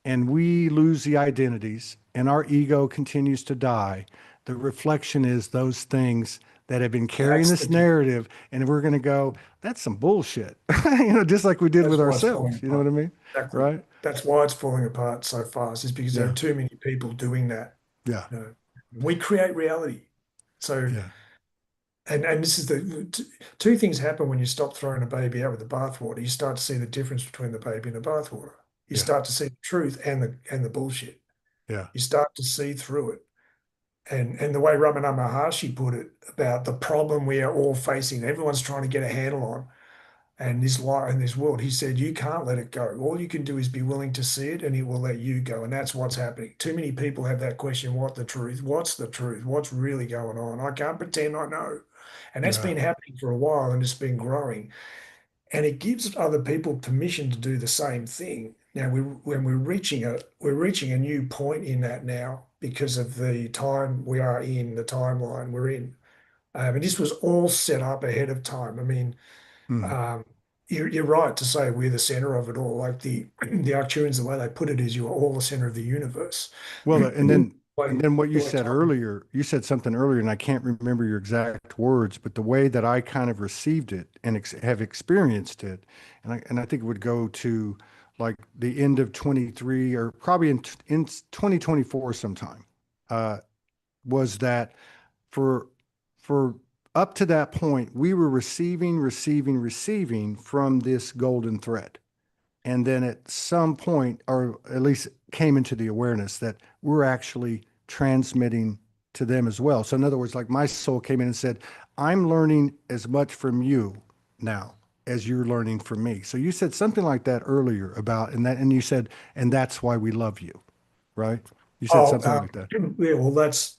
and we lose the identities and our ego continues to die, the reflection is those things that have been carrying That's this the, narrative, and we're going to go, that's some bullshit, just like we did with that's why it's falling ourselves. You know what apart. I mean? Exactly. Right? That's why it's falling apart so fast, is because there are Yeah. too many people doing that. Yeah. You know, we create reality. So, Yeah. and this is two things happen when you stop throwing a baby out with the bathwater. You start to see the difference between the baby and the bathwater. You Yeah. start to see the truth and the bullshit. Yeah. You start to see through it. And the way Ramana Maharshi put it about the problem we are all facing, everyone's trying to get a handle on, and this life and this world, he said, you can't let it go. All you can do is be willing to see it, and it will let you go. And that's what's happening. Too many people have that question: what the truth? What's the truth? What's really going on? I can't pretend I know. And that's Yeah. been happening for a while, and it's been growing. And it gives other people permission to do the same thing. Now, when we're reaching a new point in that now because of the time we are in, the timeline we're in. And this was all set up ahead of time. I mean, Mm. um, you're right to say we're the center of it all. Like the Arcturians, the way they put it is you are all the center of the universe. Well, and then what The you way said time, earlier, you said something earlier, and I can't remember your exact words, but the way that I kind of received it and have experienced it, and I think it would go to like the end of 23 or probably in 2024 sometime, uh, was that for for up to that point, we were receiving, receiving, receiving from this golden thread. And then at some point, or at least came into the awareness that we're actually transmitting to them as well. So in other words, like my soul came in and said, I'm learning as much from you now as you're learning from me. So you said something like that earlier about, and you said, and that's why we love you, right? You said Oh, something like that. yeah, well, that's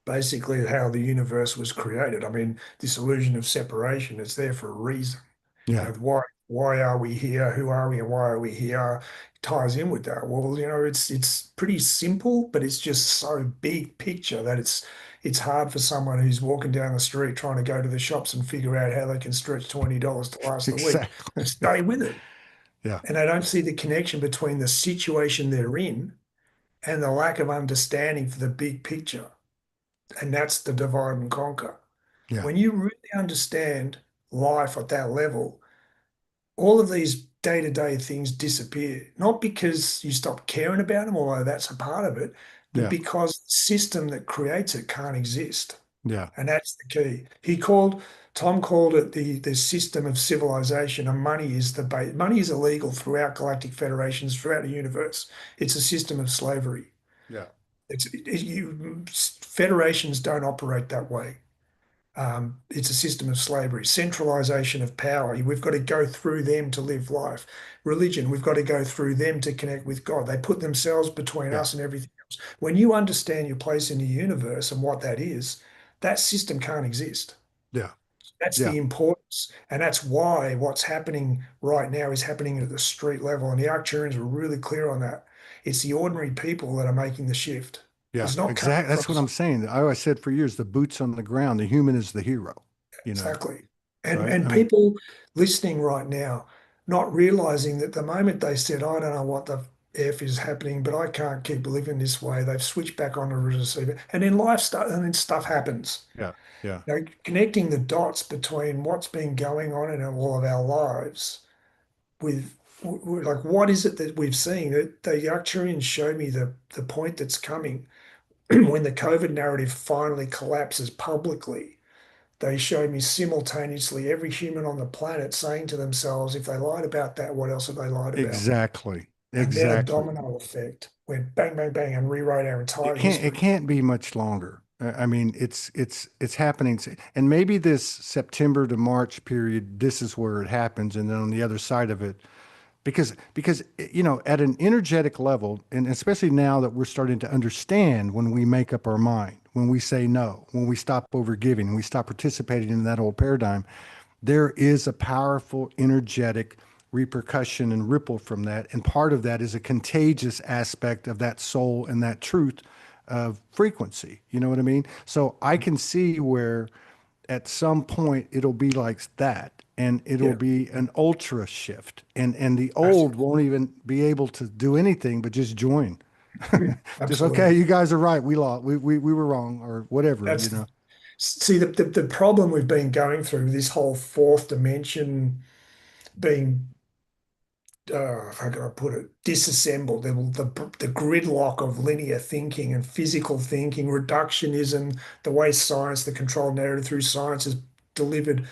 basically how the universe was created. I mean, this illusion of separation is there for a reason. You Yeah, know, why are we here? Who are we and why are we here? Ties in with that. Well, it's pretty simple, but it's just so big picture that it's hard for someone who's walking down the street trying to go to the shops and figure out how they can stretch $20 to last the week to exactly. stay with it. Yeah, And they don't see the connection between the situation they're in and the lack of understanding for the big picture. And that's the divide and conquer. yeah, When you really understand life at that level, all of these day-to-day things disappear, not because you stop caring about them, although that's a part of it, but yeah, because the system that creates it can't exist. yeah, And that's the key. Tom called it the system of civilization, and money is the base. Money is illegal throughout galactic federations, throughout the universe. It's a system of slavery. yeah, Federations don't operate that way. It's a system of slavery, centralization of power. We've got to go through them to live life. Religion, we've got to go through them to connect with God. They put themselves between yeah, us and everything else. When you understand your place in the universe and what that is, that system can't exist. yeah, That's yeah, the importance. And that's why what's happening right now is happening at the street level. And the Arcturians were really clear on that. It's the ordinary people that are making the shift. yeah. It's not coming Exactly. from That's what I'm saying. I always said for years, the boots on the ground, the human is the hero, exactly. And right? and I mean, people listening right now, not realizing that the moment they said, I don't know what the F is happening, but I can't keep living this way, they've switched back on the receiver. And then stuff happens. yeah, yeah, Connecting the dots between what's been going on in all of our lives with like what is it that we've seen? The Arcturians showed me the point that's coming when the COVID narrative finally collapses publicly. They showed me simultaneously every human on the planet saying to themselves, if they lied about that, what else have they lied about? exactly, And then a exactly. domino effect went bang, bang, bang, and rewrote our entire It history. can't be much longer. I mean, it's happening, and maybe this September to March period, this is where it happens, and then on the other side of it, because at an energetic level, and especially now that we're starting to understand when we make up our mind, when we say no, when we stop overgiving, when we stop participating in that old paradigm, there is a powerful energetic repercussion and ripple from that. And part of that is a contagious aspect of that soul and that truth of frequency. You know what I mean? So I can see where at some point it'll be like that. And it'll Yeah, be an ultra shift. And the old massive. won't even be able to do anything but just join. Just okay, Absolutely. you guys are right. We lost. We were wrong or whatever, That's see the problem we've been going through this whole fourth dimension being how can I put it, disassembled, the gridlock of linear thinking and physical thinking, reductionism, the way science, the controlled narrative through science is delivered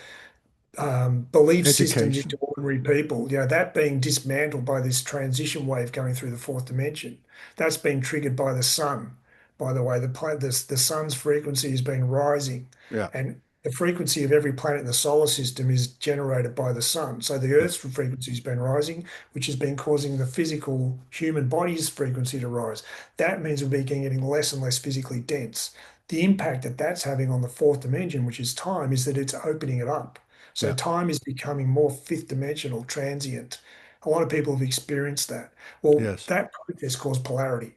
belief systems into Education. ordinary people, that being dismantled by this transition wave going through the fourth dimension. That's been triggered by the sun. By the way, the sun's frequency has been rising, Yeah. and the frequency of every planet in the solar system is generated by the sun. So the Yeah. Earth's frequency has been rising, which has been causing the physical human body's frequency to rise. That means we're getting less and less physically dense. The impact that that's having on the fourth dimension, which is time, is that it's opening it up. So Yeah. time is becoming more fifth dimensional, transient. A lot of people have experienced that. Well, Yes. that process caused polarity.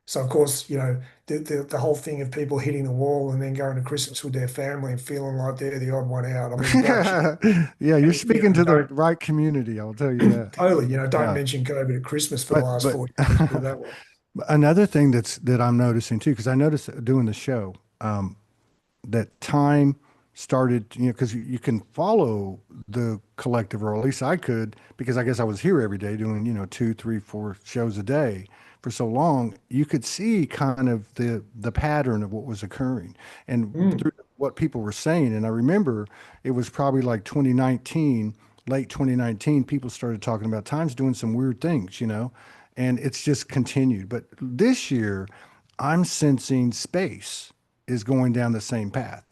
So of course, the whole thing of people hitting the wall and then going to Christmas with their family and feeling like they're the odd one out. I mean, gosh, Yeah, you're and speaking to the don't right community, I'll tell you that. totally, don't Yeah. mention COVID at Christmas for the But last but 4 years, put it that way. another thing that I'm noticing too, because I noticed doing the show, that time started, because you can follow the collective, or at least I could, because I guess I was here every day doing, two, three, four shows a day for so long. You could see kind of the pattern of what was occurring and Mm, through what people were saying. And I remember it was probably like 2019, late 2019, people started talking about time's doing some weird things, and it's just continued. But this year, I'm sensing space. is going down the same path.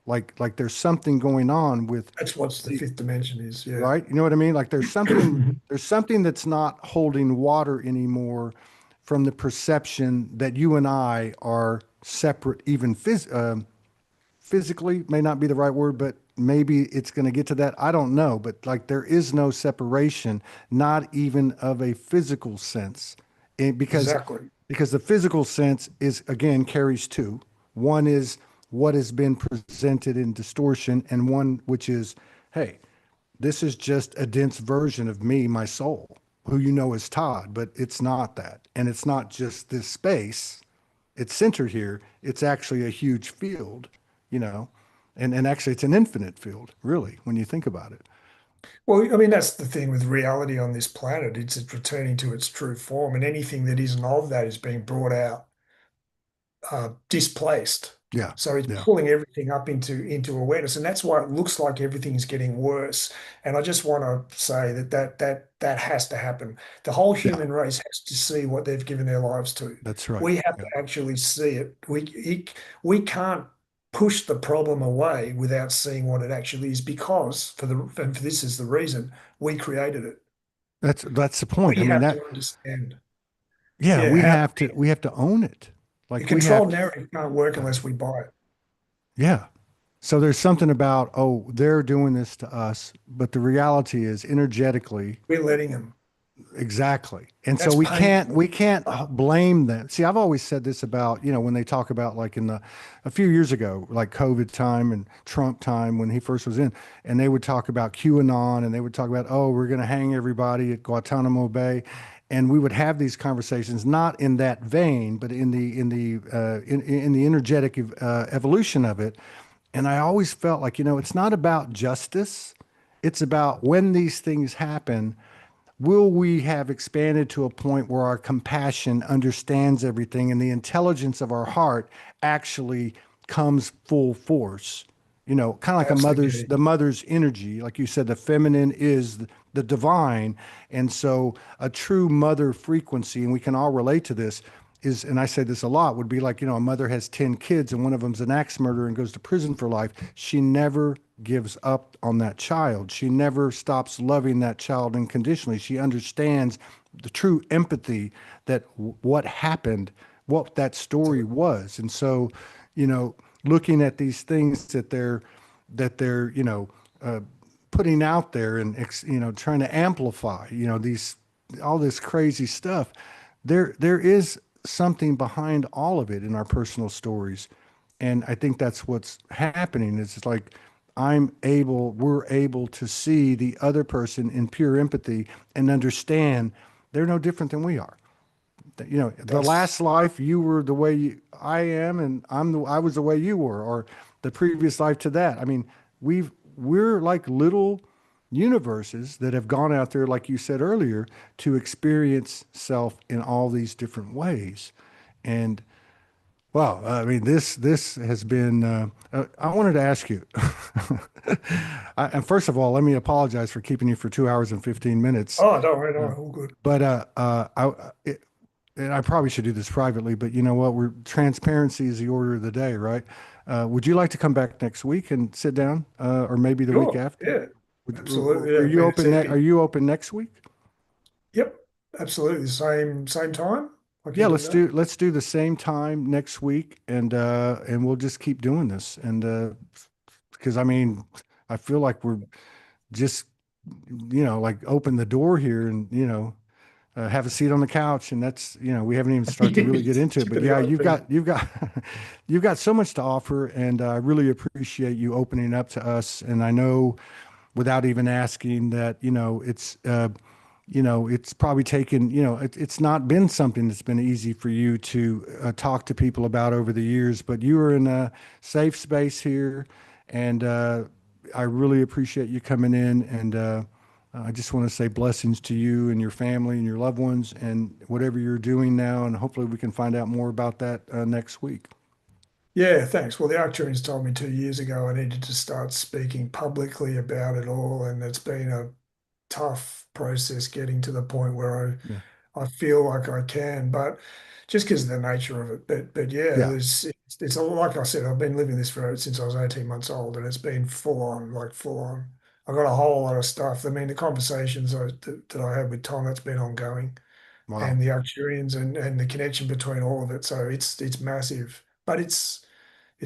Like there's something going on with That's what the the fifth dimension is. Yeah. right. You know what I mean? Like there's something that's not holding water anymore from the perception that you and I are separate, even physically may not be the right word, but maybe it's going to get to that. I don't know, but like there is no separation, not even of a physical sense. And Exactly. because the physical sense is again carries two. One is what has been presented in distortion, and one which is, hey, this is just a dense version of me, my soul, who you know is Todd, but it's not that. And it's not just this space, it's centered here. It's actually a huge field, you know, and actually it's an infinite field, really, when you think about it. Well, I mean, that's the thing with reality on this planet. It's returning to its true form, and anything that isn't of that is being brought out displaced. Yeah. So it's Yeah. pulling everything up into awareness, and that's why it looks like everything's getting worse. And I just want to say that has to happen. The whole Yeah. human race has to see what they've given their lives to. That's right. We have Yeah. to actually see it. We can't push the problem away without seeing what it actually is, because and for this is the reason we created it. That's the point. I We mean have that to understand, yeah, yeah, how we have to own it. the Like we have control to, narrative can't work yeah. unless we buy it. Yeah. So there's something about, oh, they're doing this to us, but the reality is energetically. We're letting them. Exactly. And so That's we can't painful. we can't blame them. See, I've always said this about, when they talk about like in the a few years ago, like COVID time and Trump time when he first was in, and they would talk about QAnon and they would talk about, oh, we're going to hang everybody at Guantanamo Bay. And we would have these conversations not in that vein, but in the energetic evolution of it. And I always felt like, it's not about justice. It's about when these things happen, will we have expanded to a point where our compassion understands everything and the intelligence of our heart actually comes full force? Kind of like That's the key. the mother's energy. Like you said, the feminine is the divine. And so a true mother frequency, and we can all relate to this, is, and I say this a lot, would be like, a mother has 10 kids and one of them's an axe murderer and goes to prison for life. She never gives up on that child. She never stops loving that child unconditionally. She understands the true empathy that what happened, what that story Absolutely. was. And so, you know, looking at these things that they're putting out there and trying to amplify, these all this crazy stuff. There is something behind all of it in our personal stories, and I think that's what's happening. It's like we're able to see the other person in pure empathy and understand they're no different than we are. The That's last life you were the way I am, and I was the way you were, or the previous life to that. I mean, we're like little universes that have gone out there, like you said earlier, to experience self in all these different ways. And wow, I mean, this has been. I wanted to ask you, and first of all, let me apologize for keeping you for 2 hours and 15 minutes. oh, don't worry, Uh, no, all good. but and I probably should do this privately, but you know what? Transparency is the order of the day, right? Would you like to come back next week and sit down, or maybe the week Sure, after? yeah, Or absolutely. are Yeah, I you mean, it's open? Are easy. you open next week? Yep, absolutely. Same time. I can Yeah, do that. let's do the same time next week, and we'll just keep doing this. And because I mean, I feel like we're just like open the door here, and have a seat on the couch, and that's we haven't even started to really get into it. Tip But of the yeah, iceberg. you've got you've got so much to offer, and I really appreciate you opening up to us. And I know, without even asking, that it's probably taken, it's not been something that's been easy for you to talk to people about over the years, but you are in a safe space here. And I really appreciate you coming in. And I just want to say blessings to you and your family and your loved ones and whatever you're doing now. And hopefully we can find out more about that next week. Yeah, thanks. Well, the actuaries told me 2 years ago I needed to start speaking publicly about it all, and it's been a tough process getting to the point where Yeah. I feel like I can, but just because of the nature of it. But yeah, Yeah. it's like I said, I've been living this for since I was 18 months old, and it's been full on, like full on. I got a whole lot of stuff. I mean, the conversations that I had with Tom, that's been ongoing, Wow. and the Arcturians and the connection between all of it. So it's massive, but it's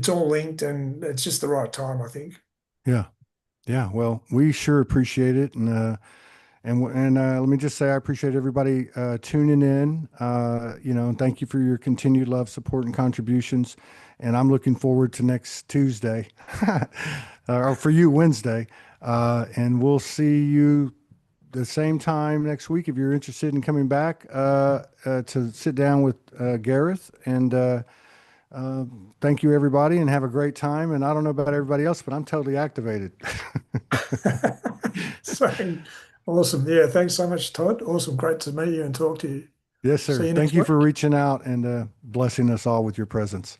all linked, and it's just the right time, I think. Yeah. Yeah. Well, we sure appreciate it. And let me just say, I appreciate everybody tuning in. And thank you for your continued love, support, and contributions. And I'm looking forward to next Tuesday, or for you, Wednesday. And we'll see you the same time next week if you're interested in coming back to sit down with Gareth. And uh, thank you, everybody, and have a great time. And I don't know about everybody else, but I'm totally activated. So awesome. Yeah, thanks so much, Todd. Awesome. Great to meet you and talk to you. Yes, See sir. you Thank next you for week. reaching out and blessing us all with your presence.